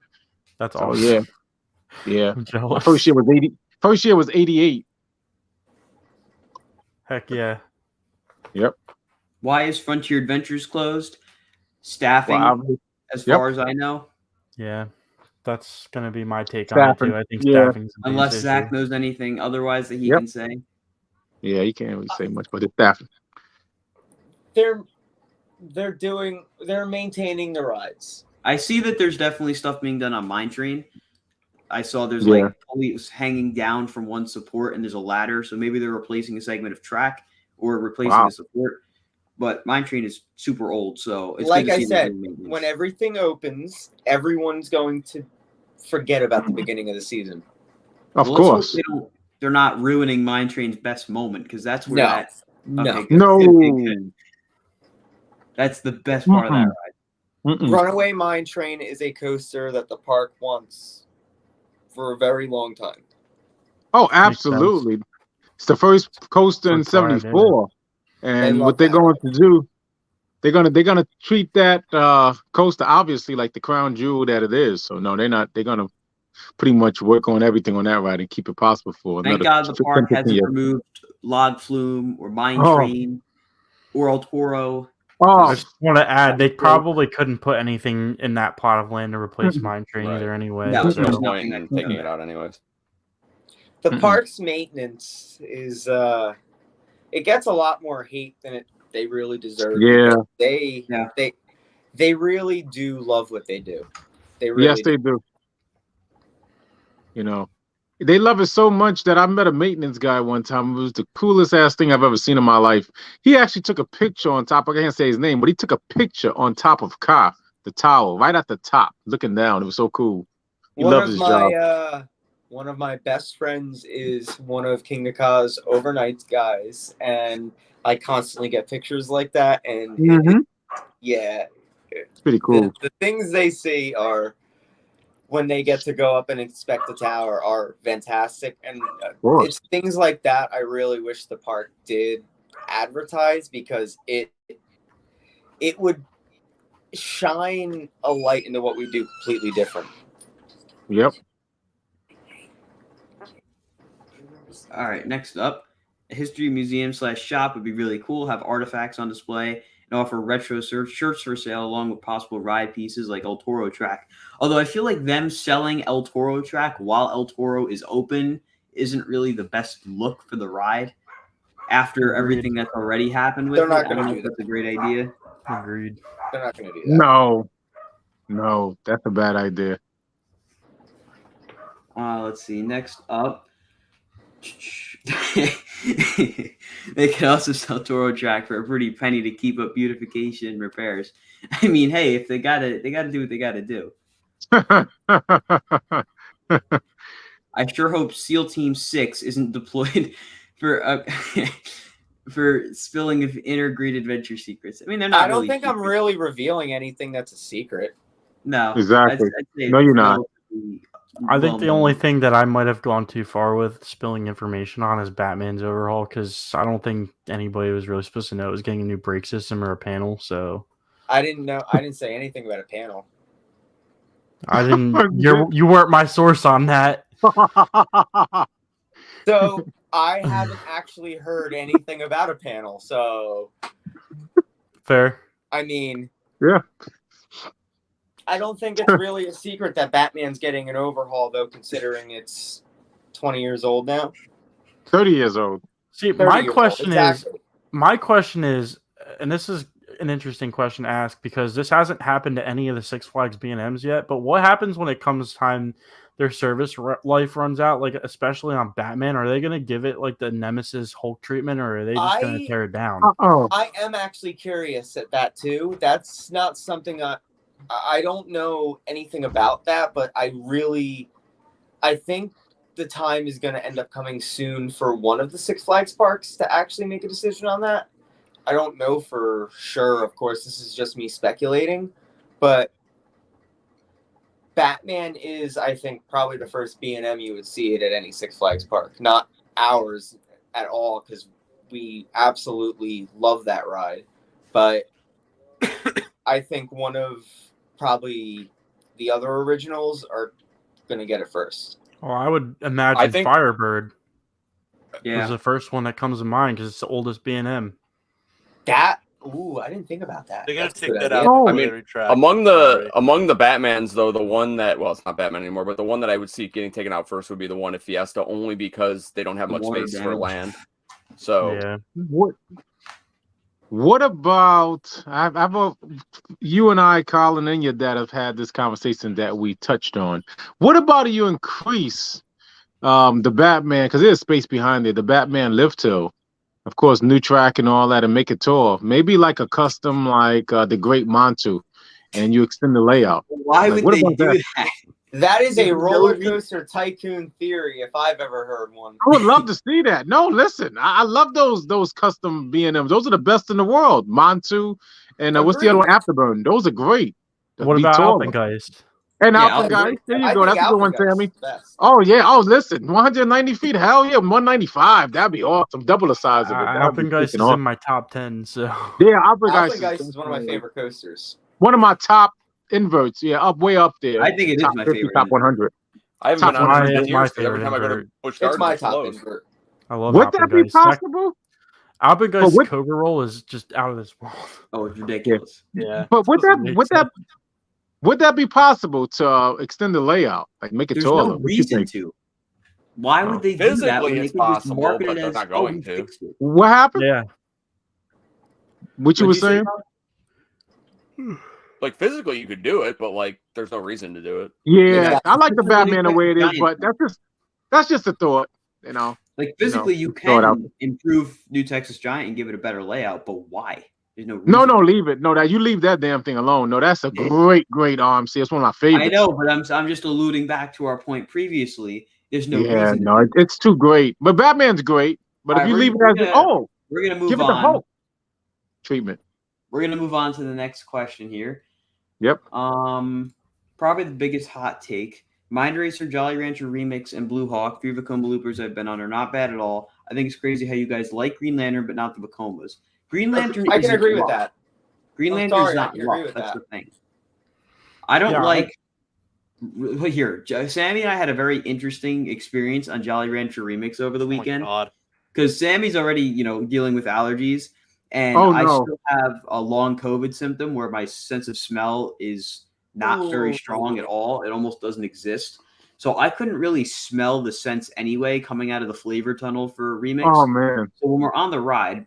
That's So awesome. yeah. I'm My jealous. first year was 80. First year was 88. Heck yeah. Yep. Why is Frontier Adventures closed? Staffing, Well, as yep. far as I know. Yeah. That's gonna be my take on it Staffing, too. I think yeah. staffing's the Unless biggest Zach issue. knows anything otherwise that he Yep. can say. Yeah, you can't really say much, but it's staffing. They're maintaining the rides. I see that there's definitely stuff being done on Mine Train. I saw there's Yeah. like pulleys hanging down from one support and there's a ladder. So maybe they're replacing a segment of track or replacing Wow. a support. But Mine Train is super old, so it's Like good to I see said, them doing maintenance. when everything opens, everyone's going to forget about the beginning of the season. Of Well, let's hope course. they're not ruining Mine Train's best moment because that's where that. No. Okay, good. No. Good. That's the best part of that ride. Runaway Mine Train is a coaster that the park wants for a very long time. Oh, absolutely. It's the first coaster in First ride, yeah. '74, and love what they're that going ride. to do, they're gonna treat that coaster obviously like the crown jewel that it is. So no, they're not. They're gonna pretty much work on everything on that ride and keep it possible for Thank another God the 10, park 15 hasn't years. removed Log Flume or Mine Oh. Train or El Toro. I Oh, just want to add, they probably couldn't put anything in that plot of land to replace Mine Train Right. either anyway. No, There's so. no there's point nothing in that can taking do it that. out anyways. The park's maintenance is it gets a lot more hate than they really deserve. yeah. They really do love what they do. They really Yes, they do. You know, they love it so much that I met a maintenance guy one time. It was the coolest ass thing I've ever seen in my life. He actually took a picture on top. I can't say his name, but he took a picture on top of car, the tower, right at the top, looking down. It was so cool. He loves his job. One of my best friends is one of King Naka's overnight guys, and I constantly get pictures like that. And It's pretty cool. the things they see are when they get to go up and inspect the tower are fantastic, and it's things like that I really wish the park did advertise, because it would shine a light into what we do completely different. Yep. All right, next up, a history museum / shop would be really cool. Have artifacts on display and offer retro shirts for sale along with possible ride pieces like El Toro track. Although I feel like them selling El Toro track while El Toro is open isn't really the best look for the ride after everything that's already happened with They're not it. I gonna don't know do if that's a great idea. Agreed. They're not going to do that. No, that's a bad idea. Let's see. Next up, they could also sell Toro track for a pretty penny to keep up beautification repairs. I mean, hey, if they gotta do what they gotta do. I sure hope SEAL Team 6 isn't deployed for for spilling of integrated adventure secrets. I mean, they're not. I don't really think secrets. I'm really revealing anything that's a secret. No, Exactly. I'd say No, you're not. I think the only thing that I might have gone too far with spilling information on is Batman's overhaul, because I don't think anybody was really supposed to know it was getting a new brake system or a panel. So I didn't know. I didn't say anything about a panel. I didn't. You weren't my source on that. So I haven't actually heard anything about a panel. So Fair. I mean, Yeah. I don't think it's really a secret that Batman's getting an overhaul, though, considering it's 20 years old now. 30 years old. See, 30 my years old, question exactly. is, and this is an interesting question to ask because this hasn't happened to any of the Six Flags B&Ms yet. But what happens when it comes time their service life runs out? Like especially on Batman, are they going to give it like the Nemesis Hulk treatment, or are they just going to tear it down? I am actually curious at that too. That's not something I don't know anything about that, but I think the time is going to end up coming soon for one of the Six Flags parks to actually make a decision on that. I don't know for sure. Of course, this is just me speculating, but Batman is, I think, probably the first B&M you would see it at any Six Flags park. Not ours at all, because we absolutely love that ride. But I think one of probably the other originals are going to get it first. Well, I would imagine Firebird Yeah. is the first one that comes to mind because it's the oldest B&M. I didn't think about that. They're gonna That's a take good that idea. out. I mean, among the Batmans, though, the one that it's not Batman anymore, but the one that I would see getting taken out first would be the one at Fiesta, only because they don't have much space for land. So yeah. What about you and I, Colin, and your dad have had this conversation that we touched on. What about you increase the Batman, because there's space behind it, the Batman lift hill, of course, new track and all that, and make it tall. Maybe like a custom, like the Great Montu, and you extend the layout. Why would they do that? That is a roller coaster tycoon theory, if I've ever heard one. I would love to see that. No, listen, I love those custom B&Ms. Those are the best in the world. Montu and what's the other one? Afterburn. Those are great. What about Alpengeist? And Alpengeist. There you go. That's a good one, Sammy. Best. Oh, yeah. Oh, listen. 190 feet. Hell yeah. 195. That'd be awesome. Double the size of it. Alpengeist is in my top 10. So yeah, Alpengeist is one of my favorite coasters. One of my top inverts. Yeah, way up there. I think it is top my 50, favorite. Top 100. I haven't been on it in years. Every time I go to Busch It's Gardens, my it's top closed. invert. I love Would that be Alpengeist. possible? Alpengeist Cobra Roll is just out of this world. Oh, it's ridiculous. Yeah. But would that be possible to extend the layout, like make it There's taller? no reason to. Why would they do that when Physically, they it's could just possible, market but it they're as not going to. fixed it? What happened? Yeah. What you were saying? Like physically, you could do it, but like, there's no reason to do it. Yeah, I like the Batman the way it is, but that's just a thought, you know. Like physically, you can improve New Texas Giant and give it a better layout, but why? There's no reason. No, leave it. No, that you leave that damn thing alone. No, that's a great RMC. It's one of my favorites. I know, but I'm just alluding back to our point previously. There's no reason. Yeah, no, it's too great. But Batman's great. But if you leave it as we're gonna move give it on. the Hulk treatment. We're gonna move on to the next question here. Yep. Probably the biggest hot take. Mind Racer, Jolly Rancher Remix, and Blue Hawk, 3 Vekoma loopers I've been on, are not bad at all. I think it's crazy how you guys like Green Lantern, but not the Vekomas. Green Lantern I can agree with that. Green Lantern is not rough. That's the thing. I don't like... Here, Sammy and I had a very interesting experience on Jolly Rancher Remix over the weekend. Because Sammy's already, dealing with allergies. And I still have a long COVID symptom where my sense of smell is not very strong at all. It almost doesn't exist. So I couldn't really smell the scents anyway coming out of the flavor tunnel for Remix. Oh, man. So when we're on the ride,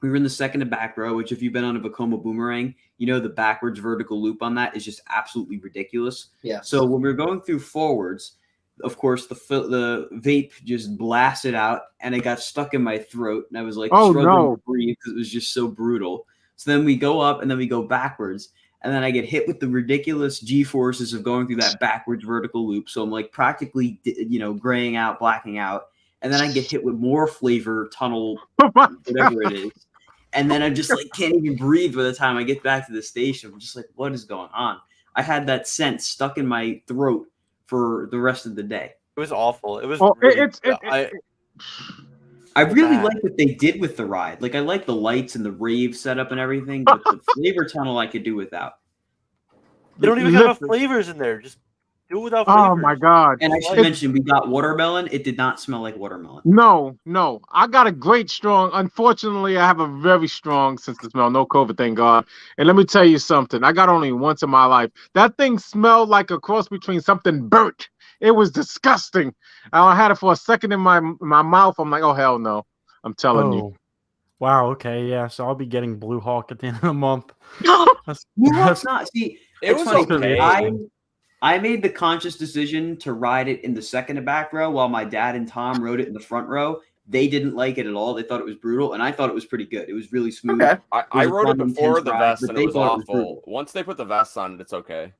we were in the second to back row, which if you've been on a Vekoma Boomerang, the backwards vertical loop on that is just absolutely ridiculous. Yeah. So when we were going through forwards, of course, the vape just blasted out, and it got stuck in my throat, and I was like struggling to breathe because it was just so brutal. So then we go up, and then we go backwards, and then I get hit with the ridiculous G-forces of going through that backwards vertical loop. So I'm like practically, graying out, blacking out, and then I get hit with more flavor tunnel, whatever it is, and then I just like can't even breathe by the time I get back to the station. I'm just like, what is going on? I had that scent stuck in my throat for the rest of the day. It was awful. It was. I really like what they did with the ride. Like I like the lights and the rave setup and everything, but the flavor tunnel I could do without. They don't even have enough flavors in there. Just Do it without Oh flavors. my God. And I should mention, we got watermelon. It did not smell like watermelon. No. I got a great strong. Unfortunately, I have a very strong sense of smell. No COVID, thank God. And let me tell you something. I got only once in my life. That thing smelled like a cross between something burnt. It was disgusting. I had it for a second in my mouth. I'm like, oh hell no. I'm telling you. Wow. Okay. Yeah. So I'll be getting Blue Hawk at the end of the month. That's, You that's not see. It It's was funny. 'cause okay. I made the conscious decision to ride it in the second to back row while my dad and Tom rode it in the front row. They didn't like it at all. They thought it was brutal, and I thought it was pretty good. It was really smooth. Okay. I was a rode it fun, before intense the ride, vest, but and they it was thought it was awful. brutal. Once they put the vest on it, it's okay.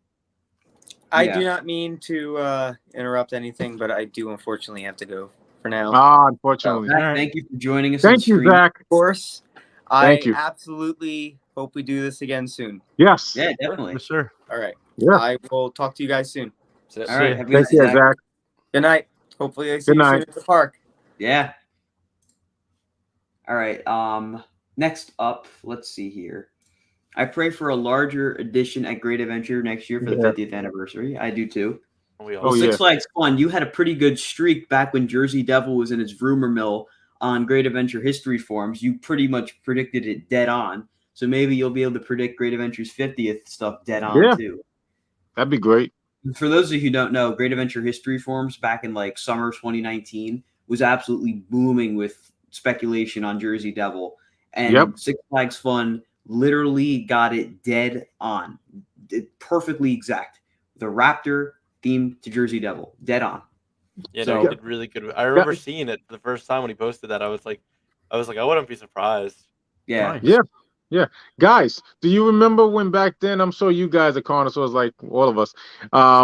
I Yeah. do not mean to interrupt anything, but I do unfortunately have to go for now. Unfortunately. Zach, All right. thank you for joining us on Thank you, stream. Zach. Of course, Thank I you. absolutely hope we do this again soon. Yes. Yeah, definitely. yes, sir. All right. Yeah. I will talk to you guys soon. That's it. All right. See Have a good Take night, care, Zach. Zach. Good night. Hopefully I see Good you night. soon at the park. Yeah. All right. Next up, let's see here. I pray for a larger edition at Great Adventure next year for the Yeah. 50th anniversary. I do too. We all Well, Oh, Six yeah. Flags Fun, you had a pretty good streak back when Jersey Devil was in its rumor mill on Great Adventure history forums. You pretty much predicted it dead on. So maybe you'll be able to predict Great Adventure's 50th stuff dead on Yeah. too. That'd be great. For those of you who don't know, Great Adventure history forums back in like summer 2019 was absolutely booming with speculation on Jersey Devil. And Yep. Six Flags Fun literally got it dead on. Perfectly exact. The Raptor theme to Jersey Devil. Dead on. Yeah, So- no, he did really good. I remember seeing it the first time when he posted that. I was like, I wouldn't be surprised. Yeah. Nice. Yeah. Yeah. Guys, do you remember when back then, I'm sure you guys are connoisseurs like all of us,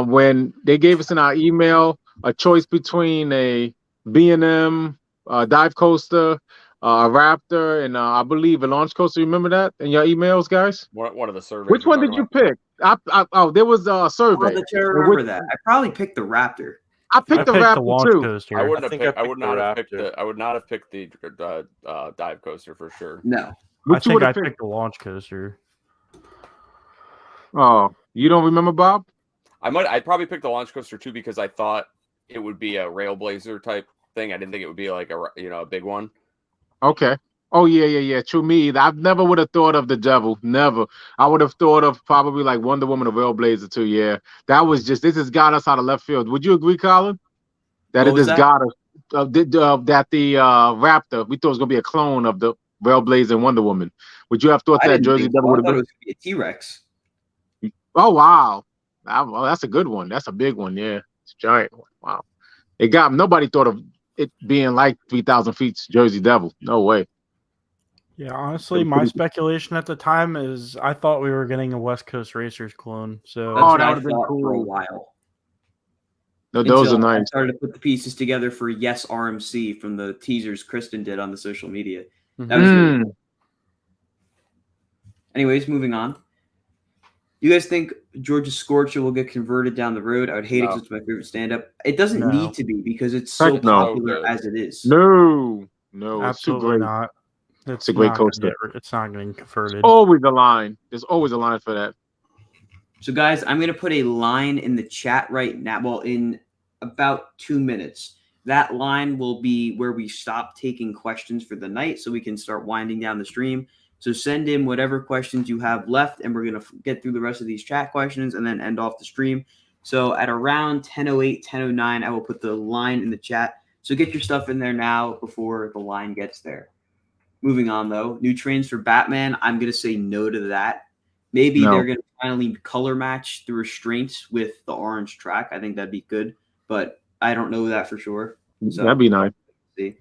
when they gave us in our email a choice between a B&M dive coaster, a Raptor, and I believe a launch coaster. You remember that in your emails, guys? One of the surveys. Which you're one talking did you about. pick? There was a Oh, survey. that you remember that. I probably picked the Raptor. I I picked the picked the Raptor launch too. coaster. I wouldn't I have think picked, I I would picked not the have picked Raptor. the I would not have picked the dive coaster for sure. No. I Which you think would I have picked? picked the launch coaster. Oh, you don't remember, Bob? I'd probably pick the launch coaster too because I thought it would be a Railblazer type thing. I didn't think it would be like a big one. Okay. Oh yeah. True me either. I never would have thought of the devil. Never. I would have thought of probably like Wonder Woman or Railblazer too. Yeah. This has got us out of left field. Would you agree, Colin? That What it was has that? got us that the Raptor, we thought it was gonna be a clone of the Railblazer and Wonder Woman. Would you have thought I that didn't Jersey think Devil so. I would have thought it been? was going to be a T-Rex. Oh wow. Well, that's a good one. That's a big one, yeah. It's a giant one. Wow. Nobody thought of it being like 3,000 feet Jersey Devil. No way. Yeah, honestly, my speculation at the time is I thought we were getting a West Coast Racers clone. So That's Oh, what that I would've been thought for a cool. while. No, those Until are I nice. started to put the pieces together for Yes RMC from the teasers Kristen did on the social media. That was really cool. Anyways, moving on. You guys think George's Scorcher will get converted down the road? I would hate it because it's my favorite stand-up. It doesn't No. need to be because it's so Heck no. popular So as it is. No, it's too absolutely great. not. It's a great not gonna coaster. it's not getting converted. Always a line. There's always a line for that. So, guys, I'm going to put a line in the chat right now. Well, in about 2 minutes. That line will be where we stop taking questions for the night so we can start winding down the stream. So send in whatever questions you have left, and we're going to get through the rest of these chat questions and then end off the stream. So at around 10:08, 10:09, I will put the line in the chat. So get your stuff in there now before the line gets there. Moving on, though. New trains for Batman. I'm going to say no to that. Maybe No. they're going to finally color match the restraints with the orange track. I think that'd be good, but I don't know that for sure. So That'd be nice. see.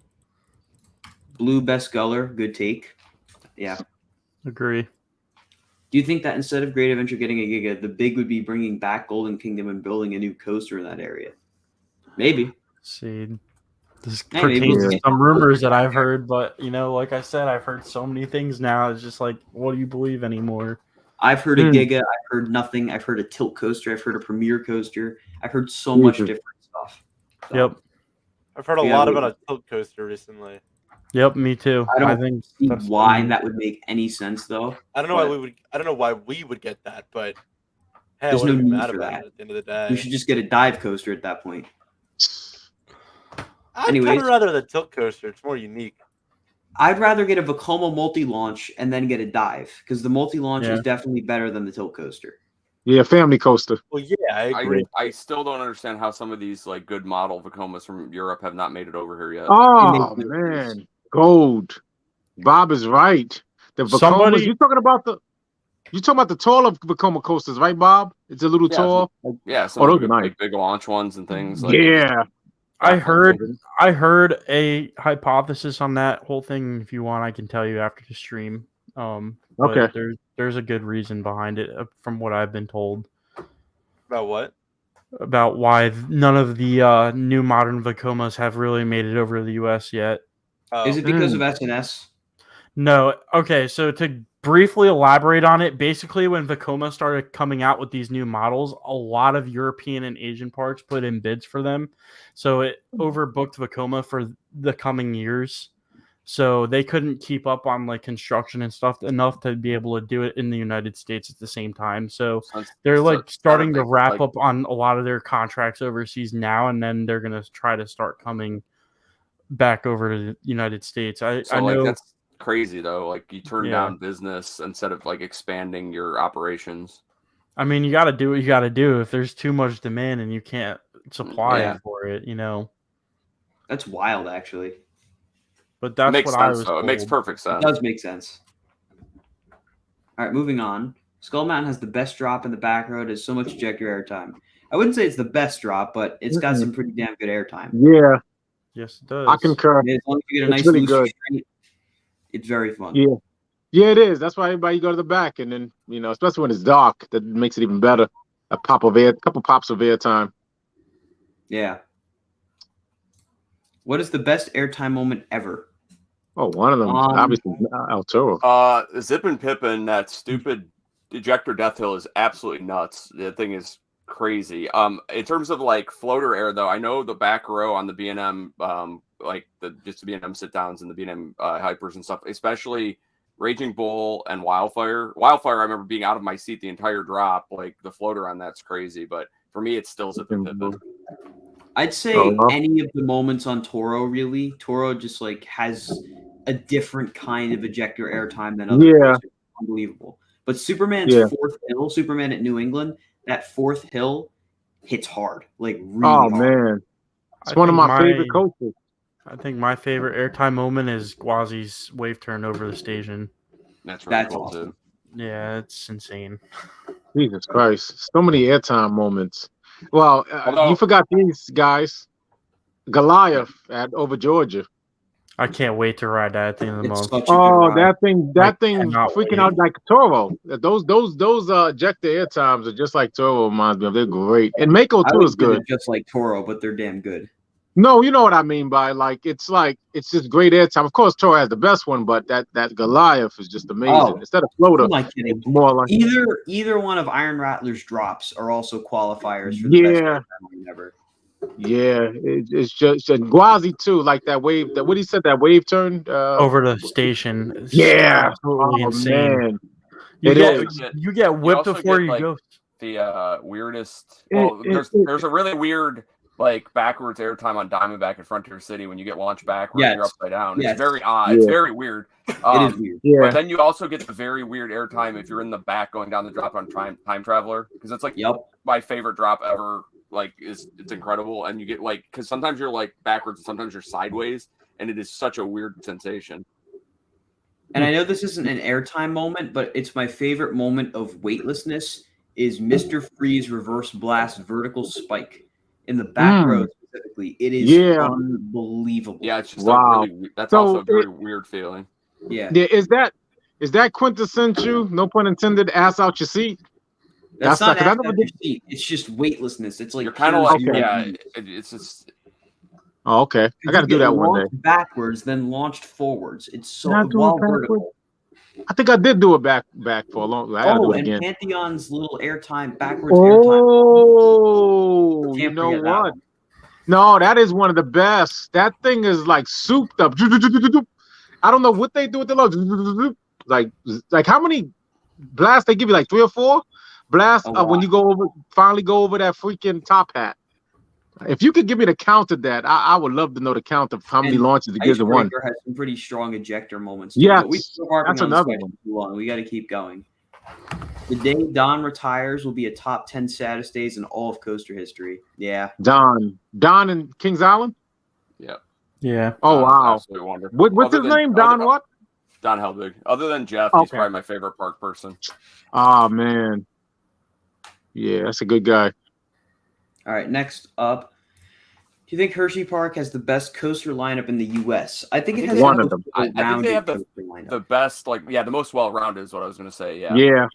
Blue best color. Good take. Yeah. Agree. Do you think that instead of Great Adventure getting a Giga, the big would be bringing back Golden Kingdom and building a new coaster in that area? Maybe. See, this Hey, pertains maybe. to some rumors that I've heard, but like I said, I've heard so many things now. It's just like, what do you believe anymore? I've heard a Giga. I've heard nothing. I've heard a tilt coaster. I've heard a Premier coaster. I've heard so much different stuff. So, Yep. I've heard a lot about a tilt coaster recently. Yep. Me too. I don't think see that's why that would make any sense, though. I don't know why we would get that, but Hey, I There's no wouldn't be need mad for about that. it at the end of the You day. should just get a dive coaster at that point. I'd Anyways. kind of rather the tilt coaster. It's more unique. I'd rather get a Vekoma multi-launch and then get a dive because the multi-launch is definitely better than the tilt coaster. Yeah, family coaster. Well, yeah, I agree. I still don't understand how some of these like good model Vekomas from Europe have not made it over here yet. Oh man, gold. Bob is right. The Vekomas. You're talking about the taller Vekoma coasters, right, Bob? It's a little tall. Some of the good, big launch ones and things. Like I heard a hypothesis on that whole thing. If you want, I can tell you after the stream. Okay. There's a good reason behind it, from what I've been told. About what? About why none of the new modern Vekomas have really made it over to the U.S. yet. Is it because of SNS? No. Okay, so to briefly elaborate on it, basically when Vekoma started coming out with these new models, a lot of European and Asian parks put in bids for them. So it overbooked Vekoma for the coming years. So they couldn't keep up on like construction and stuff enough to be able to do it in the United States at the same time. So they're like starting to wrap up on a lot of their contracts overseas now, and then they're going to try to start coming back over to the United States. I know that's crazy though. Like you turn down business instead of like expanding your operations. I mean, you got to do what you got to do. If there's too much demand and you can't supply for it, you know. That's wild, actually. But that's makes what sense, I was though. told. It makes perfect sense. It does make sense. All right, moving on. Skull Mountain has the best drop in the back road. Has so much ejector airtime. I wouldn't say it's the best drop, but it's got some pretty damn good airtime. Yeah. Yes, it does. I concur. As long as you get a nice really loose good. restraint, it's very fun. Yeah. Yeah, it is. That's why everybody go to the back, and then especially when it's dark, that makes it even better. A couple pops of airtime. Yeah. What is the best airtime moment ever? Oh, one of them obviously El Toro. Zip and Pippin, that stupid ejector death hill is absolutely nuts. The thing is crazy. In terms of like floater air, though, I know the back row on the B&M, like the B&M sit downs and the B&M hypers and stuff, especially Raging Bull and Wildfire. Wildfire, I remember being out of my seat the entire drop. Like the floater on that's crazy, but for me, it's still Zip and Pippin. I'd say any of the moments on Toro, really. Toro just like has a different kind of ejector airtime than other coasters. Unbelievable. But Superman's fourth hill, Superman at New England, that fourth hill hits hard. Like really hard. Man. It's one of my favorite coasters. I think my favorite airtime moment is Gwazi's wave turn over the station. That's really cool awesome. too. Yeah, it's insane. Jesus Christ. So many airtime moments. Well, you forgot these guys. Goliath over Georgia. I can't wait to ride that at the end of the month. That thing freaking out like Toro. Those ejector air times are just like Toro, reminds me of. They're great. And Mako too is good. Just like Toro, but they're damn good. No, you know what I mean by it's just great air time. Of course, Toro has the best one, but that Goliath is just amazing. Instead of floater, it's more like either one of Iron Rattler's drops are also qualifiers for the best air time ever. Yeah, it's just Gwazi too, like that wave. What he said, that wave turn over the station. It's absolutely insane. Man. You get whipped before you go. The weirdest. Well, there's a really weird like backwards airtime on Diamondback at Frontier City when you get launched backwards and you're upside down. It's very odd. It's very weird. It is weird. But then you also get the very weird airtime if you're in the back going down the drop on Time Traveler, because it's like my favorite drop ever. Like it's incredible, and you get like because sometimes you're like backwards and sometimes you're sideways, and it is such a weird sensation. And I know this isn't an airtime moment, but it's my favorite moment of weightlessness is Mr. Freeze reverse blast vertical spike in the back row specifically. It is unbelievable. Yeah, it's just also a very weird feeling. Yeah. Is that quintessential? No pun intended. Ass out your seat. That's not ass out your seat. It's just weightlessness. It's like you're kind of like it's just. Oh, okay. I got to do that one day. Backwards, then launched forwards. It's so vertical. I think I did do it back for a long. I gotta do it again. Pantheon's little airtime backwards airtime. Oh, you know what? No, that is one of the best. That thing is like souped up. I don't know what they do with the load. Like how many blasts they give you? Like 3 or 4. Blast, Oh, when wow. you finally go over that freaking top hat. If you could give me the count of that, I would love to know the count of how many And launches it gives in one. Icebreaker has some pretty strong ejector moments too. But we're Yes, still harping that's on this another question one. too long. We got to keep going. The day Don retires will be a top 10 saddest days in all of coaster history. Yeah. Don and Kings Island. Yeah. Yeah. Oh Don is wow. absolutely wonderful. What's his name? Don what? Don Helbig. Other than Jeff, he's Okay. probably my favorite park person. Oh man. Yeah, that's a good guy. All right. Next up. Do you think Hershey Park has the best coaster lineup in the U.S.? I think it has One the of them. most I think they have coaster lineup. the best, the most well-rounded is what I was going to say. Yeah. Yeah.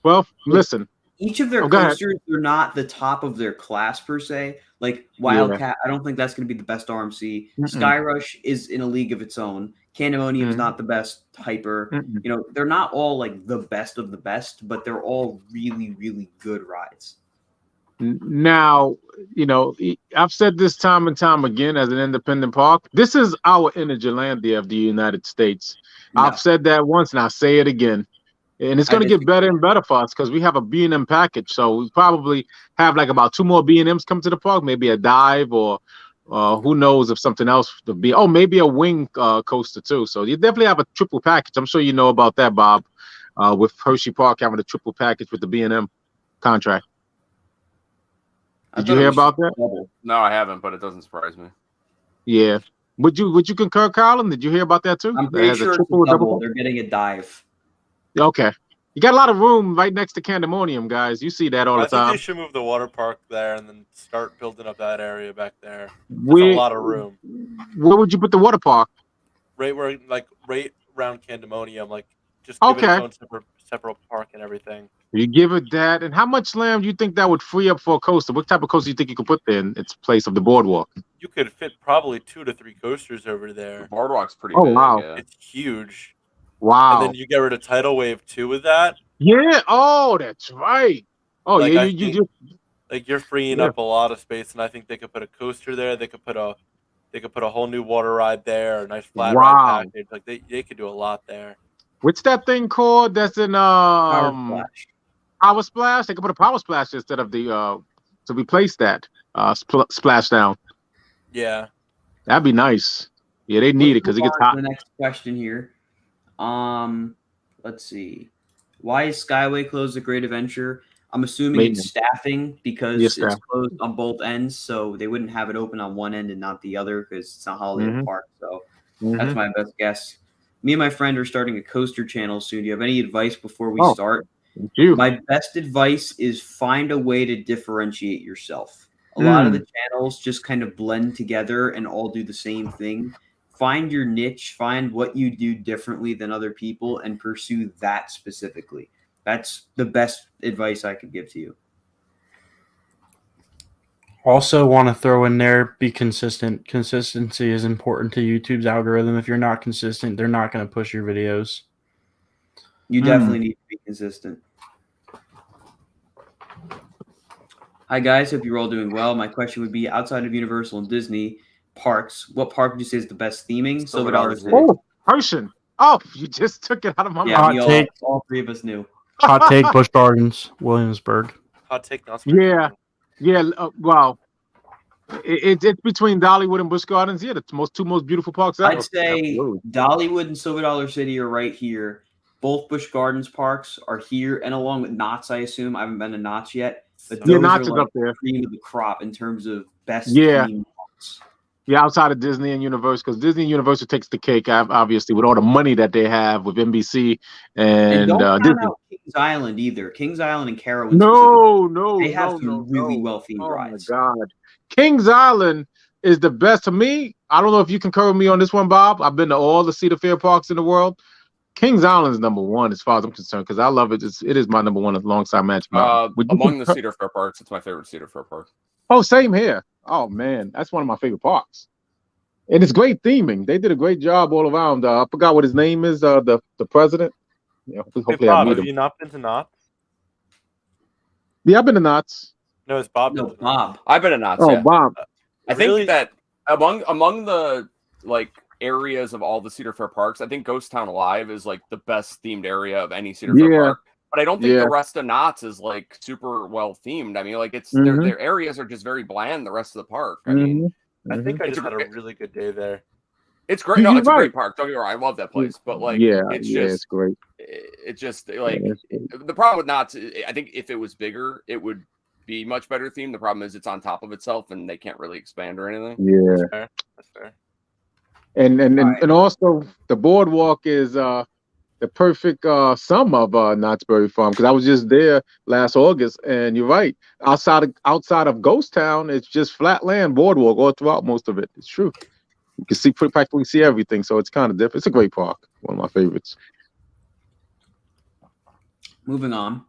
Well, listen. Each of their go ahead. coasters, they're not the top of their class per se. Like Wildcat, I don't think that's going to be the best RMC. Sky Rush is in a league of its own. Candemonium's not the best hyper. You know, they're not all like the best of the best, but they're all really, really good rides. Now, you know, I've said this time and time again as an independent park. This is our Energylandia of the United States. No. I've said that once and I'll say it again. And it's going to get better and better for us because we have a B&M package. So we probably have like about 2 more B&Ms come to the park, maybe a dive or who knows if something else to be. Oh, maybe a wing coaster too. So you definitely have a triple package. I'm sure you know about that, Bob, with Hershey Park having a triple package with the B&M contract. Did you hear about that? No, I haven't, but it doesn't surprise me. Yeah. Would you concur, Colin? Did you hear about that too? I'm pretty sure it's a double. They're getting a dive. Okay. You got a lot of room right next to Candemonium, guys. You see that all the time. I think they should move the water park there and then start building up that area back there. There's a lot of room. Where would you put the water park? Right around Candemonium, like just give it its own separate park and everything. You give it that, and how much land do you think that would free up for a coaster? What type of coaster do you think you could put there in its place of the boardwalk? You could fit probably 2 to 3 coasters over there. The boardwalk's pretty big. Wow. Yeah. It's huge. Wow. And then you get rid of Tidal Wave 2 with that. Yeah. Oh, that's right. Oh, like, yeah. You just like you're freeing up a lot of space, and I think they could put a coaster there. They could put a whole new water ride there, a nice flat ride package. Like they could do a lot there. What's that thing called? That's in Power Splash. Power Splash. They could put a Power Splash instead of the to replace that splash down. Yeah, that'd be nice. Yeah, they need it because it gets hot. The next question here. Let's see. Why is Skyway closed at Great Adventure? I'm assuming it's staffing because it's closed on both ends, so they wouldn't have it open on one end and not the other because it's not Holiday Park. So that's my best guess. Me and my friend are starting a coaster channel soon. Do you have any advice before we start? Thank you. My best advice is find a way to differentiate yourself. A lot of the channels just kind of blend together and all do the same thing. Find your niche, find what you do differently than other people, and pursue that specifically. That's the best advice I could give to you. Also want to throw in there, be consistent. Consistency is important to YouTube's algorithm. If you're not consistent, they're not going to push your videos. You definitely need to be consistent. Hi, guys. Hope you're all doing well. My question would be, outside of Universal and Disney parks, what park would you say is the best theming? Silver Dollar City. Oh, Persian. Oh, you just took it out of my mouth. Yeah, all 3 of us knew. Hot take, Busch Gardens, Williamsburg. Hot take, not Yeah. Well, it's between Dollywood and Busch Gardens. Yeah, the 2 most beautiful parks ever. I'd say Dollywood and Silver Dollar City are right here. Both Busch Gardens parks are here, and along with Knott's, I assume. I haven't been to Knott's yet. But those Knott's are is up there. Cream of the crop in terms of best theme parks. Yeah, outside of Disney and Universal, because Disney and Universal takes the cake, obviously, with all the money that they have with NBC and don't count Disney. out Kings Island either. Kings Island and Carowinds. No, they have some really well themed rides. Oh my God, Kings Island is the best to me. I don't know if you concur with me on this one, Bob. I've been to all the Cedar Fair parks in the world. Kings Island is number 1 as far as I'm concerned because I love it. It is my number 1 alongside Magic Mountain. Among the Cedar Fair parks, it's my favorite Cedar Fair park. Oh, same here. Oh man, that's one of my favorite parks. And it's great theming. They did a great job all around. I forgot what his name is. The president. Yeah, hopefully Bob, I meet him. have you not been to Knott's? Yeah, I've been to Knott's. No, it's Bob. No, Bob. I've been to Knott's. Oh, yeah. Bob. I think that among the areas of all the Cedar Fair parks, I think Ghost Town Alive is like the best themed area of any Cedar Fair park. But I don't think the rest of Knott's is like super well themed. I mean, like it's their areas are just very bland. The rest of the park. I mean, I think I just had a really good day there. It's great. No, it's a great park. Don't get me wrong. I love that place. But like, it's great. It's just like the problem with Knott's. I think if it was bigger, it would be much better themed. The problem is it's on top of itself, and they can't really expand or anything. Yeah, that's fair. And also the boardwalk is the perfect sum of Knott's Berry Farm, because I was just there last August, and you're right. Outside of Ghost Town, it's just flat land boardwalk all throughout most of it. It's true. You can practically see everything, so it's kind of different. It's a great park, one of my favorites. Moving on,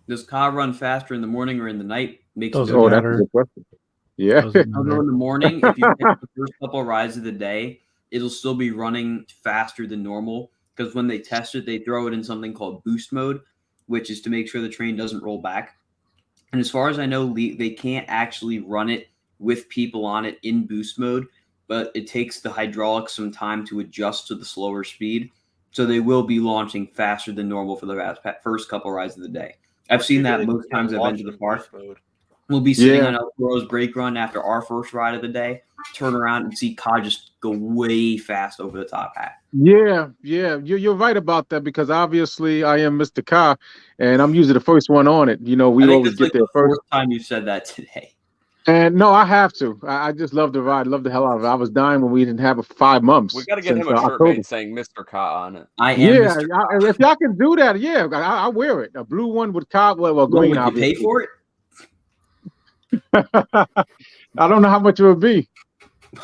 does car run faster in the morning or in the night? Doesn't matter. That's a good question. Yeah, I'll go in the morning. If you pick the first couple of rides of the day, it'll still be running faster than normal, because when they test it, they throw it in something called boost mode, which is to make sure the train doesn't roll back. And as far as I know, they can't actually run it with people on it in boost mode, but it takes the hydraulics some time to adjust to the slower speed. So they will be launching faster than normal for the first couple rides of the day. I've seen that most times I've been to the park. We'll be sitting on El Toro's brake run after our first ride of the day, turn around and see car just go way fast over the top hat. Yeah, you're right about that, because obviously I am Mr. Car, and I'm usually the first one on it. You know, we always get there the first. Fourth time you said that today. And no, I have to. I just love the ride, love the hell out of it. I was dying when we didn't have it 5 months. We got to get him a shirt made saying Mr. Ka on it. I am. Mr. If y'all can do that, I wear it. A blue one with Ka, well, green. Would you pay for it? I don't know how much it would be.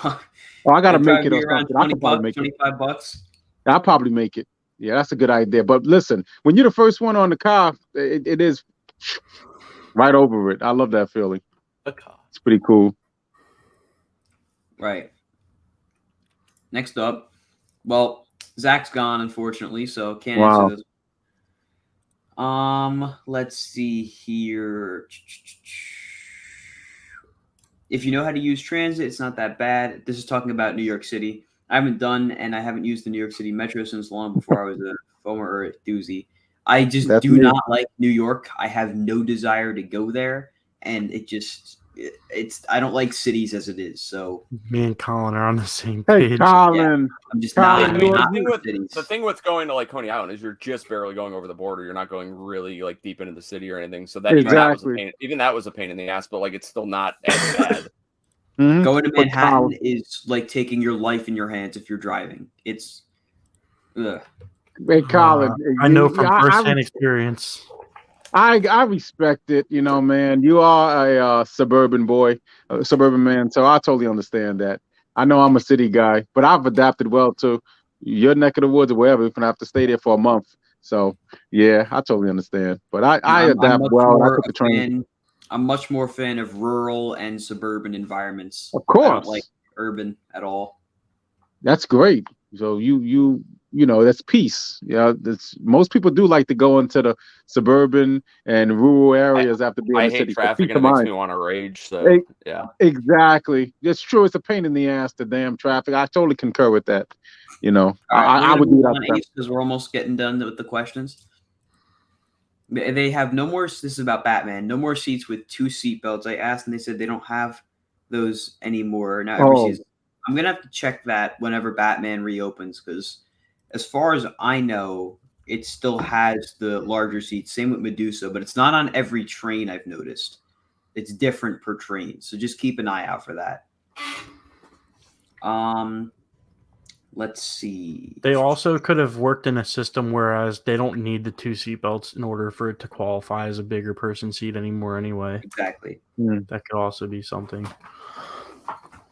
I gotta make it or something. I could probably make $25. I'll probably make it. Yeah, that's a good idea. But listen, when you're the first one on the car, it is right over it. I love that feeling. It's pretty cool. Right. Next up, well, Zach's gone, unfortunately, so can't answer this. Let's see here. If you know how to use transit, it's not that bad. This is talking about New York City. I haven't used the New York City Metro since long before I was a former doozy. I just not like New York. I have no desire to go there, and I don't like cities as it is. So me and Colin are on the same page. Hey, Colin. I'm just not. The thing with going to like Coney Island is you're just barely going over the border. You're not going really like deep into the city or anything. So that even that was a pain in the ass. But like it's still not as bad. Going to Manhattan is like taking your life in your hands if you're driving. It's. Hey, Colin. I know from firsthand experience. I respect it, man. You are a suburban boy, a suburban man, so I totally understand that. I know I'm a city guy, but I've adapted well to your neck of the woods or wherever, if I have to stay there for a month. So, yeah, I totally understand. But I adapt well. I took the train. I'm much more fan of rural and suburban environments. Of course. I don't like urban at all. That's great. So you that's peace. Yeah, most people do like to go into the suburban and rural areas after being in the city. I hate traffic and it makes me want to rage. So yeah, exactly. It's true. It's a pain in the ass, the damn traffic. I totally concur with that. I would do that because we're almost getting done with the questions. They have no more. This is about Batman. No more seats with 2 seatbelts. I asked, and they said they don't have those anymore. Now every season. I'm gonna have to check that whenever Batman reopens, because as far as I know, it still has the larger seats. Same with Medusa, but it's not on every train. I've noticed it's different per train, so just keep an eye out for that. Let's see. They also could have worked in a system whereas they don't need the 2 seatbelts in order for it to qualify as a bigger person seat anymore. Anyway, exactly. That could also be something.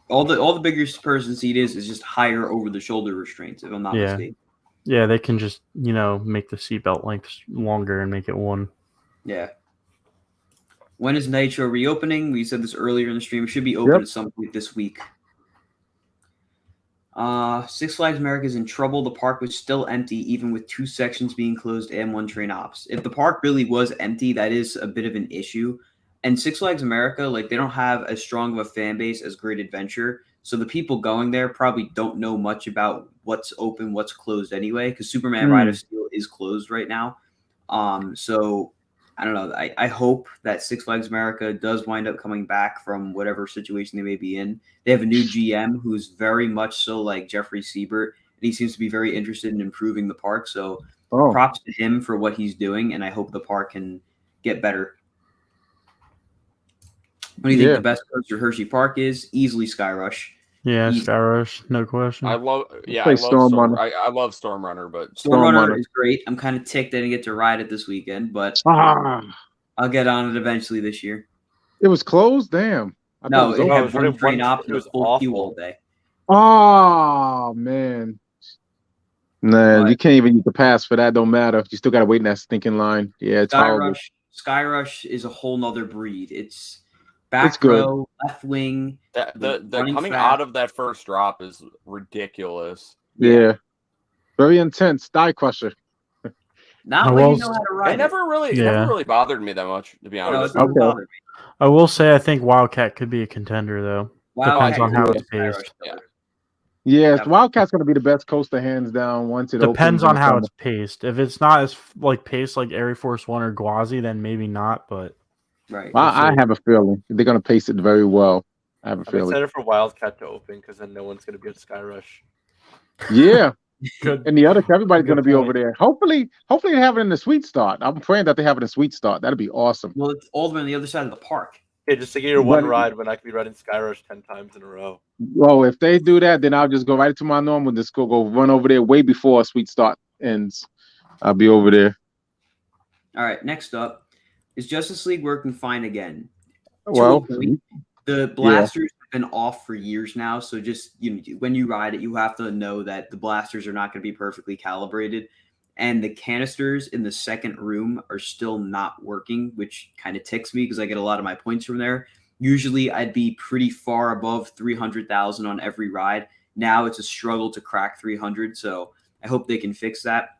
All the bigger person seat is just higher over the shoulder restraints, if I'm not mistaken. Yeah, they can just, make the seatbelt lengths longer and make it 1. Yeah. When is Nitro reopening? We said this earlier in the stream. It should be open at some point this week. Six Flags America is in trouble. The park was still empty, even with 2 sections being closed and 1 train ops. If the park really was empty, that is a bit of an issue. And Six Flags America, they don't have as strong of a fan base as Great Adventure. So the people going there probably don't know much about what's open, what's closed anyway, because Superman Ride of Steel is closed right now. So I don't know. I hope that Six Flags America does wind up coming back from whatever situation they may be in. They have a new GM who's very much so like Jeffrey Siebert, and he seems to be very interested in improving the park. So Oh, props to him for what he's doing, and I hope the park can get better. What do you think yeah. the best coaster Hershey Park is? Easily Skyrush. Yeah, Easy. Skyrush, no question. I love Play Storm Runner. I love Storm Runner, but Storm Runner Runner. is great. I'm kind of ticked I didn't get to ride it this weekend, but Ah, I'll get on it eventually this year. it was closed. Damn. I thought No, it was it open. had was one running train one- op it and a was full queue awful. all day. Oh man. Nah, But you can't even get the pass for that. Don't matter. You still gotta wait in that stinking line. Yeah, it's horrible. Skyrush is a whole nother breed. It's back It's good. row, left wing. the running coming fast. out of that first drop is ridiculous. Yeah. Very intense. Die crusher. Not I when you will- know how to It ride it. never really bothered me that much, to be No, it honest. doesn't Okay. bother me. I will say I think Wildcat could be a contender though. Depends on how Wildcat it's is Skyrush paced. killer. Yeah, Yep. Wildcat's gonna be the best coaster hands down once it Depends opens in on the how summer. it's paced. If it's not as like paced like Air Force One or Gwazi, then maybe not. But Right. I have a feeling they're gonna pace it very well. I have a I'm feeling. excited for Wildcat to open because then no one's gonna be at Skyrush. Yeah, good. and the other everybody's Good gonna be point. over there. Hopefully they have it in the sweet start. I'm praying that they have it in sweet start. That'd be awesome. Well, it's all the way on the other side of the park. Yeah, just to get your one But- ride when I could be riding Skyrush 10 times in a row. Well, if they do that, then I'll just go right to my normal disco. Go run over there way before sweet start ends. I'll be over there. All right. Next up, is Justice League working fine again? Well, To a point, the blasters have been off for years now. So just when you ride it, you have to know that the blasters are not going to be perfectly calibrated. And the canisters in the second room are still not working, which kind of ticks me because I get a lot of my points from there. Usually I'd be pretty far above 300,000 on every ride. Now it's a struggle to crack 300. So I hope they can fix that.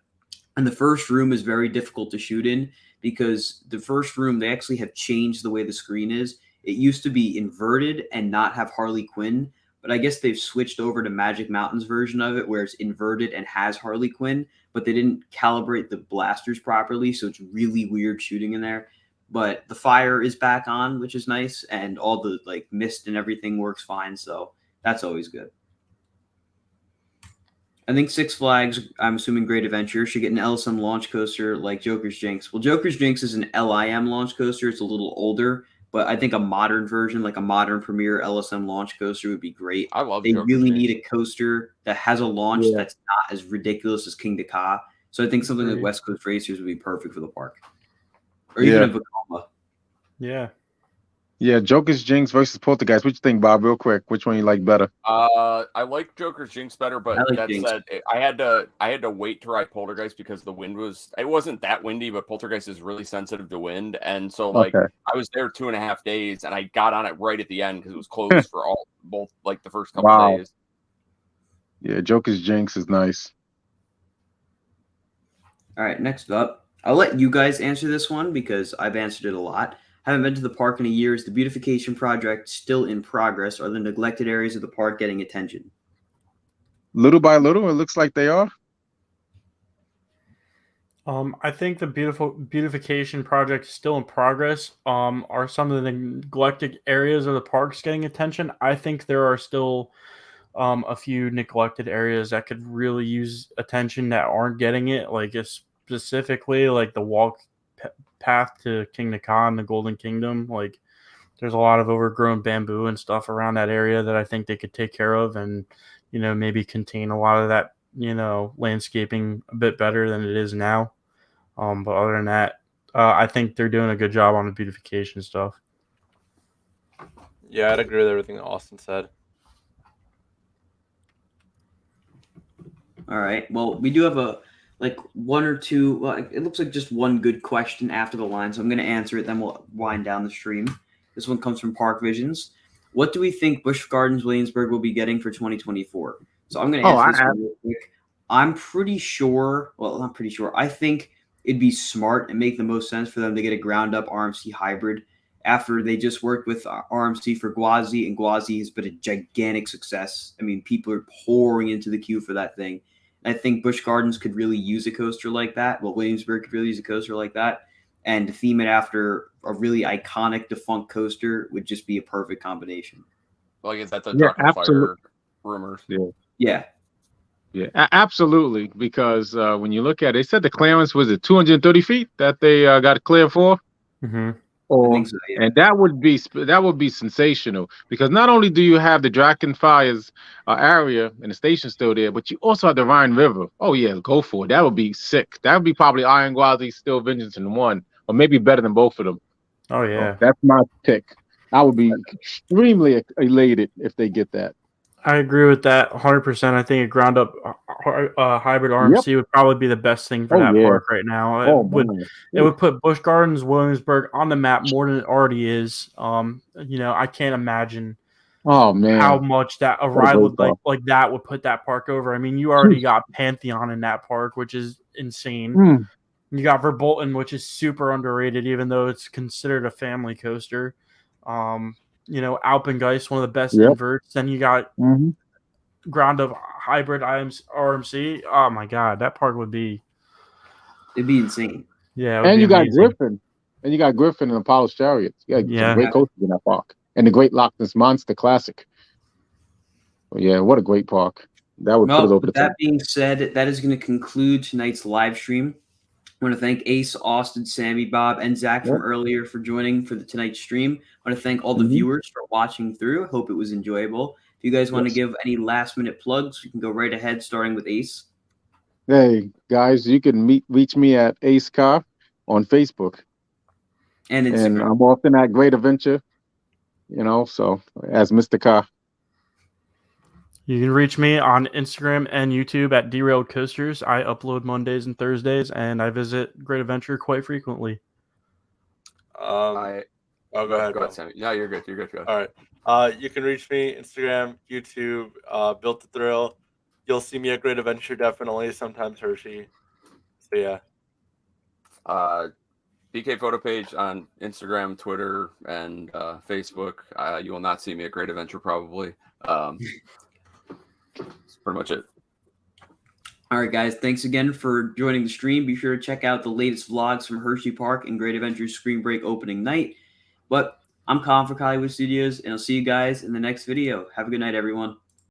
And the first room is very difficult to shoot in because the first room, they actually have changed the way the screen is. It used to be inverted and not have Harley Quinn, but I guess they've switched over to Magic Mountain's version of it where it's inverted and has Harley Quinn, but they didn't calibrate the blasters properly, so it's really weird shooting in there. But the fire is back on, which is nice, and all the like mist and everything works fine, so that's always good. I think Six Flags, I'm assuming Great Adventure, should get an LSM launch coaster like Joker's Jinx. Well, Joker's Jinx is an LIM launch coaster. It's a little older, but I think a modern version, like a modern Premier LSM launch coaster would be great. I love They Joker's really Jinx. need a coaster that has a launch that's not as ridiculous as King Ka. So I think something like West Coast Racers would be perfect for the park. Or even a Vekoma. Yeah. Yeah, Joker's Jinx versus Poltergeist. What you think, Bob? Real quick, which one you like better? I like Joker's Jinx better, but I like that Jinx. said, I had to wait to ride Poltergeist because the wind it wasn't that windy, but Poltergeist is really sensitive to wind, and so like Okay. I was there 2.5 days, and I got on it right at the end because it was closed for both like the first couple Wow. days. Yeah, Joker's Jinx is nice. All right, next up. I'll let you guys answer this one because I've answered it a lot. Haven't been to the park in a year. Is the beautification project still in progress? Are the neglected areas of the park getting attention? Little by little, it looks like they are. I think the beautification project is still in progress. Are some of the neglected areas of the parks getting attention? I think there are still a few neglected areas that could really use attention that aren't getting it. Like specifically, like the walk path to King Ka and the Golden Kingdom. Like there's a lot of overgrown bamboo and stuff around that area that I think they could take care of, and maybe contain a lot of that landscaping a bit better than it is now. But other than that, I think they're doing a good job on the beautification stuff. Yeah, I'd agree with everything that Austin said. All right. Well, we do have one or two. Well, it looks like just one good question after the line, so I'm going to answer it. Then we'll wind down the stream. This one comes from Park Visions. What do we think Busch Gardens Williamsburg will be getting for 2024? So I'm going to answer this one real quick. I'm pretty sure. Well, not pretty sure. I think it'd be smart and make the most sense for them to get a ground-up RMC hybrid after they just worked with RMC for Gwazi, and Gwazi has been a gigantic success. I mean, people are pouring into the queue for that thing. I think Busch Gardens could really use a coaster like that. Well, Williamsburg could really use a coaster like that. And to theme it after a really iconic defunct coaster would just be a perfect combination. Well, I guess that's a Yeah, Trucker Fire rumors. Yeah. Yeah. Absolutely. Because when you look at it, they said the clearance was at 230 feet that they got cleared for. Mm-hmm. I think so, yeah. And that would be sensational, because not only do you have the Draken Fires area and the station still there, but you also have the Rhine River. Oh yeah, go for it. That would be sick. That would be probably Iron Gwazi, Steel Vengeance in one, or maybe better than both of them. Oh yeah, That's my pick. I would be extremely elated if they get that. I agree with that 100%. I think a ground up hybrid RMC would probably be the best thing for that park right now. It would put Busch Gardens, Williamsburg on the map more than it already is. I can't imagine how much that a ride would like that would put that park over. I mean, you already got Pantheon in that park, which is insane. You got Verbolten, which is super underrated, even though it's considered a family coaster. Alpengeist, one of the best inverts. Then you got ground up hybrid RMC. Oh my god, that park it'd be insane. Yeah, and you got Griffin. And you got Griffin and Apollo's Chariots. You got some great coasters in that park. And the Great Loch Ness Monster Classic. Well, yeah, what a great park. That would put it over the top. That being said, that is going to conclude tonight's live stream. I want to thank Ace, Austin, Sammy, Bob, and Zach from earlier for joining for tonight's stream. I want to thank all the viewers for watching through. I hope it was enjoyable. If you guys want to give any last-minute plugs, you can go right ahead, starting with Ace. Hey, guys, you can reach me at Ace Car on Facebook. And Instagram. And I'm often at Great Adventure, so as Mr. Car. You can reach me on Instagram and YouTube at Derailed Coasters. I upload Mondays and Thursdays, and I visit Great Adventure quite frequently. Go ahead. Go ahead, Sammy. No, you're good. You're good. Go. All right. You can reach me Instagram, YouTube, Built to Thrill. You'll see me at Great Adventure definitely. Sometimes Hershey. So yeah. BK photo page on Instagram, Twitter, and Facebook. You will not see me at Great Adventure probably. That's pretty much it. All right, guys. Thanks again for joining the stream. Be sure to check out the latest vlogs from Hershey Park and Great Adventure's Screen Break opening night. But I'm Colin for Hollywood Studios, and I'll see you guys in the next video. Have a good night, everyone.